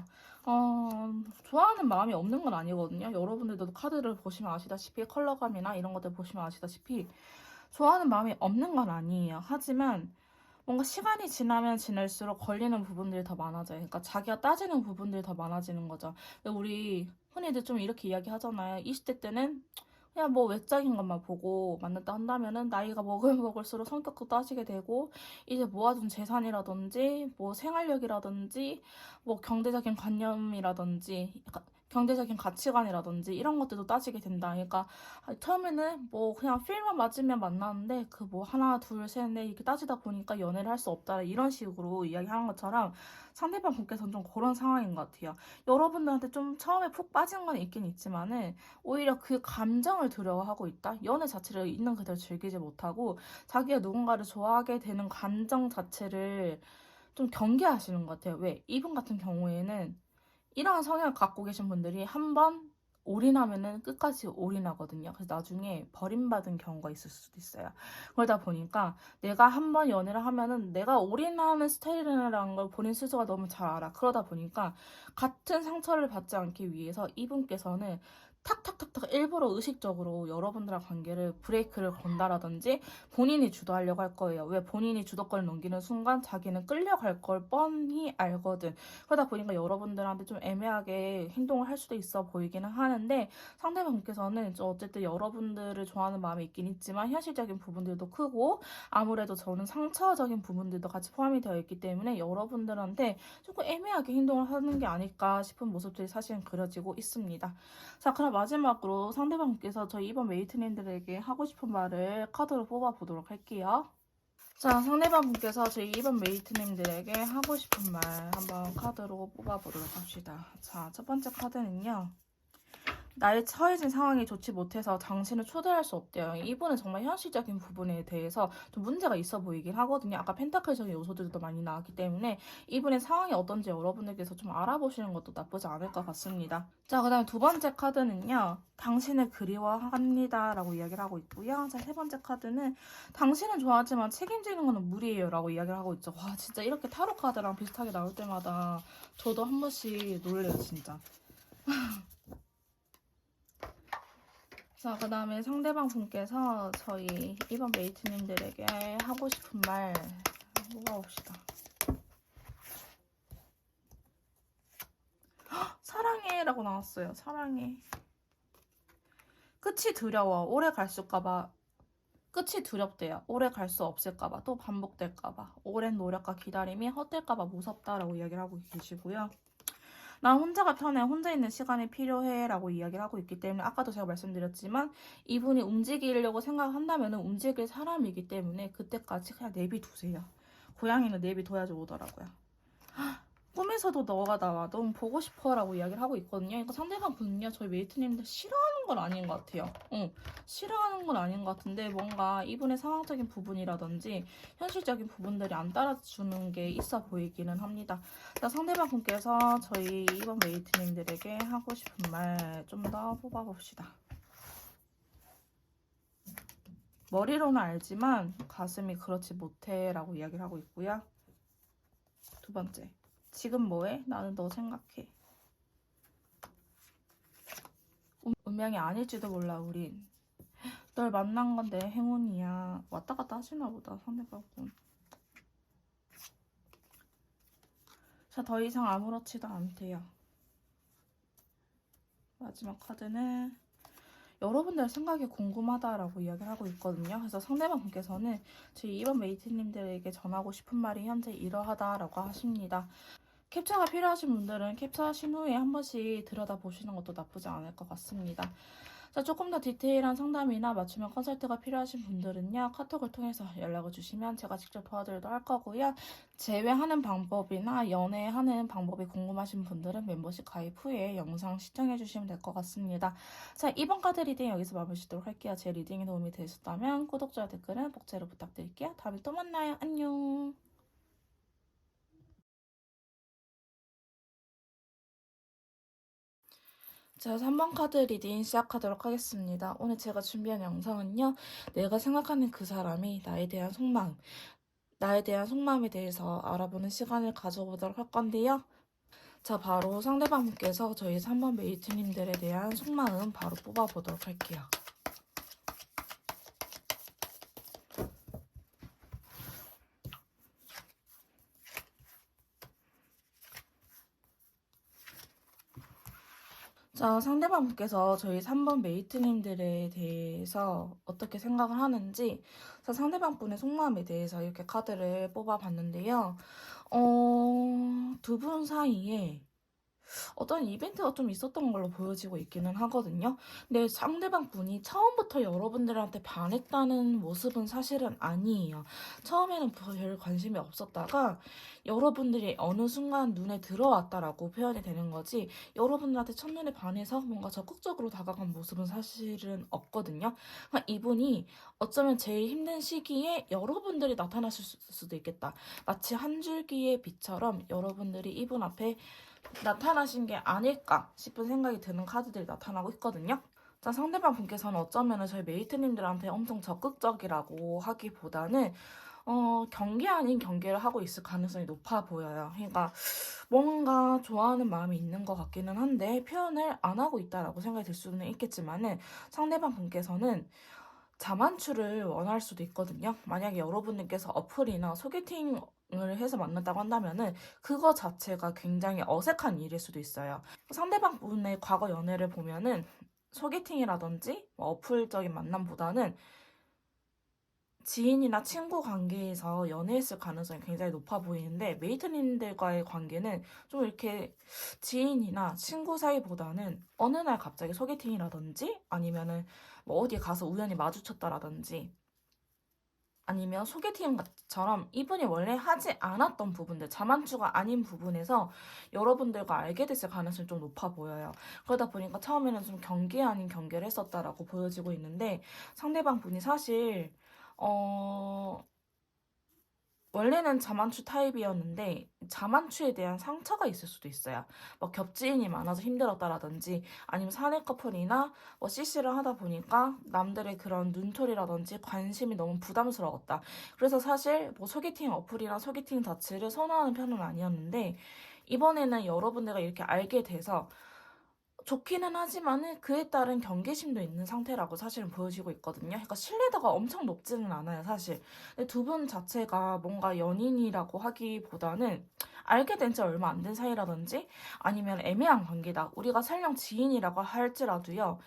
좋아하는 마음이 없는 건 아니거든요. 여러분들도 카드를 보시면 아시다시피 컬러감이나 이런 것들 보시면 아시다시피 좋아하는 마음이 없는 건 아니에요. 하지만 뭔가 시간이 지나면 지날수록 걸리는 부분들이 더 많아져요. 그러니까 자기가 따지는 부분들이 더 많아지는 거죠. 우리 흔히들 좀 이렇게 이야기 하잖아요. 20대 때는 그냥 뭐 외적인 것만 보고 만났다 한다면은 나이가 먹으면 먹을수록 성격도 따지게 되고 이제 모아둔 재산이라든지 뭐 생활력이라든지 뭐 경제적인 관념이라든지 경제적인 가치관이라든지 이런 것들도 따지게 된다. 그러니까 처음에는 뭐 그냥 필만 맞으면 만나는데 그 뭐 하나 둘 셋 넷 이렇게 따지다 보니까 연애를 할 수 없다 이런 식으로 이야기하는 것처럼 상대방 분께서는 좀 그런 상황인 것 같아요. 여러분들한테 좀 처음에 푹 빠진 건 있긴 있지만은 오히려 그 감정을 두려워하고 있다. 연애 자체를 있는 그대로 즐기지 못하고 자기가 누군가를 좋아하게 되는 감정 자체를 좀 경계하시는 것 같아요. 왜? 이분 같은 경우에는 이러한 성향을 갖고 계신 분들이 한번 올인하면은 끝까지 올인하거든요. 그래서 나중에 버림받은 경우가 있을 수도 있어요. 그러다 보니까 내가 한번 연애를 하면은 내가 올인하는 스타일이라는 걸 본인 스스로가 너무 잘 알아. 그러다 보니까 같은 상처를 받지 않기 위해서 이분께서는 탁탁탁탁 일부러 의식적으로 여러분들의 관계를 브레이크를 건다라든지 본인이 주도하려고 할 거예요. 왜 본인이 주도권을 넘기는 순간 자기는 끌려갈 걸 뻔히 알거든. 그러다 보니까 여러분들한테 좀 애매하게 행동을 할 수도 있어 보이기는 하는데 상대방께서는 어쨌든 여러분들을 좋아하는 마음이 있긴 있지만 현실적인 부분들도 크고 아무래도 저는 상처적인 부분들도 같이 포함이 되어 있기 때문에 여러분들한테 조금 애매하게 행동을 하는 게 아닐까 싶은 모습들이 사실은 그려지고 있습니다. 자, 그럼 마지막으로 상대방께서 저희 이번 메이트님들에게 하고 싶은 말을 카드로 뽑아보도록 할게요. 자, 상대방분께서 저희 이번 메이트님들에게 하고 싶은 말 한번 카드로 뽑아보도록 합시다. 자, 첫 번째 카드는요. 나의 처해진 상황이 좋지 못해서 당신을 초대할 수 없대요. 이분은 정말 현실적인 부분에 대해서 좀 문제가 있어 보이긴 하거든요. 아까 펜타클적인 요소들도 많이 나왔기 때문에 이분의 상황이 어떤지 여러분들께서 좀 알아보시는 것도 나쁘지 않을 것 같습니다. 자, 그 다음에 두 번째 카드는요. 당신을 그리워합니다 라고 이야기를 하고 있고요. 자, 세 번째 카드는 당신은 좋아하지만 책임지는 거는 무리예요 라고 이야기를 하고 있죠. 와, 진짜 이렇게 타로 카드랑 비슷하게 나올 때마다 저도 한 번씩 놀래요, 진짜. 자, 그 다음에 상대방 분께서 저희 이번 메이트님들에게 하고 싶은 말 뽑아봅시다. 사랑해 라고 나왔어요. 사랑해. 끝이 두려워. 오래 갈수까봐. 끝이 두렵대요. 오래 갈 수 없을까봐. 또 반복될까봐. 오랜 노력과 기다림이 헛될까봐 무섭다라고 이야기를 하고 계시고요. 난 혼자가 편해. 혼자 있는 시간이 필요해 라고 이야기를 하고 있기 때문에 아까도 제가 말씀드렸지만 이분이 움직이려고 생각한다면 움직일 사람이기 때문에 그때까지 그냥 내비두세요. 고양이는 내비둬야지 오더라고요. 꿈에서도 너가 나와. 너무 보고 싶어 라고 이야기를 하고 있거든요. 이거 상대방 분은요. 저희 메이트님들 싫어하는 건 아닌 것 같아요. 싫어하는 건 아닌 것 같은데 뭔가 이분의 상황적인 부분이라든지 현실적인 부분들이 안 따라주는 게 있어 보이기는 합니다. 자, 상대방 분께서 저희 이번 메이트님들에게 하고 싶은 말 좀 더 뽑아봅시다. 머리로는 알지만 가슴이 그렇지 못해 라고 이야기를 하고 있고요. 두 번째. 지금 뭐해? 나는 너 생각해. 운명이 아닐지도 몰라 우린. 널 만난 건데 행운이야. 왔다 갔다 하시나 보다 상대방분. 자, 더 이상 아무렇지도 않대요. 마지막 카드는 여러분들 생각이 궁금하다라고 이야기를 하고 있거든요. 그래서 상대방 분께서는 저희 이번 메이트님들에게 전하고 싶은 말이 현재 이러하다라고 하십니다. 캡처가 필요하신 분들은 캡처하신 후에 한 번씩 들여다보시는 것도 나쁘지 않을 것 같습니다. 자, 조금 더 디테일한 상담이나 맞춤형 컨설트가 필요하신 분들은요. 카톡을 통해서 연락을 주시면 제가 직접 도와드리도록 할 거고요. 제외하는 방법이나 연애하는 방법이 궁금하신 분들은 멤버십 가입 후에 영상 시청해 주시면 될 것 같습니다. 자, 이번 카드 리딩 여기서 마무리 짓도록 할게요. 제 리딩이 도움이 되셨다면 구독과 댓글은 복제로 부탁드릴게요. 다음에 또 만나요. 안녕. 자, 3번 카드 리딩 시작하도록 하겠습니다. 오늘 제가 준비한 영상은요. 내가 생각하는 그 사람이 나에 대한 속마음에 대해서 알아보는 시간을 가져보도록 할 건데요. 자, 바로 상대방분께서 저희 3번 메이트님들에 대한 속마음 바로 뽑아보도록 할게요. 자, 상대방분께서 저희 3번 메이트님들에 대해서 어떻게 생각을 하는지, 자, 상대방분의 속마음에 대해서 이렇게 카드를 뽑아봤는데요. 두 분 사이에 어떤 이벤트가 좀 있었던 걸로 보여지고 있기는 하거든요. 근데 상대방 분이 처음부터 여러분들한테 반했다는 모습은 사실은 아니에요. 처음에는 별 관심이 없었다가 여러분들이 어느 순간 눈에 들어왔다라고 표현이 되는 거지 여러분들한테 첫눈에 반해서 뭔가 적극적으로 다가간 모습은 사실은 없거든요. 그러니까 이분이 어쩌면 제일 힘든 시기에 여러분들이 나타나실 수도 있겠다. 마치 한 줄기의 빛처럼 여러분들이 이분 앞에 나타나신 게 아닐까 싶은 생각이 드는 카드들이 나타나고 있거든요. 자, 상대방 분께서는 어쩌면 저희 메이트님들한테 엄청 적극적이라고 하기보다는 경계 아닌 경계를 하고 있을 가능성이 높아 보여요. 그러니까 뭔가 좋아하는 마음이 있는 것 같기는 한데 표현을 안 하고 있다라고 생각이 들 수는 있겠지만은 상대방 분께서는 자만추를 원할 수도 있거든요. 만약에 여러분들께서 어플이나 소개팅을 해서 만났다고 한다면은 그거 자체가 굉장히 어색한 일일 수도 있어요. 상대방 분의 과거 연애를 보면은 소개팅이라든지 어플적인 만남보다는 지인이나 친구 관계에서 연애했을 가능성이 굉장히 높아 보이는데 메이트님들과의 관계는 좀 이렇게 지인이나 친구 사이보다는 어느 날 갑자기 소개팅이라든지 아니면은 뭐 어디 가서 우연히 마주쳤다라든지 아니면 소개팅처럼 이분이 원래 하지 않았던 부분들, 자만추가 아닌 부분에서 여러분들과 알게 됐을 가능성이 좀 높아 보여요. 그러다 보니까 처음에는 좀 경계 아닌 경계를 했었다라고 보여지고 있는데 상대방 분이 사실 원래는 자만추 타입이었는데 자만추에 대한 상처가 있을 수도 있어요. 뭐 겹지인이 많아서 힘들었다라든지 아니면 사내 커플이나 뭐 CC를 하다 보니까 남들의 그런 눈초리라든지 관심이 너무 부담스러웠다. 그래서 사실 뭐 소개팅 어플이나 소개팅 자체를 선호하는 편은 아니었는데 이번에는 여러분들과 이렇게 알게 돼서 좋기는 하지만은 그에 따른 경계심도 있는 상태라고 사실은 보여지고 있거든요. 그러니까 신뢰도가 엄청 높지는 않아요, 사실. 근데 두 분 자체가 뭔가 연인이라고 하기보다는 알게 된 지 얼마 안 된 사이라든지 아니면 애매한 관계다. 우리가 설령 지인이라고 할지라도요.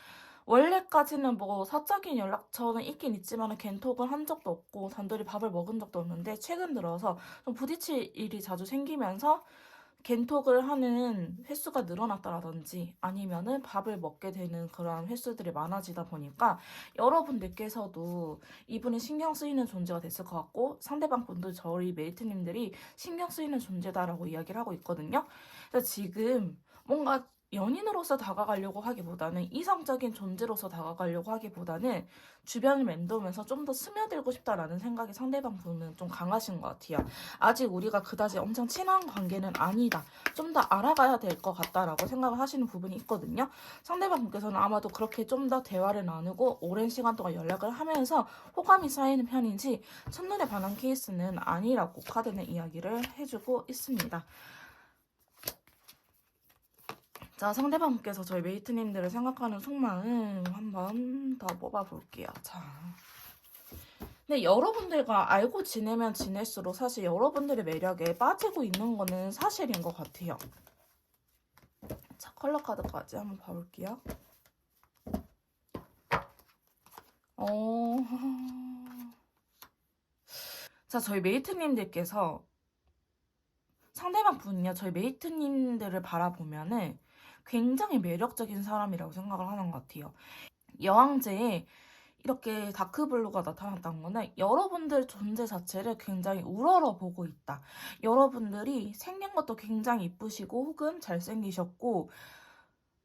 원래까지는 뭐 사적인 연락처는 있긴 있지만 겐톡을 한 적도 없고 단둘이 밥을 먹은 적도 없는데 최근 들어서 좀 부딪힐 일이 자주 생기면서 겐톡을 하는 횟수가 늘어났다라든지 아니면은 밥을 먹게 되는 그런 횟수들이 많아지다 보니까 여러분들께서도 이분이 신경 쓰이는 존재가 됐을 것 같고 상대방 분도 저희 메이트님들이 신경 쓰이는 존재다라고 이야기를 하고 있거든요. 그래서 지금 뭔가 연인으로서 다가가려고 하기보다는 이성적인 존재로서 다가가려고 하기보다는 주변을 맴돌면서 좀 더 스며들고 싶다라는 생각이 상대방 분은 좀 강하신 것 같아요. 아직 우리가 그다지 엄청 친한 관계는 아니다. 좀 더 알아가야 될 것 같다라고 생각을 하시는 부분이 있거든요. 상대방 분께서는 아마도 그렇게 좀 더 대화를 나누고 오랜 시간 동안 연락을 하면서 호감이 쌓이는 편인지 첫눈에 반한 케이스는 아니라고 카드는 이야기를 해주고 있습니다. 자, 상대방 분께서 저희 메이트님들을 생각하는 속마음 한번 더 뽑아볼게요. 자. 근데 여러분들과 알고 지내면 지낼수록 사실 여러분들의 매력에 빠지고 있는 거는 사실인 것 같아요. 자, 컬러 카드까지 한번 봐볼게요. 자, 저희 메이트님들께서 상대방 분이요, 저희 메이트님들을 바라보면은 굉장히 매력적인 사람이라고 생각을 하는 것 같아요. 여왕제에 이렇게 다크블루가 나타났다는 거는 여러분들 존재 자체를 굉장히 우러러 보고 있다. 여러분들이 생긴 것도 굉장히 이쁘시고 혹은 잘생기셨고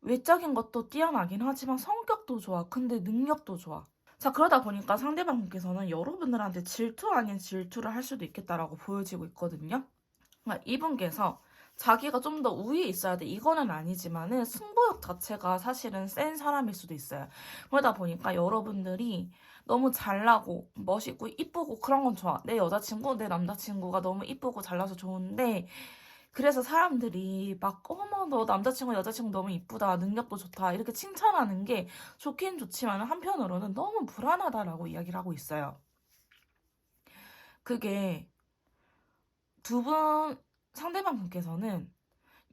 외적인 것도 뛰어나긴 하지만 성격도 좋아. 근데 능력도 좋아. 자, 그러다 보니까 상대방분께서는 여러분들한테 질투 아닌 질투를 할 수도 있겠다라고 보여지고 있거든요. 그러니까 이분께서 자기가 좀 더 우위에 있어야 돼. 이거는 아니지만은 승부욕 자체가 사실은 센 사람일 수도 있어요. 그러다 보니까 여러분들이 너무 잘나고 멋있고 이쁘고 그런 건 좋아. 내 여자친구, 내 남자친구가 너무 이쁘고 잘나서 좋은데 그래서 사람들이 막 어머 너 남자친구 여자친구 너무 이쁘다 능력도 좋다 이렇게 칭찬하는 게 좋긴 좋지만 한편으로는 너무 불안하다라고 이야기를 하고 있어요. 그게 두 분 상대방 분께서는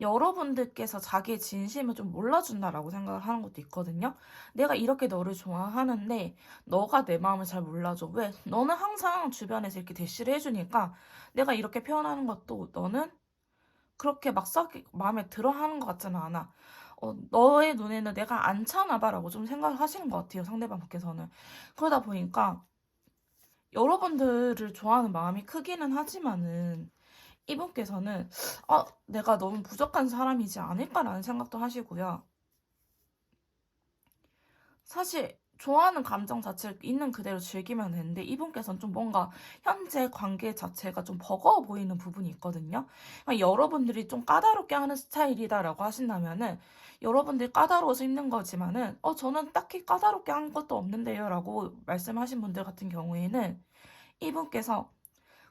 여러분들께서 자기의 진심을 좀 몰라준다라고 생각을 하는 것도 있거든요. 내가 이렇게 너를 좋아하는데 너가 내 마음을 잘 몰라줘. 왜? 너는 항상 주변에서 이렇게 대시를 해주니까 내가 이렇게 표현하는 것도 너는 그렇게 막 썩 마음에 들어 하는 것 같지는 않아. 너의 눈에는 내가 안 차나 봐라고 좀 생각을 하시는 것 같아요. 상대방 분께서는. 그러다 보니까 여러분들을 좋아하는 마음이 크기는 하지만은 이분께서는 내가 너무 부족한 사람이지 않을까라는 생각도 하시고요. 사실 좋아하는 감정 자체를 있는 그대로 즐기면 되는데 이분께서는 좀 뭔가 현재 관계 자체가 좀 버거워 보이는 부분이 있거든요. 그러니까 여러분들이 좀 까다롭게 하는 스타일이다라고 하신다면은 여러분들이 까다로워서 힘든 거지만은 저는 딱히 까다롭게 한 것도 없는데요 라고 말씀하신 분들 같은 경우에는 이분께서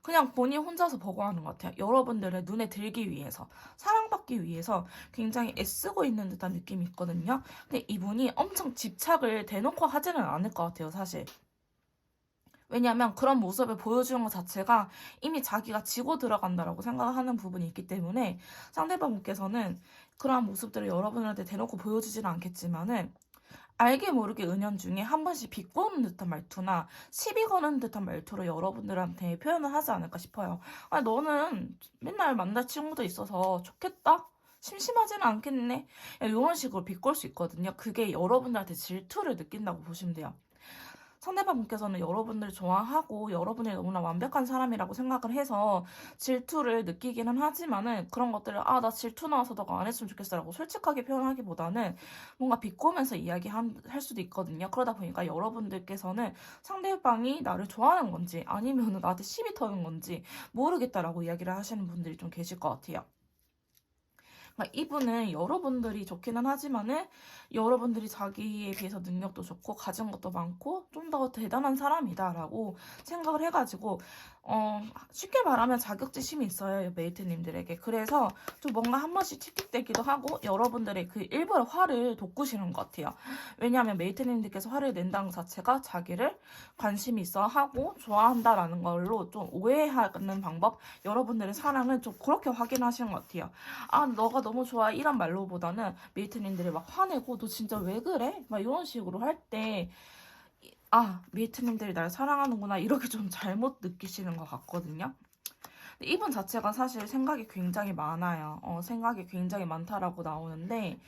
그냥 본인 혼자서 버거워하는 것 같아요. 여러분들의 눈에 들기 위해서, 사랑받기 위해서 굉장히 애쓰고 있는 듯한 느낌이 있거든요. 근데 이분이 엄청 집착을 대놓고 하지는 않을 것 같아요, 사실. 왜냐하면 그런 모습을 보여주는 것 자체가 이미 자기가 지고 들어간다라고 생각하는 부분이 있기 때문에 상대방분께서는 그러한 모습들을 여러분한테 대놓고 보여주지는 않겠지만은 알게 모르게 은연중에 한 번씩 비꼬는 듯한 말투나 시비 거는 듯한 말투로 여러분들한테 표현을 하지 않을까 싶어요. 너는 맨날 만날 친구도 있어서 좋겠다? 심심하지는 않겠네? 이런 식으로 비꼴 수 있거든요. 그게 여러분들한테 질투를 느낀다고 보시면 돼요. 상대방 분께서는 여러분들 좋아하고 여러분이 너무나 완벽한 사람이라고 생각을 해서 질투를 느끼기는 하지만은 그런 것들을 나 질투 나와서 너가 안 했으면 좋겠어라고 솔직하게 표현하기보다는 뭔가 비꼬면서 이야기할 수도 있거든요. 그러다 보니까 여러분들께서는 상대방이 나를 좋아하는 건지 아니면 나한테 시비 터는 건지 모르겠다라고 이야기를 하시는 분들이 좀 계실 것 같아요. 이분은 여러분들이 좋기는 하지만은 여러분들이 자기에 비해서 능력도 좋고 가진 것도 많고 좀 더 대단한 사람이다라고 생각을 해가지고 쉽게 말하면 자격지심이 있어요, 메이트님들에게. 그래서 좀 뭔가 한 번씩 틱틱대기도 하고 여러분들의 그 일부러 화를 돋구시는 것 같아요. 왜냐하면 메이트님들께서 화를 낸다는 것 자체가 자기를 관심이 있어 하고 좋아한다라는 걸로 좀 오해하는 방법, 여러분들의 사랑을 좀 그렇게 확인하시는 것 같아요. 아, 너가 너무 좋아 이런 말로보다는 메이트님들이 막 화내고 너 진짜 왜 그래? 막 이런 식으로 할 때 아, 메이트님들이 날 사랑하는구나 이렇게 좀 잘못 느끼시는 것 같거든요. 근데 이분 자체가 사실 생각이 굉장히 많아요. 생각이 굉장히 많다라고 나오는데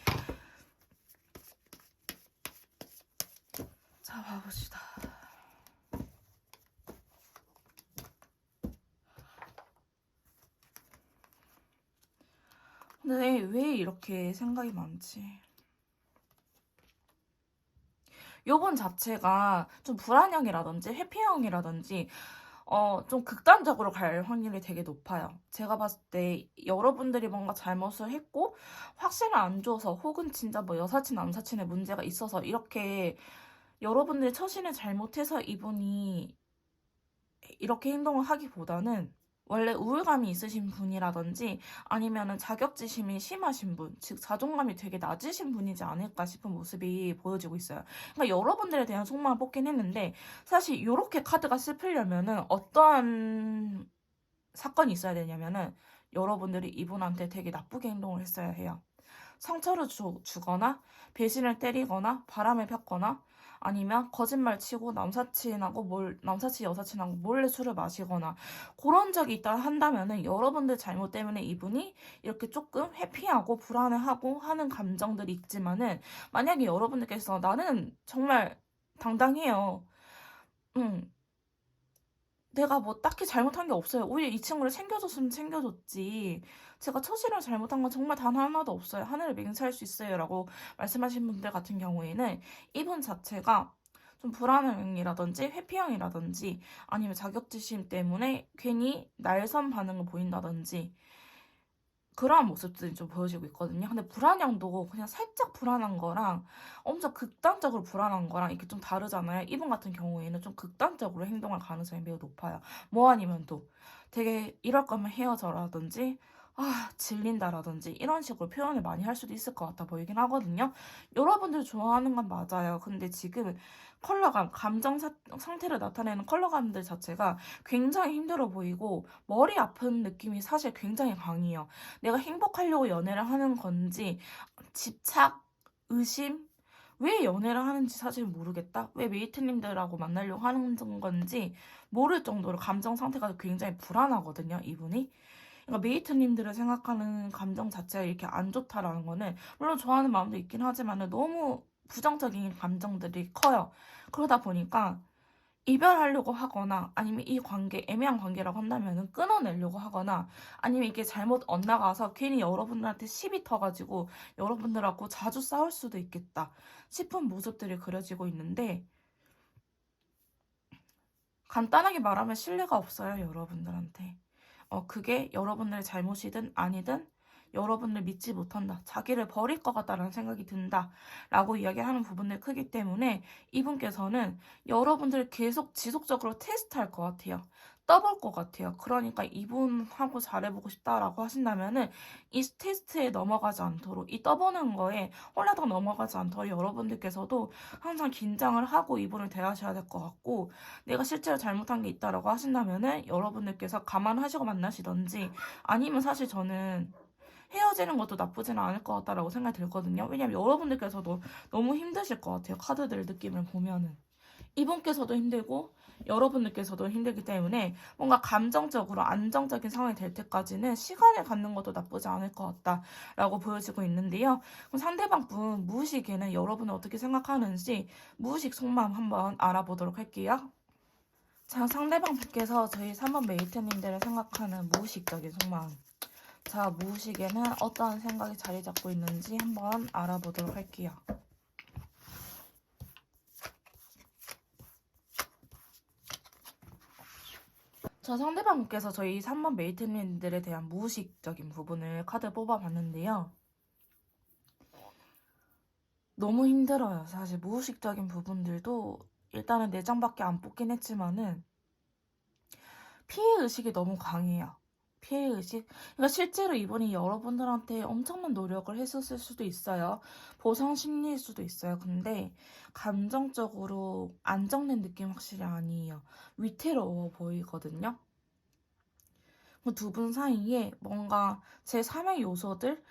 자, 봐봅시다. 근데 왜 이렇게 생각이 많지? 요번 자체가 좀 불안형이라든지 회피형이라든지 좀 극단적으로 갈 확률이 되게 높아요. 제가 봤을 때 여러분들이 뭔가 잘못을 했고 확신을 안 줘서 혹은 진짜 뭐 여사친 남사친의 문제가 있어서 이렇게 여러분들이 처신을 잘못해서 이분이 이렇게 행동을 하기보다는 원래 우울감이 있으신 분이라든지 아니면은 자격지심이 심하신 분, 즉 자존감이 되게 낮으신 분이지 않을까 싶은 모습이 보여지고 있어요. 그러니까 여러분들에 대한 속마음을 뽑긴 했는데 사실 이렇게 카드가 슬프려면은 어떠한 사건이 있어야 되냐면은 여러분들이 이분한테 되게 나쁘게 행동을 했어야 해요. 상처를 주거나 배신을 때리거나 바람을 폈거나 아니면 거짓말 치고 남사친 여사친하고 몰래 술을 마시거나 그런 적이 있다 한다면은 여러분들 잘못 때문에 이분이 이렇게 조금 회피하고 불안해하고 하는 감정들이 있지만은 만약에 여러분들께서 나는 정말 당당해요. 응. 내가 뭐 딱히 잘못한 게 없어요. 오히려 이 친구를 챙겨줬으면 챙겨줬지. 제가 처신을 잘못한 건 정말 단 하나도 없어요. 하늘을 맹세할 수 있어요. 라고 말씀하신 분들 같은 경우에는 이분 자체가 좀 불안형이라든지 회피형이라든지 아니면 자격지심 때문에 괜히 날선 반응을 보인다든지 그러한 모습들이 좀 보여지고 있거든요. 근데 불안형도 그냥 살짝 불안한 거랑 엄청 극단적으로 불안한 거랑 이게 좀 다르잖아요. 이분 같은 경우에는 좀 극단적으로 행동할 가능성이 매우 높아요. 뭐 아니면 또 되게 이럴 거면 헤어져라든지 아, 질린다라든지 이런 식으로 표현을 많이 할 수도 있을 것 같아 보이긴 하거든요. 여러분들 좋아하는 건 맞아요. 근데 지금 상태를 나타내는 컬러감들 자체가 굉장히 힘들어 보이고 머리 아픈 느낌이 사실 굉장히 강해요. 내가 행복하려고 연애를 하는 건지, 집착, 의심, 왜 연애를 하는지 사실 모르겠다. 왜 메이트님들하고 만나려고 하는 건지 모를 정도로 감정 상태가 굉장히 불안하거든요, 이분이. 그러니까 메이트님들을 생각하는 감정 자체가 이렇게 안 좋다라는 거는 물론 좋아하는 마음도 있긴 하지만 너무 부정적인 감정들이 커요. 그러다 보니까 이별하려고 하거나 아니면 이 관계 애매한 관계라고 한다면은 끊어내려고 하거나 아니면 이게 잘못 엇나가서 괜히 여러분들한테 시비 터가지고 여러분들하고 자주 싸울 수도 있겠다 싶은 모습들이 그려지고 있는데 간단하게 말하면 신뢰가 없어요, 여러분들한테. 그게 여러분들의 잘못이든 아니든 여러분을 믿지 못한다. 자기를 버릴 것 같다라는 생각이 든다. 라고 이야기하는 부분들 크기 때문에 이분께서는 여러분들을 계속 지속적으로 테스트할 것 같아요. 떠볼 것 같아요. 그러니까 이분하고 잘해보고 싶다라고 하신다면은 이 테스트에 넘어가지 않도록 이 떠보는 거에 홀라당 넘어가지 않도록 여러분들께서도 항상 긴장을 하고 이분을 대하셔야 될 것 같고 내가 실제로 잘못한 게 있다라고 하신다면은 여러분들께서 감안하시고 만나시던지 아니면 사실 저는 헤어지는 것도 나쁘지는 않을 것 같다라고 생각이 들거든요. 왜냐면 여러분들께서도 너무 힘드실 것 같아요. 카드들 느낌을 보면은. 이분께서도 힘들고 여러분들께서도 힘들기 때문에 뭔가 감정적으로 안정적인 상황이 될 때까지는 시간을 갖는 것도 나쁘지 않을 것 같다라고 보여지고 있는데요. 그럼 상대방 분 무의식에는 여러분은 어떻게 생각하는지 무의식 속마음 한번 알아보도록 할게요. 자, 상대방 분께서 저희 3번 메이트님들을 생각하는 무의식적인 속마음. 자, 무의식에는 어떠한 생각이 자리 잡고 있는지 한번 알아보도록 할게요. 자, 상대방 분께서 저희 3번 메이트님들에 대한 무의식적인 부분을 카드 뽑아봤는데요. 너무 힘들어요. 사실 무의식적인 부분들도 일단은 내장밖에 안 뽑긴 했지만은 피해의식이 너무 강해요. 피해의식? 그러니까 실제로 이분이 여러분들한테 엄청난 노력을 했었을 수도 있어요. 보상 심리일 수도 있어요. 근데 감정적으로 안정된 느낌 확실히 아니에요. 위태로워 보이거든요. 두 분 사이에 뭔가 제3의 요소들,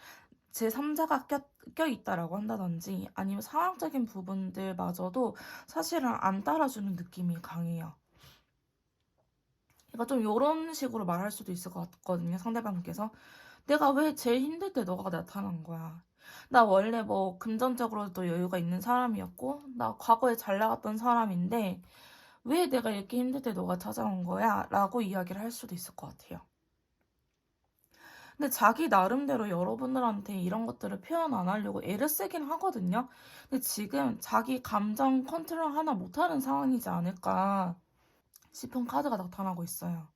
제3자가 껴있다라고 한다든지 아니면 상황적인 부분들마저도 사실은 안 따라주는 느낌이 강해요. 그러니까 좀 이런 식으로 말할 수도 있을 것 같거든요. 상대방께서. 내가 왜 제일 힘들 때 너가 나타난 거야. 나 원래 뭐 금전적으로도 여유가 있는 사람이었고 나 과거에 잘 나갔던 사람인데 왜 내가 이렇게 힘들 때 너가 찾아온 거야? 라고 이야기를 할 수도 있을 것 같아요. 근데 자기 나름대로 여러분들한테 이런 것들을 표현 안 하려고 애를 쓰긴 하거든요. 근데 지금 자기 감정 컨트롤 하나 못하는 상황이지 않을까 싶은 카드가 나타나고 있어요.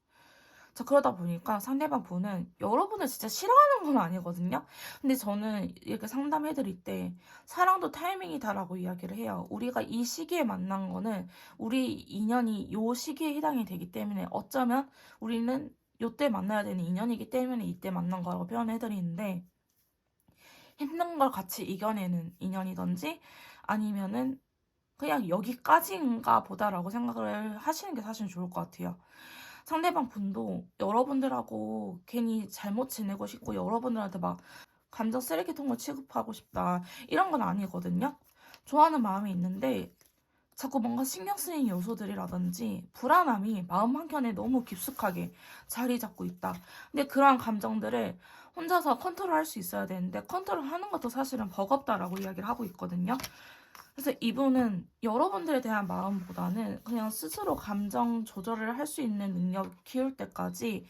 자, 그러다 보니까 상대방 분은 여러분을 진짜 싫어하는 건 아니거든요. 근데 저는 이렇게 상담해드릴 때 사랑도 타이밍이다라고 이야기를 해요. 우리가 이 시기에 만난 거는 우리 인연이 요 시기에 해당이 되기 때문에 어쩌면 우리는 요때 만나야 되는 인연이기 때문에 이때 만난 거라고 표현해드리는데 힘든 걸 같이 이겨내는 인연이든지 아니면은 그냥 여기까지인가 보다라고 생각을 하시는 게 사실 좋을 것 같아요. 상대방 분도 여러분들하고 괜히 잘못 지내고 싶고 여러분들한테 막 감정 쓰레기통을 취급하고 싶다 이런 건 아니거든요. 좋아하는 마음이 있는데 자꾸 뭔가 신경 쓰이는 요소들이라든지 불안함이 마음 한켠에 너무 깊숙하게 자리 잡고 있다. 근데 그러한 감정들을 혼자서 컨트롤할 수 있어야 되는데 컨트롤하는 것도 사실은 버겁다라고 이야기를 하고 있거든요. 그래서 이분은 여러분들에 대한 마음보다는 그냥 스스로 감정 조절을 할 수 있는 능력을 키울 때까지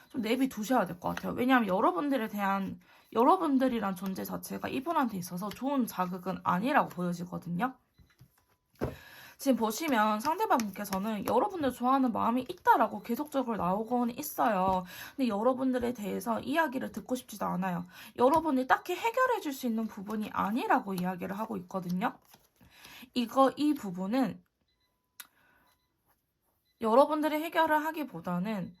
좀 내비두셔야 될 것 같아요. 왜냐하면 여러분들에 대한 여러분들이란 존재 자체가 이분한테 있어서 좋은 자극은 아니라고 보여지거든요. 지금 보시면 상대방분께서는 여러분들 좋아하는 마음이 있다라고 계속적으로 나오고는 있어요. 근데 여러분들에 대해서 이야기를 듣고 싶지도 않아요. 여러분이 딱히 해결해 줄 수 있는 부분이 아니라고 이야기를 하고 있거든요. 이 부분은 여러분들이 해결을 하기보다는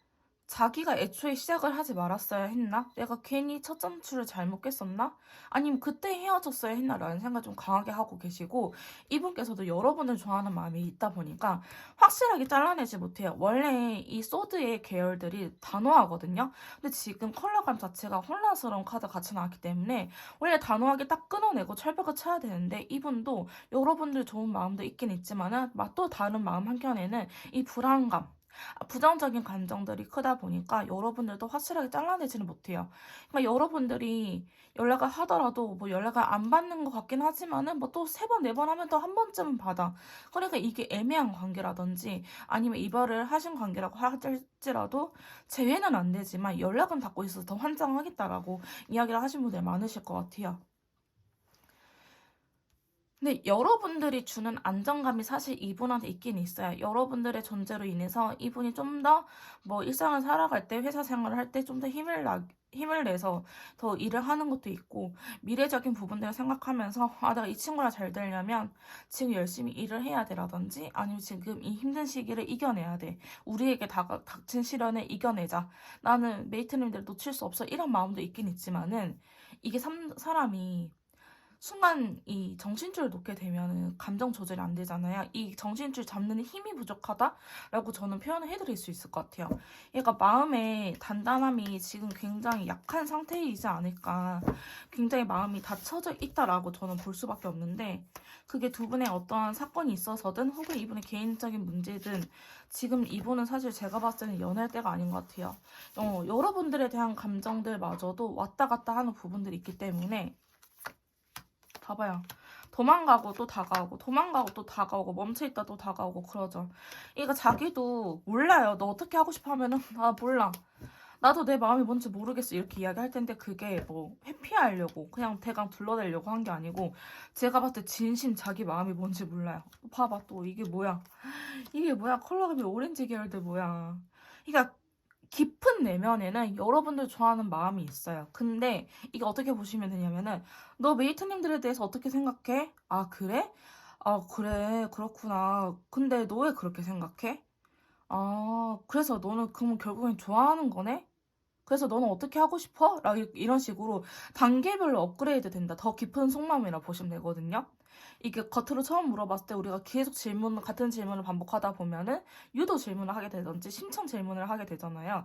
자기가 애초에 시작을 하지 말았어야 했나? 내가 괜히 첫 점수를 잘못 깼었나? 아니면 그때 헤어졌어야 했나? 라는 생각을 좀 강하게 하고 계시고 이분께서도 여러분을 좋아하는 마음이 있다 보니까 확실하게 잘라내지 못해요. 원래 이 소드의 계열들이 단호하거든요. 근데 지금 컬러감 자체가 혼란스러운 카드 같이 나왔기 때문에 원래 단호하게 딱 끊어내고 철벽을 쳐야 되는데 이분도 여러분들 좋은 마음도 있긴 있지만은 또 다른 마음 한켠에는 이 불안감 부정적인 감정들이 크다 보니까 여러분들도 확실하게 잘라내지는 못해요. 그러니까 여러분들이 연락을 하더라도 뭐 연락을 안 받는 것 같긴 하지만은 뭐 또 세 번, 네 번 하면 또 한 번쯤은 받아. 그러니까 이게 애매한 관계라든지 아니면 이별을 하신 관계라고 할지라도 재회는 안 되지만 연락은 닫고 있어서 더 환장하겠다라고 이야기를 하신 분들 많으실 것 같아요. 근데 여러분들이 주는 안정감이 사실 이분한테 있긴 있어요. 여러분들의 존재로 인해서 이분이 좀 더 뭐 일상을 살아갈 때 회사 생활을 할 때 좀 더 힘을 내서 더 일을 하는 것도 있고 미래적인 부분들을 생각하면서 아 내가 이 친구랑 잘 되려면 지금 열심히 일을 해야 돼라든지 아니면 지금 이 힘든 시기를 이겨내야 돼. 우리에게 닥친 시련을 이겨내자. 나는 메이트님들 놓칠 수 없어. 이런 마음도 있긴 있지만은 이게 사람이 순간 이 정신줄을 놓게 되면 감정 조절이 안 되잖아요. 이 정신줄 잡는 힘이 부족하다라고 저는 표현을 해드릴 수 있을 것 같아요. 얘가 마음의 단단함이 지금 굉장히 약한 상태이지 않을까. 굉장히 마음이 닫혀져 있다라고 저는 볼 수밖에 없는데 그게 두 분의 어떠한 사건이 있어서든 혹은 이분의 개인적인 문제든 지금 이분은 사실 제가 봤을 때는 연애할 때가 아닌 것 같아요. 여러분들에 대한 감정들마저도 왔다 갔다 하는 부분들이 있기 때문에 봐봐요. 도망가고 또 다가오고 도망가고 또 다가오고 멈춰있다 또 다가오고 그러죠. 이거 자기도 몰라요. 너 어떻게 하고 싶어 하면은 나 몰라. 나도 내 마음이 뭔지 모르겠어 이렇게 이야기할 텐데 그게 뭐 회피하려고 그냥 대강 둘러대려고 한 게 아니고 제가 봤을 때 진심 자기 마음이 뭔지 몰라요. 봐봐 또 이게 뭐야. 이게 뭐야 컬러감이 오렌지 계열들 뭐야. 그러니까 깊은 내면에는 여러분들 좋아하는 마음이 있어요. 근데 이게 어떻게 보시면 되냐면은 너 메이트님들에 대해서 어떻게 생각해? 아, 그래? 아, 그래. 그렇구나. 근데 너 왜 그렇게 생각해? 아, 그래서 너는 그럼 결국엔 좋아하는 거네? 그래서 너는 어떻게 하고 싶어? 이런 식으로 단계별로 업그레이드 된다. 더 깊은 속마음이라 보시면 되거든요. 이게 겉으로 처음 물어봤을 때 우리가 계속 같은 질문을 반복하다 보면은 유도 질문을 하게 되든지 심층 질문을 하게 되잖아요.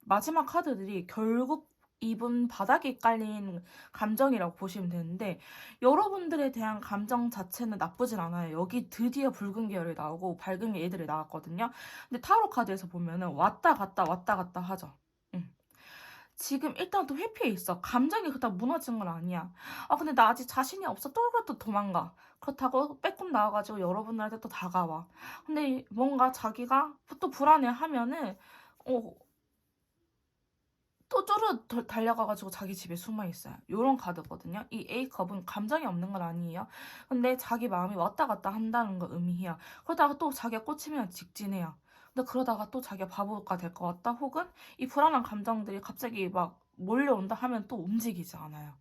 마지막 카드들이 결국 이분 바닥에 깔린 감정이라고 보시면 되는데 여러분들에 대한 감정 자체는 나쁘진 않아요. 여기 드디어 붉은 계열이 나오고 밝은 애들이 나왔거든요. 근데 타로 카드에서 보면은 왔다 갔다 하죠. 응. 지금 일단 또 회피해 있어. 감정이 그렇다고 무너진 건 아니야. 아, 근데 나 아직 자신이 없어. 또 도망가. 그렇다고 빼꼼 나와가지고 여러분들한테 또 다가와. 근데 뭔가 자기가 또 불안해하면은, 어, 또 달려가가지고 자기 집에 숨어 있어요. 요런 카드거든요. 이 A컵은 감정이 없는 건 아니에요. 근데 자기 마음이 왔다 갔다 한다는 거 의미해요. 그러다가 또 자기가 꽂히면 직진해요. 근데 그러다가 또 자기가 바보가 될 것 같다. 혹은 이 불안한 감정들이 갑자기 막 몰려온다 하면 또 움직이지 않아요.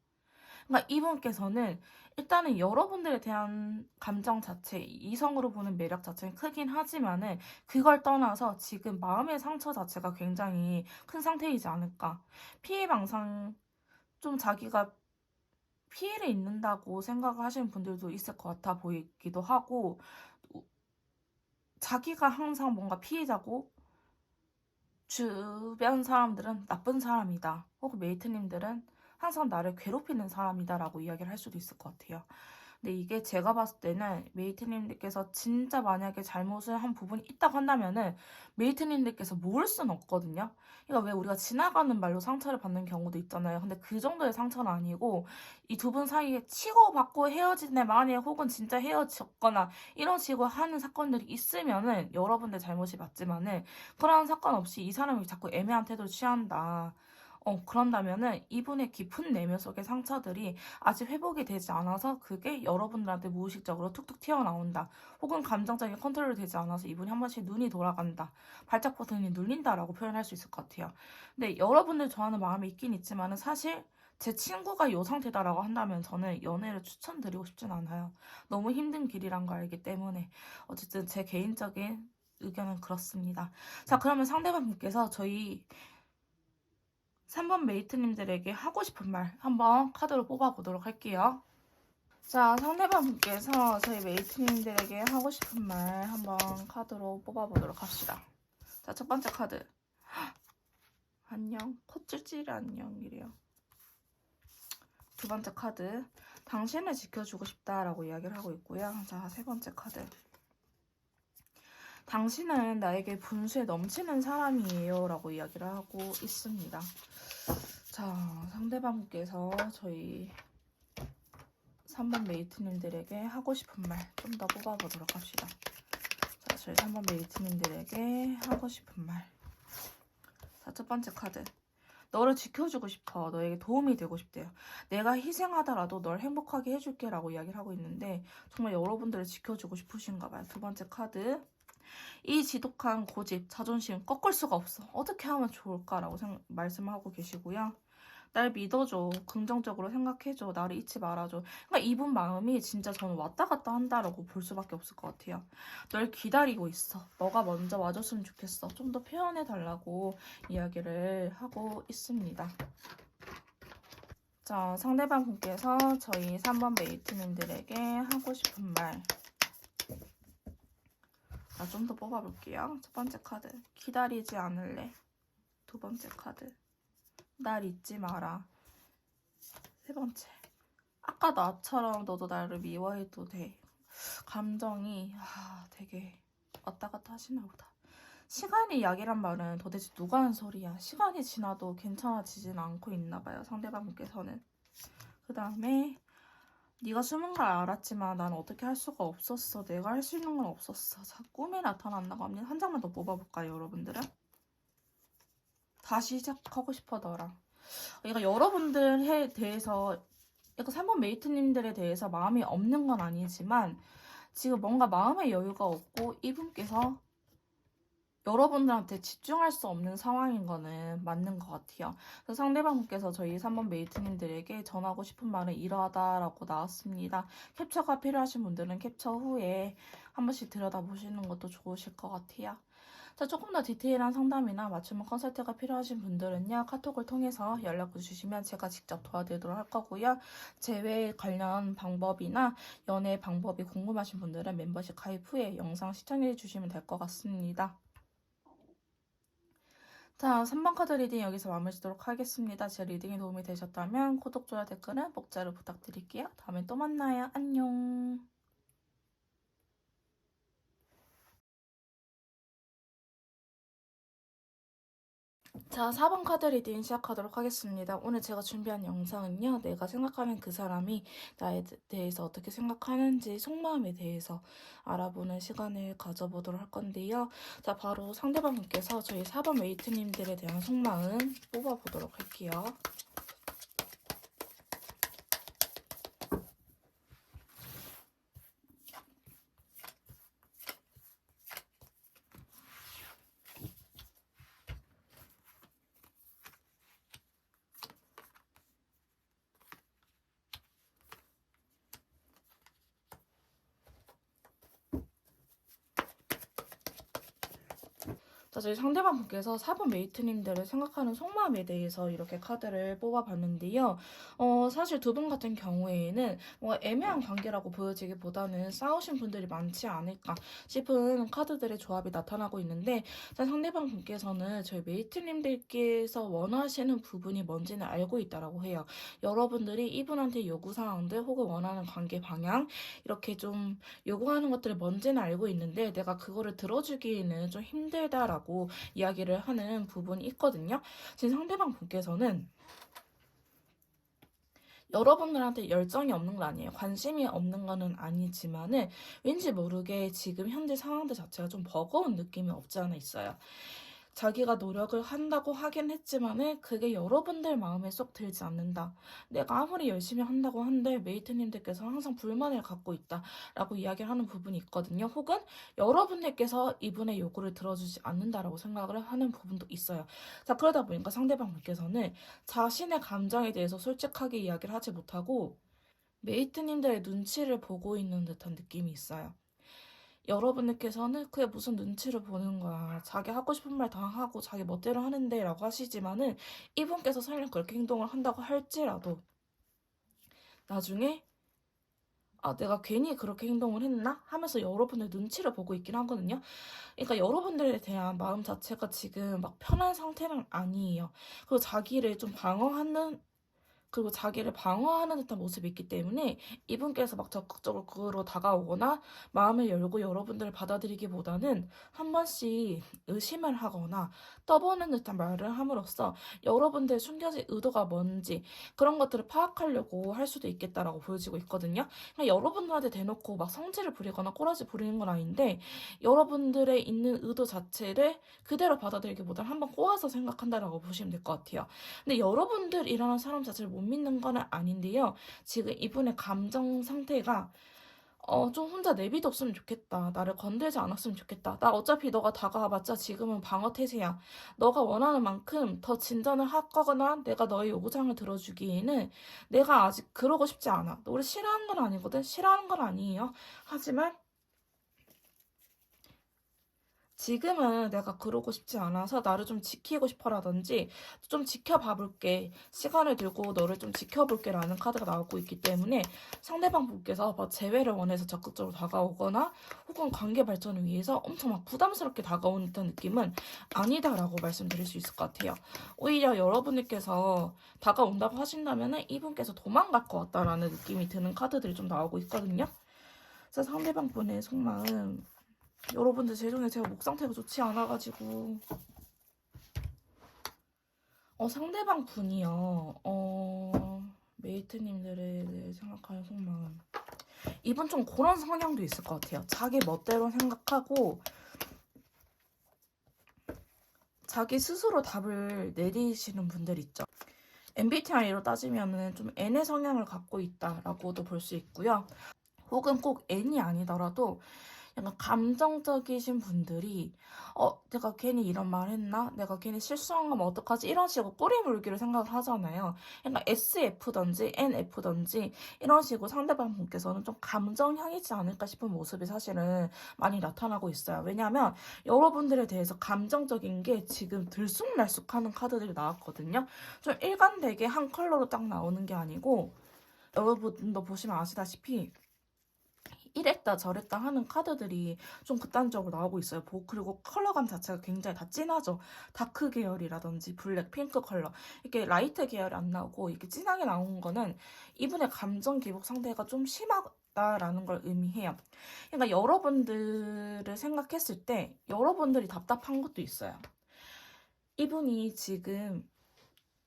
그러니까 이분께서는 일단은 여러분들에 대한 감정 자체, 이성으로 보는 매력 자체는 크긴 하지만은 그걸 떠나서 지금 마음의 상처 자체가 굉장히 큰 상태이지 않을까. 피해망상, 좀 자기가 피해를 입는다고 생각을 하시는 분들도 있을 것 같아 보이기도 하고, 자기가 항상 뭔가 피해자고, 주변 사람들은 나쁜 사람이다. 혹은 메이트님들은 항상 나를 괴롭히는 사람이다라고 이야기를 할 수도 있을 것 같아요. 근데 이게 제가 봤을 때는 메이트님들께서 진짜 만약에 잘못을 한 부분이 있다고 한다면은 메이트님들께서 모를 수는 없거든요. 그러니까 왜 우리가 지나가는 말로 상처를 받는 경우도 있잖아요. 근데 그 정도의 상처는 아니고 이 두 분 사이에 치고받고 헤어진 애 만에 혹은 진짜 헤어졌거나 이런 식으로 하는 사건들이 있으면은 여러분들 잘못이 맞지만은 그런 사건 없이 이 사람이 자꾸 애매한 태도를 취한다. 그런다면은 이분의 깊은 내면 속의 상처들이 아직 회복이 되지 않아서 그게 여러분들한테 무의식적으로 툭툭 튀어나온다. 혹은 감정적인 컨트롤이 되지 않아서 이분이 한 번씩 눈이 돌아간다. 발작 버튼이 눌린다라고 표현할 수 있을 것 같아요. 근데 여러분들 좋아하는 마음이 있긴 있지만은 사실 제 친구가 이 상태다라고 한다면 저는 연애를 추천드리고 싶진 않아요. 너무 힘든 길이란 걸 알기 때문에. 어쨌든 제 개인적인 의견은 그렇습니다. 자, 그러면 상대방분께서 저희 3번 메이트님들에게 하고 싶은 말 한번 카드로 뽑아보도록 할게요. 자, 상대방 분께서 저희 메이트님들에게 하고 싶은 말 한번 카드로 뽑아보도록 합시다. 자, 첫 번째 카드. 안녕. 콧질질이 안녕이래요. 두 번째 카드. 당신을 지켜주고 싶다라고 이야기를 하고 있고요. 자, 세 번째 카드. 당신은 나에게 분수에 넘치는 사람이에요 라고 이야기를 하고 있습니다. 자, 상대방분께서 저희 3번 메이트님들에게 하고 싶은 말 좀 더 뽑아보도록 합시다. 자, 저희 3번 메이트님들에게 하고 싶은 말. 자, 첫 번째 카드. 너를 지켜주고 싶어. 너에게 도움이 되고 싶대요. 내가 희생하더라도 널 행복하게 해줄게 라고 이야기를 하고 있는데 정말 여러분들을 지켜주고 싶으신가 봐요. 두 번째 카드. 이 지독한 고집, 자존심 꺾을 수가 없어. 어떻게 하면 좋을까라고 말씀하고 계시고요. 날 믿어줘. 긍정적으로 생각해줘. 나를 잊지 말아줘. 그러니까 이분 마음이 진짜 저는 왔다 갔다 한다라고 볼 수밖에 없을 것 같아요. 널 기다리고 있어. 너가 먼저 와줬으면 좋겠어. 좀 더 표현해달라고 이야기를 하고 있습니다. 자, 상대방 분께서 저희 3번 메이트님들에게 하고 싶은 말. 자, 좀 더 뽑아볼게요. 첫 번째 카드. 기다리지 않을래. 두 번째 카드. 날 잊지 마라. 세 번째. 아까 나처럼 너도 나를 미워해도 돼. 감정이 되게 왔다 갔다 하시나 보다. 시간이 약이란 말은 도대체 누가 한 소리야. 시간이 지나도 괜찮아지진 않고 있나 봐요. 상대방분께서는. 그 다음에 네가 숨은 걸 알았지만 난 어떻게 할 수가 없었어. 내가 할 수 있는 건 없었어. 자, 꿈에 나타난다고 합니다. 한 장만 더 뽑아볼까요, 여러분들은? 다시 시작하고 싶어, 너랑. 그러니까 여러분들에 대해서 약간 3번 메이트님들에 대해서 마음이 없는 건 아니지만 지금 뭔가 마음의 여유가 없고 이분께서 여러분들한테 집중할 수 없는 상황인 거는 맞는 것 같아요. 그래서 상대방분께서 저희 3번 메이트님들에게 전하고 싶은 말은 이러하다라고 나왔습니다. 캡처가 필요하신 분들은 캡처 후에 한 번씩 들여다보시는 것도 좋으실 것 같아요. 자, 조금 더 디테일한 상담이나 맞춤 컨설트가 필요하신 분들은요, 카톡을 통해서 연락 주시면 제가 직접 도와드리도록 할 거고요. 재회 관련 방법이나 연애 방법이 궁금하신 분들은 멤버십 가입 후에 영상 시청해 주시면 될 것 같습니다. 자, 3번 카드 리딩 여기서 마무리 짓도록 하겠습니다. 제 리딩이 도움이 되셨다면 구독, 좋아요, 댓글은 목자로 부탁드릴게요. 다음에 또 만나요. 안녕. 자, 4번 카드 리딩 시작하도록 하겠습니다. 오늘 제가 준비한 영상은요, 내가 생각하는 그 사람이 나에 대해서 어떻게 생각하는지 속마음에 대해서 알아보는 시간을 가져보도록 할 건데요. 자, 바로 상대방 분께서 저희 4번 웨이트님들에 대한 속마음 뽑아보도록 할게요. 자, 저희 상대방 분께서 4번 메이트님들을 생각하는 속마음에 대해서 이렇게 카드를 뽑아봤는데요. 사실 두 분 같은 경우에는 뭔가 애매한 관계라고 보여지기보다는 싸우신 분들이 많지 않을까 싶은 카드들의 조합이 나타나고 있는데, 자, 상대방 분께서는 저희 메이트님들께서 원하시는 부분이 뭔지는 알고 있다라고 해요. 여러분들이 이분한테 요구사항들 혹은 원하는 관계 방향, 이렇게 좀 요구하는 것들이 뭔지는 알고 있는데 내가 그거를 들어주기에는 좀 힘들다라고 이야기를 하는 부분이 있거든요. 지금 상대방 분께서는 여러분들한테 열정이 없는 건 아니에요. 관심이 없는 거는 아니지만은 왠지 모르게 지금 현재 상황들 자체가 좀 버거운 느낌이 없지 않아 있어요. 자기가 노력을 한다고 하긴 했지만은 그게 여러분들 마음에 쏙 들지 않는다. 내가 아무리 열심히 한다고 한들 메이트님들께서 항상 불만을 갖고 있다라고 이야기를 하는 부분이 있거든요. 혹은 여러분들께서 이분의 요구를 들어주지 않는다라고 생각을 하는 부분도 있어요. 자, 그러다 보니까 상대방 분께서는 자신의 감정에 대해서 솔직하게 이야기를 하지 못하고 메이트님들의 눈치를 보고 있는 듯한 느낌이 있어요. 여러분들께서는 그게 무슨 눈치를 보는 거야. 자기 하고 싶은 말 다 하고 자기 멋대로 하는데 라고 하시지만은 이분께서 설령 그렇게 행동을 한다고 할지라도 나중에 내가 괜히 그렇게 행동을 했나? 하면서 여러분의 눈치를 보고 있긴 하거든요. 그러니까 여러분들에 대한 마음 자체가 지금 막 편한 상태는 아니에요. 그리고 자기를 방어하는 듯한 모습이 있기 때문에 이분께서 막 적극적으로 다가오거나 마음을 열고 여러분들을 받아들이기보다는 한 번씩 의심을 하거나 떠보는 듯한 말을 함으로써 여러분들의 숨겨진 의도가 뭔지 그런 것들을 파악하려고 할 수도 있겠다라고 보여지고 있거든요. 그러니까 여러분들한테 대놓고 막 성질을 부리거나 꼬라지 부리는 건 아닌데 여러분들의 있는 의도 자체를 그대로 받아들이기보다는 한번 꼬아서 생각한다라고 보시면 될 것 같아요. 근데 여러분들이라는 사람 자체를 못 믿는 건 아닌데요. 지금 이분의 감정 상태가 좀 혼자 내비뒀으면 좋겠다. 나를 건들지 않았으면 좋겠다. 나 어차피 너가 다가와봤자 지금은 방어 태세야. 너가 원하는 만큼 더 진전을 하거나 내가 너의 요구사항을 들어주기에는 내가 아직 그러고 싶지 않아. 너를 싫어하는 건 아니거든. 싫어하는 건 아니에요. 하지만 지금은 내가 그러고 싶지 않아서 나를 좀 지키고 싶어라든지 좀 지켜봐 볼게. 시간을 들고 너를 좀 지켜볼게 라는 카드가 나오고 있기 때문에 상대방 분께서 막 재회를 원해서 적극적으로 다가오거나 혹은 관계 발전을 위해서 엄청 막 부담스럽게 다가오는 듯한 느낌은 아니다라고 말씀드릴 수 있을 것 같아요. 오히려 여러분들께서 다가온다고 하신다면 이분께서 도망갈 것 같다라는 느낌이 드는 카드들이 좀 나오고 있거든요. 그래서 상대방 분의 속마음 여러분들 죄송해요. 제가 목 상태가 좋지 않아가지고 상대방 분이요. 메이트님들을 생각하는 속마음 이분 좀 그런 성향도 있을 것 같아요. 자기 멋대로 생각하고 자기 스스로 답을 내리시는 분들 있죠. MBTI로 따지면은 좀 N의 성향을 갖고 있다라고도 볼 수 있고요. 혹은 꼭 N이 아니더라도 약간 감정적이신 분들이 내가 괜히 이런 말 했나? 내가 괜히 실수한 거면 어떡하지? 이런 식으로 꼬리 물기를 생각을 하잖아요. 그러니까 SF든지 NF든지 이런 식으로 상대방 분께서는 좀 감정형이지 않을까 싶은 모습이 사실은 많이 나타나고 있어요. 왜냐하면 여러분들에 대해서 감정적인 게 지금 들쑥날쑥하는 카드들이 나왔거든요. 좀 일관되게 한 컬러로 딱 나오는 게 아니고 여러분도 보시면 아시다시피 이랬다 저랬다 하는 카드들이 좀 극단적으로 나오고 있어요. 그리고 컬러감 자체가 굉장히 다 진하죠. 다크 계열이라든지 블랙, 핑크 컬러. 이렇게 라이트 계열이 안 나오고 이렇게 진하게 나온 거는 이분의 감정 기복 상태가 좀 심하다라는 걸 의미해요. 그러니까 여러분들을 생각했을 때 여러분들이 답답한 것도 있어요. 이분이 지금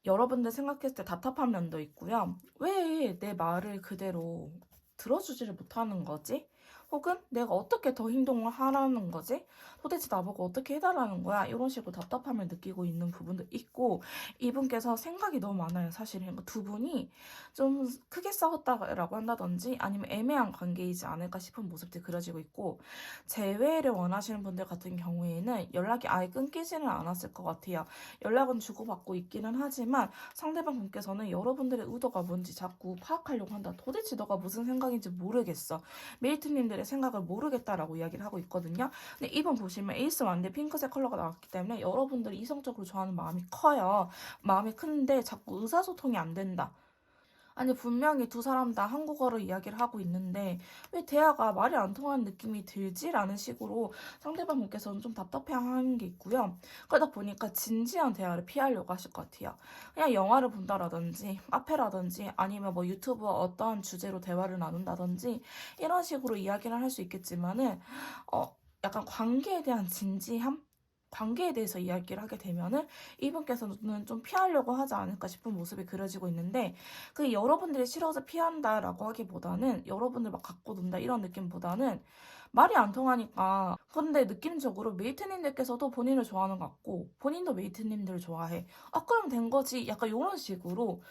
여러분들 생각했을 때 답답한 면도 있고요. 왜 내 말을 그대로 들어주지를 못하는 거지? 혹은 내가 어떻게 더 행동을 하라는 거지? 도대체 나보고 어떻게 해달라는 거야? 이런 식으로 답답함을 느끼고 있는 부분도 있고, 이분께서 생각이 너무 많아요, 사실은. 그러니까 두 분이 좀 크게 싸웠다라고 한다든지 아니면 애매한 관계이지 않을까 싶은 모습들이 그려지고 있고, 재회를 원하시는 분들 같은 경우에는 연락이 아예 끊기지는 않았을 것 같아요. 연락은 주고받고 있기는 하지만 상대방 분께서는 여러분들의 의도가 뭔지 자꾸 파악하려고 한다. 도대체 너가 무슨 생각인지 모르겠어. 메이트님들의 생각을 모르겠다라고 이야기를 하고 있거든요. 근데 이번 보시면 에이스 완대 핑크색 컬러가 나왔기 때문에 여러분들이 이성적으로 좋아하는 마음이 커요. 마음이 큰데 자꾸 의사소통이 안 된다. 아니 분명히 두 사람 다 한국어로 이야기를 하고 있는데 왜 대화가 말이 안 통하는 느낌이 들지? 라는 식으로 상대방 분께서는 좀 답답해하는 게 있고요. 그러다 보니까 진지한 대화를 피하려고 하실 것 같아요. 그냥 영화를 본다라든지 카페라든지 아니면 뭐 유튜브 어떠한 주제로 대화를 나눈다든지 이런 식으로 이야기를 할 수 있겠지만은 약간 관계에 대한 진지함? 관계에 대해서 이야기를 하게 되면은 이분께서는 좀 피하려고 하지 않을까 싶은 모습이 그려지고 있는데 그 여러분들이 싫어서 피한다라고 하기보다는 여러분들 막 갖고 논다 이런 느낌보다는 말이 안 통하니까 근데 느낌적으로 메이트님들께서도 본인을 좋아하는 것 같고 본인도 메이트님들을 좋아해. 아 그럼 된 거지. 약간 이런 식으로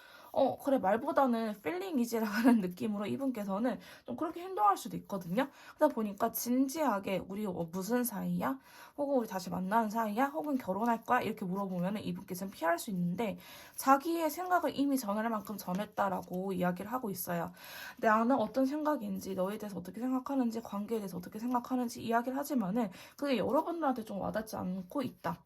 그래 말보다는 필링이지라는 느낌으로 이분께서는 좀 그렇게 행동할 수도 있거든요. 그러다 보니까 진지하게 우리 무슨 사이야? 혹은 우리 다시 만나는 사이야? 혹은 결혼할 거야? 이렇게 물어보면 이분께서는 피할 수 있는데 자기의 생각을 이미 전할 만큼 전했다라고 이야기를 하고 있어요. 나는 어떤 생각인지 너에 대해서 어떻게 생각하는지 관계에 대해서 어떻게 생각하는지 이야기를 하지만은 그게 여러분들한테 좀 와닿지 않고 있다.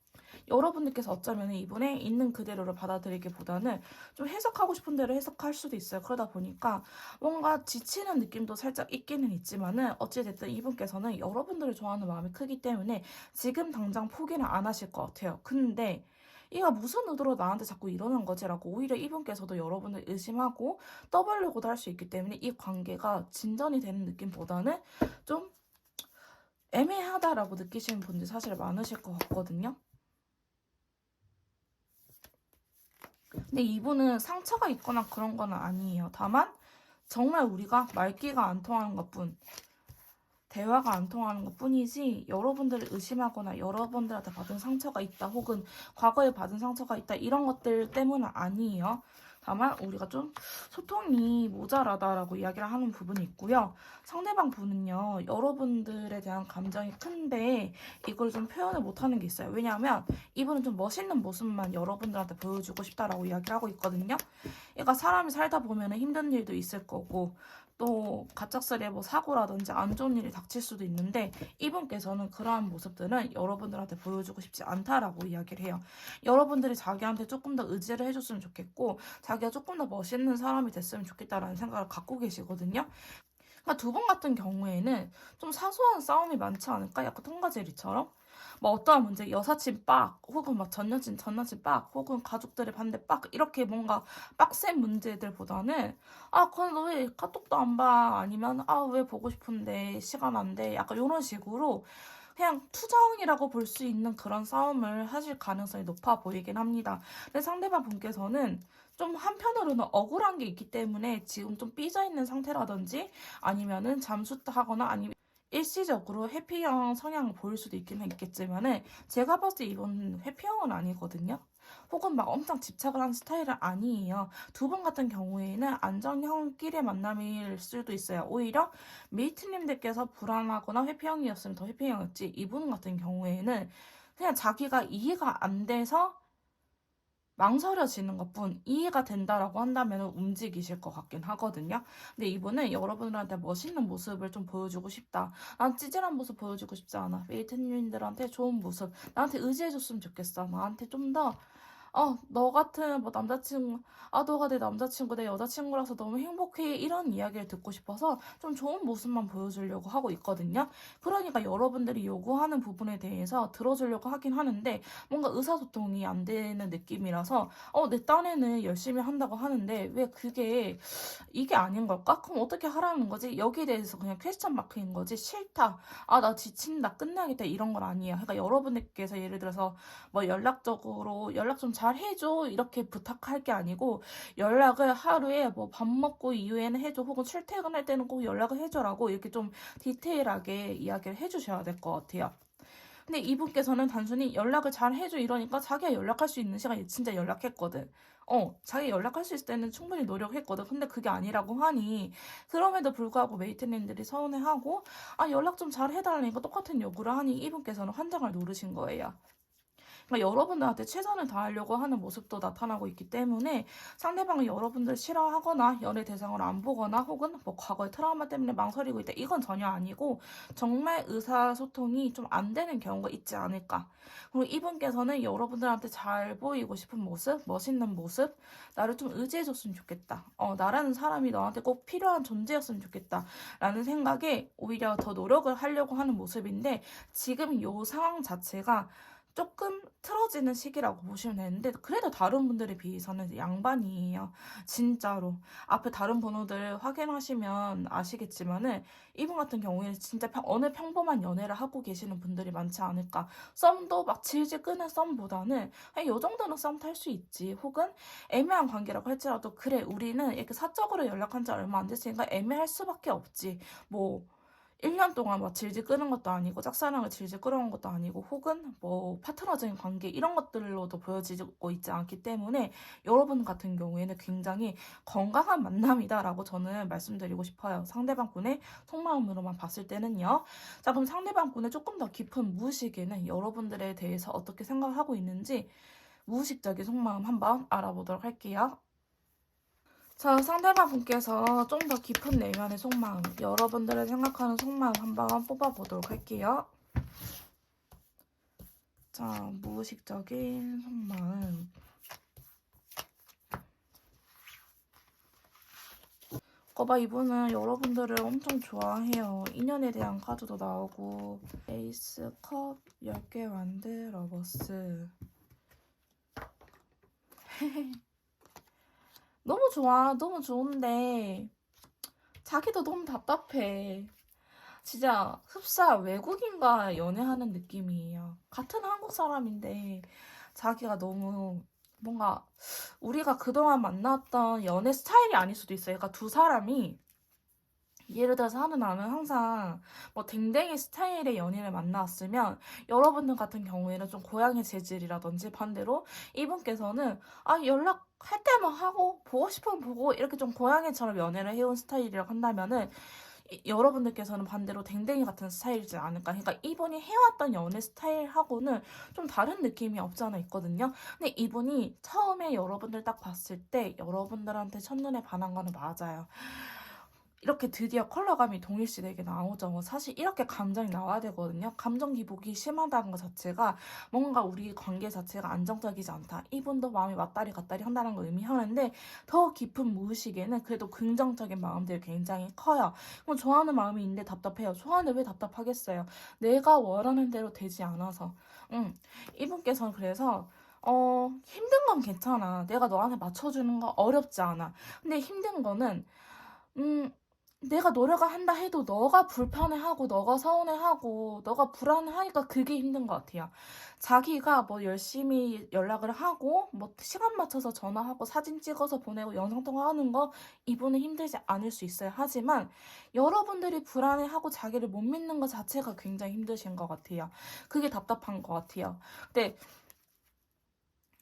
여러분들께서 어쩌면 이분의 있는 그대로를 받아들이기보다는 좀 해석하고 싶은 대로 해석할 수도 있어요. 그러다 보니까 뭔가 지치는 느낌도 살짝 있기는 있지만은 어찌됐든 이분께서는 여러분들을 좋아하는 마음이 크기 때문에 지금 당장 포기는 안 하실 것 같아요. 근데 얘가 무슨 의도로 나한테 자꾸 이러는 거지라고 오히려 이분께서도 여러분을 의심하고 떠벌려고도 할 수 있기 때문에 이 관계가 진전이 되는 느낌보다는 좀 애매하다라고 느끼시는 분들이 사실 많으실 것 같거든요. 근데 이분은 상처가 있거나 그런 건 아니에요. 다만 정말 우리가 말귀가 안 통하는 것뿐, 대화가 안 통하는 것뿐이지 여러분들을 의심하거나 여러분들한테 받은 상처가 있다 혹은 과거에 받은 상처가 있다 이런 것들 때문은 아니에요. 다만 우리가 좀 소통이 모자라다라고 이야기를 하는 부분이 있고요. 상대방 분은요. 여러분들에 대한 감정이 큰데 이걸 좀 표현을 못하는 게 있어요. 왜냐하면 이분은 좀 멋있는 모습만 여러분들한테 보여주고 싶다라고 이야기를 하고 있거든요. 그러니까 사람이 살다 보면 힘든 일도 있을 거고 또 갑작스레 뭐 사고라든지 안 좋은 일이 닥칠 수도 있는데 이분께서는 그러한 모습들은 여러분들한테 보여주고 싶지 않다라고 이야기를 해요. 여러분들이 자기한테 조금 더 의지를 해줬으면 좋겠고 자기가 조금 더 멋있는 사람이 됐으면 좋겠다라는 생각을 갖고 계시거든요. 그러니까 두 분 같은 경우에는 좀 사소한 싸움이 많지 않을까? 약간 통과제리처럼? 뭐 어떠한 문제, 여사친 빡, 혹은 막 전 여친 빡, 혹은 가족들의 반대 빡, 이렇게 뭔가 빡센 문제들보다는, 아, 그건 너 왜 카톡도 안 봐? 아니면, 아, 왜 보고 싶은데, 시간 안 돼? 약간 이런 식으로, 그냥 투정이라고 볼 수 있는 그런 싸움을 하실 가능성이 높아 보이긴 합니다. 근데 상대방 분께서는 좀 한편으로는 억울한 게 있기 때문에 지금 좀 삐져 있는 상태라든지 아니면은 잠수하거나 아니면 일시적으로 회피형 성향을 보일 수도 있긴 있겠지만은 제가 봤을 때 이건 회피형은 아니거든요. 혹은 막 엄청 집착을 하는 스타일은 아니에요. 두 분 같은 경우에는 안정형끼리의 만남일 수도 있어요. 오히려 메이트님들께서 불안하거나 회피형이었으면 더 회피형이었지, 이분 같은 경우에는 그냥 자기가 이해가 안 돼서 망설여지는 것뿐, 이해가 된다라고 한다면 움직이실 것 같긴 하거든요. 근데 이분은 여러분들한테 멋있는 모습을 좀 보여주고 싶다. 난 찌질한 모습 보여주고 싶지 않아. 메이트님들한테 좋은 모습, 나한테 의지해줬으면 좋겠어. 나한테 좀 더 너 같은 뭐 남자친구, 너가 내 남자친구, 내 여자친구라서 너무 행복해. 이런 이야기를 듣고 싶어서 좀 좋은 모습만 보여주려고 하고 있거든요. 그러니까 여러분들이 요구하는 부분에 대해서 들어주려고 하긴 하는데 뭔가 의사소통이 안 되는 느낌이라서 내 딴에는 열심히 한다고 하는데 왜 그게 이게 아닌 걸까? 그럼 어떻게 하라는 거지? 여기에 대해서 그냥 퀘스천 마크인 거지. 싫다. 나 지친다. 끝나겠다. 이런 건 아니에요. 그러니까 여러분들께서 예를 들어서 뭐 연락적으로 연락 좀 잘 해줘 이렇게 부탁할 게 아니고 연락을 하루에 뭐 밥 먹고 이후에는 해줘, 혹은 출퇴근할 때는 꼭 연락을 해줘라고 이렇게 좀 디테일하게 이야기를 해주셔야 될 것 같아요. 근데 이분께서는 단순히 연락을 잘 해줘 이러니까 자기가 연락할 수 있는 시간에 진짜 연락했거든. 자기 연락할 수 있을 때는 충분히 노력했거든. 근데 그게 아니라고 하니 그럼에도 불구하고 메이트님들이 서운해하고 연락 좀 잘 해달라니까 똑같은 요구를 하니 이분께서는 환장을 노르신 거예요. 그러니까 여러분들한테 최선을 다하려고 하는 모습도 나타나고 있기 때문에 상대방이 여러분들 싫어하거나 연애 대상을 안 보거나 혹은 뭐 과거의 트라우마 때문에 망설이고 있다, 이건 전혀 아니고 정말 의사소통이 좀 안 되는 경우가 있지 않을까. 그리고 이분께서는 여러분들한테 잘 보이고 싶은 모습, 멋있는 모습, 나를 좀 의지해줬으면 좋겠다, 나라는 사람이 너한테 꼭 필요한 존재였으면 좋겠다 라는 생각에 오히려 더 노력을 하려고 하는 모습인데, 지금 요 상황 자체가 조금 틀어지는 시기라고 보시면 되는데 그래도 다른 분들에 비해서는 양반이에요. 진짜로. 앞에 다른 번호들 확인하시면 아시겠지만은 이분 같은 경우에는 진짜 어느 평범한 연애를 하고 계시는 분들이 많지 않을까. 썸도 막 질질 끄는 썸보다는 그냥 요 정도는 썸 탈 수 있지. 혹은 애매한 관계라고 할지라도 그래 우리는 이렇게 사적으로 연락한 지 얼마 안 됐으니까 애매할 수밖에 없지. 뭐 1년 동안 막 질질 끄는 것도 아니고 짝사랑을 질질 끌어온 것도 아니고 혹은 뭐 파트너적인 관계 이런 것들로도 보여지고 있지 않기 때문에 여러분 같은 경우에는 굉장히 건강한 만남이다라고 저는 말씀드리고 싶어요. 상대방 분의 속마음으로만 봤을 때는요. 자, 그럼 상대방 분의 조금 더 깊은 무의식에는 여러분들에 대해서 어떻게 생각하고 있는지 무의식적인 속마음 한번 알아보도록 할게요. 자, 상대방 분께서 좀 더 깊은 내면의 속마음, 여러분들의 생각하는 속마음 한번 뽑아보도록 할게요. 자, 무의식적인 속마음. 거봐, 이분은 여러분들을 엄청 좋아해요. 인연에 대한 카드도 나오고, 에이스 컵 10개 완드 러버스. 너무 좋아, 너무 좋은데 자기도 너무 답답해. 진짜 흡사 외국인과 연애하는 느낌이에요. 같은 한국 사람인데 자기가 너무 뭔가 우리가 그동안 만났던 연애 스타일이 아닐 수도 있어요. 그러니까 두 사람이 예를 들어서 하는 나는 항상 뭐 댕댕이 스타일의 연인을 만났으면 여러분들 같은 경우에는 좀 고양이 재질이라든지, 반대로 이분께서는 연락할 때만 하고 보고 싶으면 보고 이렇게 좀 고양이처럼 연애를 해온 스타일이라고 한다면은 여러분들께서는 반대로 댕댕이 같은 스타일이지 않을까. 그러니까 이분이 해왔던 연애 스타일하고는 좀 다른 느낌이 없지 않아 있거든요. 근데 이분이 처음에 여러분들 딱 봤을 때 여러분들한테 첫눈에 반한 거는 맞아요. 이렇게 드디어 컬러감이 동일시되게 나오죠. 사실 이렇게 감정이 나와야 되거든요. 감정 기복이 심하다는 것 자체가 뭔가 우리 관계 자체가 안정적이지 않다, 이분도 마음이 왔다리 갔다리 한다는 걸 의미하는데, 더 깊은 무의식에는 그래도 긍정적인 마음들이 굉장히 커요. 그럼 좋아하는 마음이 있는데 답답해요. 좋아하는데 왜 답답하겠어요? 내가 원하는 대로 되지 않아서. 이분께서는 그래서 힘든 건 괜찮아. 내가 너한테 맞춰주는 거 어렵지 않아. 근데 힘든 거는 내가 노력을 한다 해도 너가 불편해하고 너가 서운해하고 너가 불안해하니까 그게 힘든 것 같아요. 자기가 뭐 열심히 연락을 하고 뭐 시간 맞춰서 전화하고 사진 찍어서 보내고 영상통화하는 거 이분은 힘들지 않을 수 있어요. 하지만 여러분들이 불안해하고 자기를 못 믿는 것 자체가 굉장히 힘드신 것 같아요. 그게 답답한 것 같아요. 근데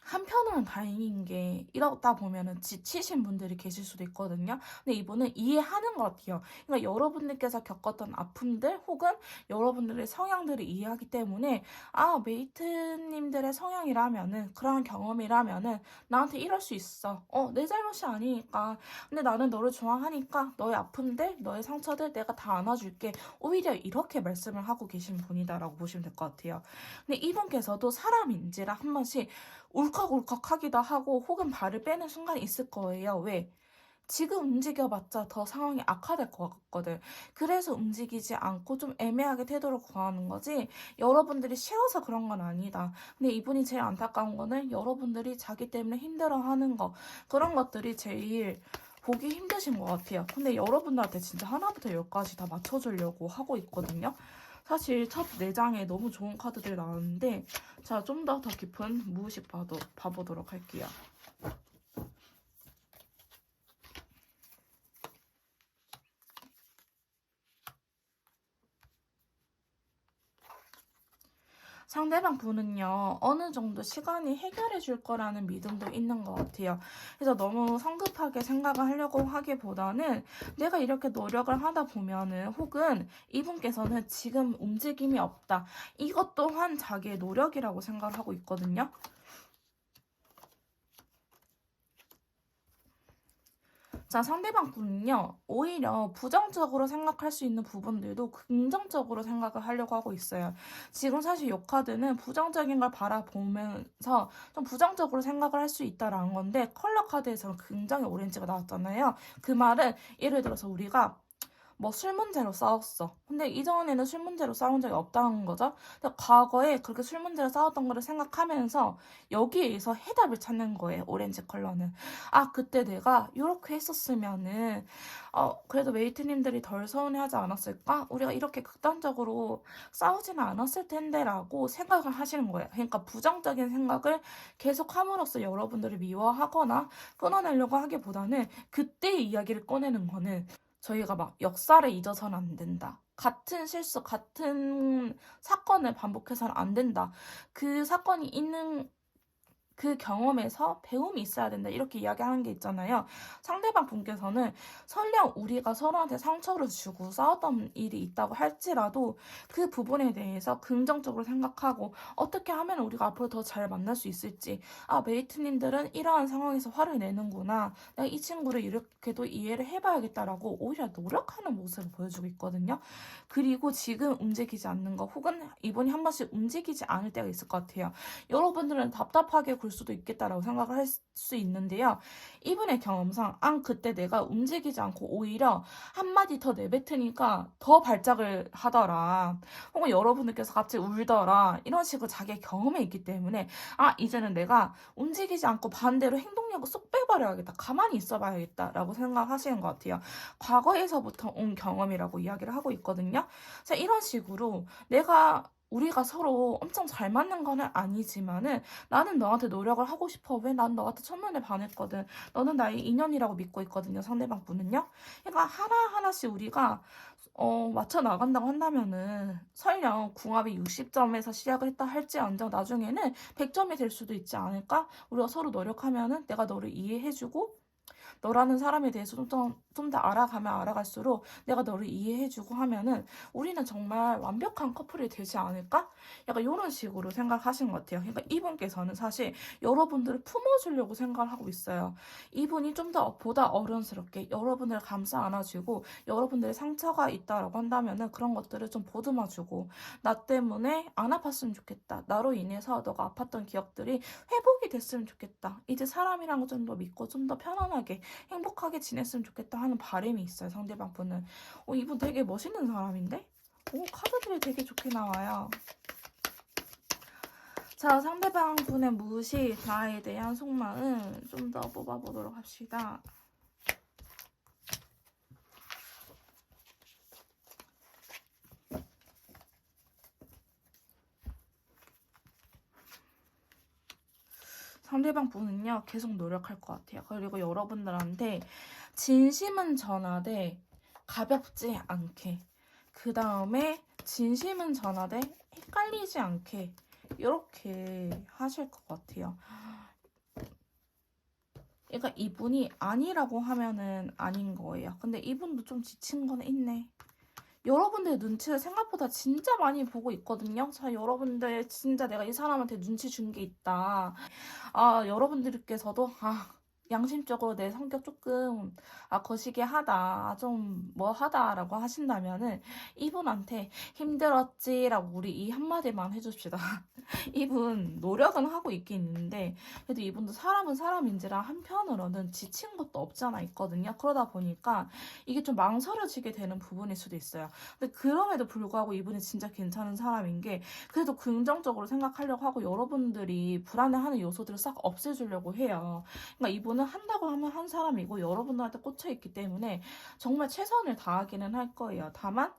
한편으로는 다행인 게 이러다 보면은 지치신 분들이 계실 수도 있거든요. 근데 이분은 이해하는 것 같아요. 그러니까 여러분들께서 겪었던 아픔들 혹은 여러분들의 성향들을 이해하기 때문에 아, 메이트님들의 성향이라면은 그런 경험이라면은 나한테 이럴 수 있어. 내 잘못이 아니니까. 근데 나는 너를 좋아하니까 너의 아픔들, 너의 상처들 내가 다 안아줄게. 오히려 이렇게 말씀을 하고 계신 분이다라고 보시면 될 것 같아요. 근데 이분께서도 사람인지라 한 번씩 울컥울컥 하기도 하고 혹은 발을 빼는 순간이 있을 거예요. 왜? 지금 움직여봤자 더 상황이 악화될 것 같거든. 그래서 움직이지 않고 좀 애매하게 태도를 구하는 거지. 여러분들이 싫어서 그런 건 아니다. 근데 이분이 제일 안타까운 거는 여러분들이 자기 때문에 힘들어하는 거. 그런 것들이 제일 보기 힘드신 것 같아요. 근데 여러분들한테 진짜 하나부터 열까지 다 맞춰주려고 하고 있거든요. 사실 첫 4장에 너무 좋은 카드들이 나왔는데 자, 좀 더 깊은 무의식 봐보도록 할게요. 상대방 분은요, 어느 정도 시간이 해결해 줄 거라는 믿음도 있는 것 같아요. 그래서 너무 성급하게 생각을 하려고 하기보다는 내가 이렇게 노력을 하다 보면은 혹은 이분께서는 지금 움직임이 없다. 이것 또한 자기의 노력이라고 생각을 하고 있거든요. 자, 상대방 분은요, 오히려 부정적으로 생각할 수 있는 부분들도 긍정적으로 생각을 하려고 하고 있어요. 지금 사실 이 카드는 부정적인 걸 바라보면서 좀 부정적으로 생각을 할 수 있다라는 건데, 컬러 카드에서는 굉장히 오렌지가 나왔잖아요. 그 말은 예를 들어서 우리가 뭐 술 문제로 싸웠어. 근데 이전에는 술 문제로 싸운 적이 없다는 거죠. 근데 과거에 그렇게 술 문제로 싸웠던 거를 생각하면서 여기에서 해답을 찾는 거예요. 오렌지 컬러는. 아, 그때 내가 이렇게 했었으면은 그래도 메이트님들이 덜 서운해하지 않았을까? 우리가 이렇게 극단적으로 싸우지는 않았을 텐데라고 생각을 하시는 거예요. 그러니까 부정적인 생각을 계속 함으로써 여러분들을 미워하거나 끊어내려고 하기보다는 그때 이야기를 꺼내는 거는 저희가 막 역사를 잊어서는 안 된다. 같은 실수, 같은 사건을 반복해서는 안 된다. 그 사건이 있는 그 경험에서 배움이 있어야 된다. 이렇게 이야기하는 게 있잖아요. 상대방 분께서는 설령 우리가 서로한테 상처를 주고 싸웠던 일이 있다고 할지라도 그 부분에 대해서 긍정적으로 생각하고 어떻게 하면 우리가 앞으로 더 잘 만날 수 있을지. 아, 메이트님들은 이러한 상황에서 화를 내는구나. 내가 이 친구를 이렇게도 이해를 해봐야겠다라고 오히려 노력하는 모습을 보여주고 있거든요. 그리고 지금 움직이지 않는 거 혹은 이분이 한 번씩 움직이지 않을 때가 있을 것 같아요. 여러분들은 답답하게 굴 수도 있겠다라고 생각을 할 수 있는데요. 이분의 경험상 그때 내가 움직이지 않고 오히려 한마디 더 내뱉으니까 더 발작을 하더라. 혹은 여러분들께서 갑자기 울더라. 이런 식으로 자기의 경험이 있기 때문에 이제는 내가 움직이지 않고 반대로 행동력을 쏙 빼버려야겠다. 가만히 있어봐야겠다라고 생각하시는 것 같아요. 과거에서부터 온 경험이라고 이야기를 하고 있거든요. 자, 이런 식으로 우리가 서로 엄청 잘 맞는 거는 아니지만은 나는 너한테 노력을 하고 싶어. 왜? 난 너한테 첫눈에 반했거든. 너는 나의 인연이라고 믿고 있거든요. 상대방 분은요. 그러니까 하나하나씩 우리가 맞춰 나간다고 한다면은 설령 궁합이 60점에서 시작을 했다 할지언정 나중에는 100점이 될 수도 있지 않을까? 우리가 서로 노력하면은 내가 너를 이해해주고 너라는 사람에 대해서 좀 더 알아가면 알아갈수록 내가 너를 이해해주고 하면은 우리는 정말 완벽한 커플이 되지 않을까? 약간 이런 식으로 생각하시는 것 같아요. 그러니까 이분께서는 사실 여러분들을 품어주려고 생각을 하고 있어요. 이분이 좀 더 보다 어른스럽게 여러분을 감싸 안아주고 여러분들의 상처가 있다라고 한다면은 그런 것들을 좀 보듬어주고 나 때문에 안 아팠으면 좋겠다. 나로 인해서 너가 아팠던 기억들이 회복이 됐으면 좋겠다. 이제 사람이란 거 좀 더 믿고 좀 더 편안하게 행복하게 지냈으면 좋겠다 하는 바람이 있어요. 상대방 분은. 이분 되게 멋있는 사람인데? 카드들이 되게 좋게 나와요. 자, 상대방 분의 무시, 나에 대한 속마음 좀 더 뽑아보도록 합시다. 상대방 분은요, 계속 노력할 것 같아요. 그리고 여러분들한테 진심은 전하되 가볍지 않게. 그 다음에 진심은 전하되 헷갈리지 않게. 이렇게 하실 것 같아요. 그러니까 이분이 아니라고 하면은 아닌 거예요. 근데 이분도 좀 지친 건 있네. 여러분들 눈치를 생각보다 진짜 많이 보고 있거든요. 자, 여러분들 진짜 내가 이 사람한테 눈치 준 게 있다. 아, 여러분들께서도 양심적으로 내 성격 조금 거시기 하다, 좀 뭐 하다라고 하신다면은 이분한테 힘들었지라고 우리 이 한마디만 해줍시다. 이분 노력은 하고 있긴 있는데 그래도 이분도 사람은 사람인지라 한편으로는 지친 것도 없지 않아 있거든요. 그러다 보니까 이게 좀 망설여지게 되는 부분일 수도 있어요. 근데 그럼에도 불구하고 이분이 진짜 괜찮은 사람인 게 그래도 긍정적으로 생각하려고 하고 여러분들이 불안해하는 요소들을 싹 없애주려고 해요. 그러니까 이분은 한다고 하면 한 사람이고 여러분들한테 꽂혀있기 때문에 정말 최선을 다하기는 할 거예요. 다만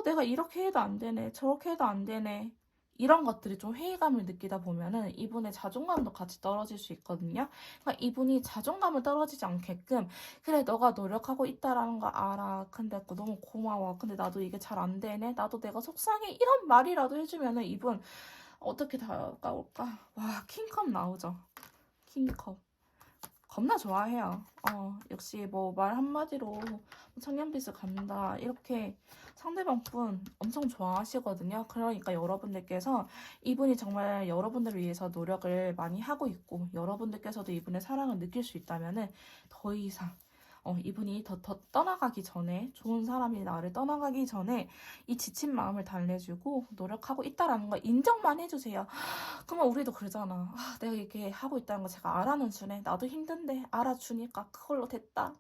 내가 이렇게 해도 안 되네, 저렇게 해도 안 되네. 이런 것들이 좀 회의감을 느끼다 보면은 이분의 자존감도 같이 떨어질 수 있거든요. 그러니까 이분이 자존감을 떨어지지 않게끔 그래 너가 노력하고 있다라는 거 알아. 근데 너무 고마워. 근데 나도 이게 잘 안 되네. 나도 내가 속상해. 이런 말이라도 해주면은 이분 어떻게 다가올까? 와 킹컵 나오죠. 킹컵. 겁나 좋아해요. 역시 뭐 말 한마디로 청년빚을 갚는다. 이렇게 상대방 분 엄청 좋아하시거든요. 그러니까 여러분들께서 이분이 정말 여러분들을 위해서 노력을 많이 하고 있고 여러분들께서도 이분의 사랑을 느낄 수 있다면은 더 이상 이분이 더 떠나가기 전에 좋은 사람이 나를 떠나가기 전에 이 지친 마음을 달래주고 노력하고 있다라는 거 인정만 해주세요. 그러면 우리도 그러잖아. 내가 이렇게 하고 있다는 거 제가 알아는 주네. 나도 힘든데 알아주니까 그걸로 됐다.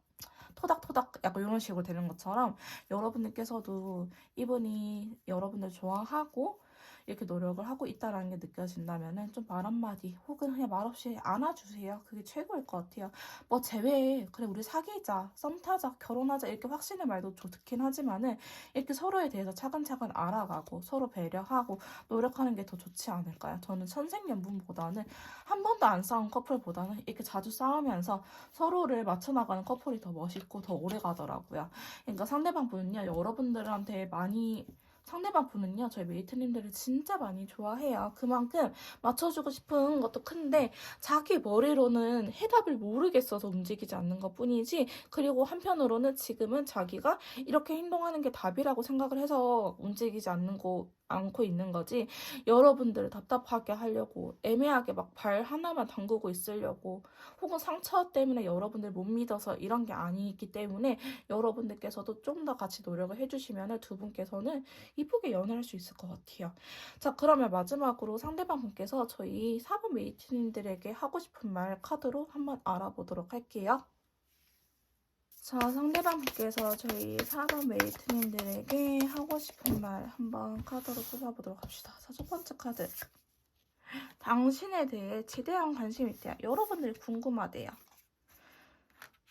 토닥토닥 약간 이런 식으로 되는 것처럼 여러분들께서도 이분이 여러분들 좋아하고 이렇게 노력을 하고 있다라는 게 느껴진다면은 좀 말 한마디 혹은 그냥 말없이 안아주세요. 그게 최고일 것 같아요. 뭐 제외에 그래 우리 사귀자, 썸 타자, 결혼하자 이렇게 확신의 말도 좋긴 하지만은 이렇게 서로에 대해서 차근차근 알아가고 서로 배려하고 노력하는 게 더 좋지 않을까요? 저는 천생연분보다는 한 번도 안 싸운 커플보다는 이렇게 자주 싸우면서 서로를 맞춰나가는 커플이 더 멋있고 더 오래 가더라고요. 그러니까 상대방 분은요, 여러분들한테 많이 상대방 분은요, 저희 메이트님들을 진짜 많이 좋아해요. 그만큼 맞춰주고 싶은 것도 큰데, 자기 머리로는 해답을 모르겠어서 움직이지 않는 것 뿐이지, 그리고 한편으로는 지금은 자기가 이렇게 행동하는 게 답이라고 생각을 해서 움직이지 않고 있는 거지, 여러분들을 답답하게 하려고, 애매하게 막 발 하나만 담그고 있으려고, 혹은 상처 때문에 여러분들 못 믿어서 이런 게 아니기 때문에, 여러분들께서도 좀 더 같이 노력을 해주시면 두 분께서는 이쁘게 연애할 수 있을 것 같아요. 자, 그러면 마지막으로 상대방 분께서 저희 4번 메이트님들에게 하고 싶은 말 카드로 한번 알아보도록 할게요. 자, 상대방 분께서 저희 4번 메이트님들에게 하고 싶은 말 한번 카드로 뽑아보도록 합시다. 자, 첫 번째 카드. 당신에 대해 지대한 관심이 있대요. 여러분들이 궁금하대요.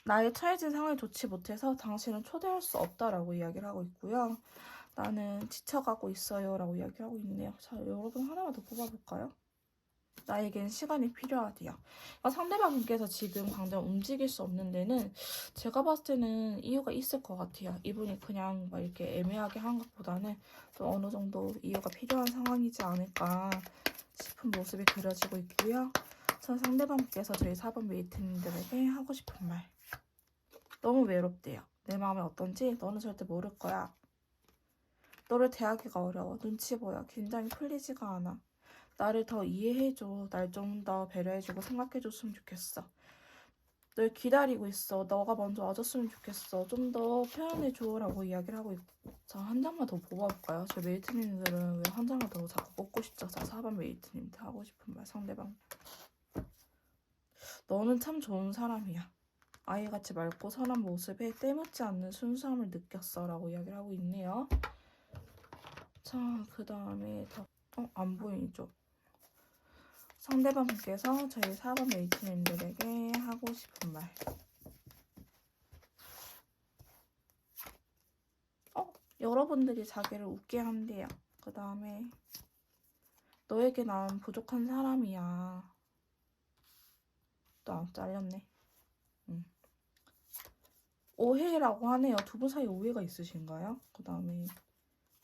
나의 처해진 상황이 좋지 못해서 당신을 초대할 수 없다라고 이야기를 하고 있고요. 나는 지쳐가고 있어요 라고 이야기를 하고 있네요. 자, 여러분 하나만 더 뽑아볼까요? 나에겐 시간이 필요하대요. 상대방 분께서 지금 당장 움직일 수 없는 데는 제가 봤을 때는 이유가 있을 것 같아요. 이분이 그냥 막 이렇게 애매하게 한 것보다는 좀 어느 정도 이유가 필요한 상황이지 않을까 싶은 모습이 그려지고 있고요. 전 상대방 분께서 저희 4번 메이트님들에게 하고 싶은 말. 너무 외롭대요. 내 마음이 어떤지 너는 절대 모를 거야. 너를 대하기가 어려워. 눈치 보여. 긴장이 풀리지가 않아. 나를 더 이해해줘. 날 좀 더 배려해주고 생각해줬으면 좋겠어. 널 기다리고 있어. 너가 먼저 와줬으면 좋겠어. 좀 더 표현해줘. 라고 이야기를 하고 있고. 자, 한 장만 더 뽑아볼까요? 제 메이트님들은 왜 한 장을 더 자꾸 뽑고 싶죠? 자, 4번 메이트님들 하고 싶은 말 상대방. 너는 참 좋은 사람이야. 아이같이 맑고 선한 모습에 때묻지 않는 순수함을 느꼈어. 라고 이야기를 하고 있네요. 자, 그 다음에 안 보이죠? 상대방 분께서 저희 4번 메이트님들에게 하고 싶은 말. 여러분들이 자기를 웃게 한대요. 그 다음에 너에게 난 부족한 사람이야. 또 잘렸네. 오해라고 하네요. 두 분 사이에 오해가 있으신가요? 그 다음에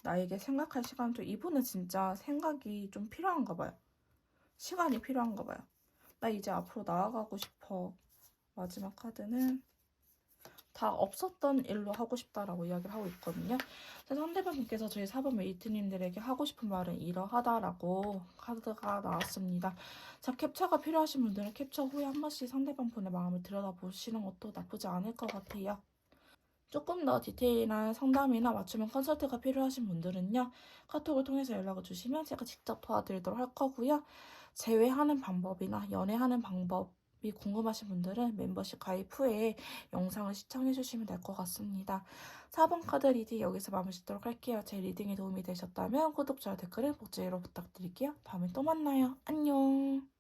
나에게 생각할 시간 좀 이분은 진짜 생각이 좀 필요한가 봐요. 시간이 필요한가 봐요. 나 이제 앞으로 나아가고 싶어. 마지막 카드는 다 없었던 일로 하고 싶다라고 이야기를 하고 있거든요. 그래서 상대방분께서 저희 4번 메이트님들에게 하고 싶은 말은 이러하다라고 카드가 나왔습니다. 자, 캡처가 필요하신 분들은 캡처 후에 한 번씩 상대방분의 마음을 들여다보시는 것도 나쁘지 않을 것 같아요. 조금 더 디테일한 상담이나 맞춤형 컨설트가 필요하신 분들은요, 카톡을 통해서 연락을 주시면 제가 직접 도와드리도록 할 거고요. 재회하는 방법이나 연애하는 방법이 궁금하신 분들은 멤버십 가입 후에 영상을 시청해 주시면 될 것 같습니다. 4번 카드 리딩 여기서 마무리 짓도록 할게요. 제 리딩에 도움이 되셨다면 구독, 좋아요, 댓글을 복제로 부탁드릴게요. 다음에 또 만나요. 안녕.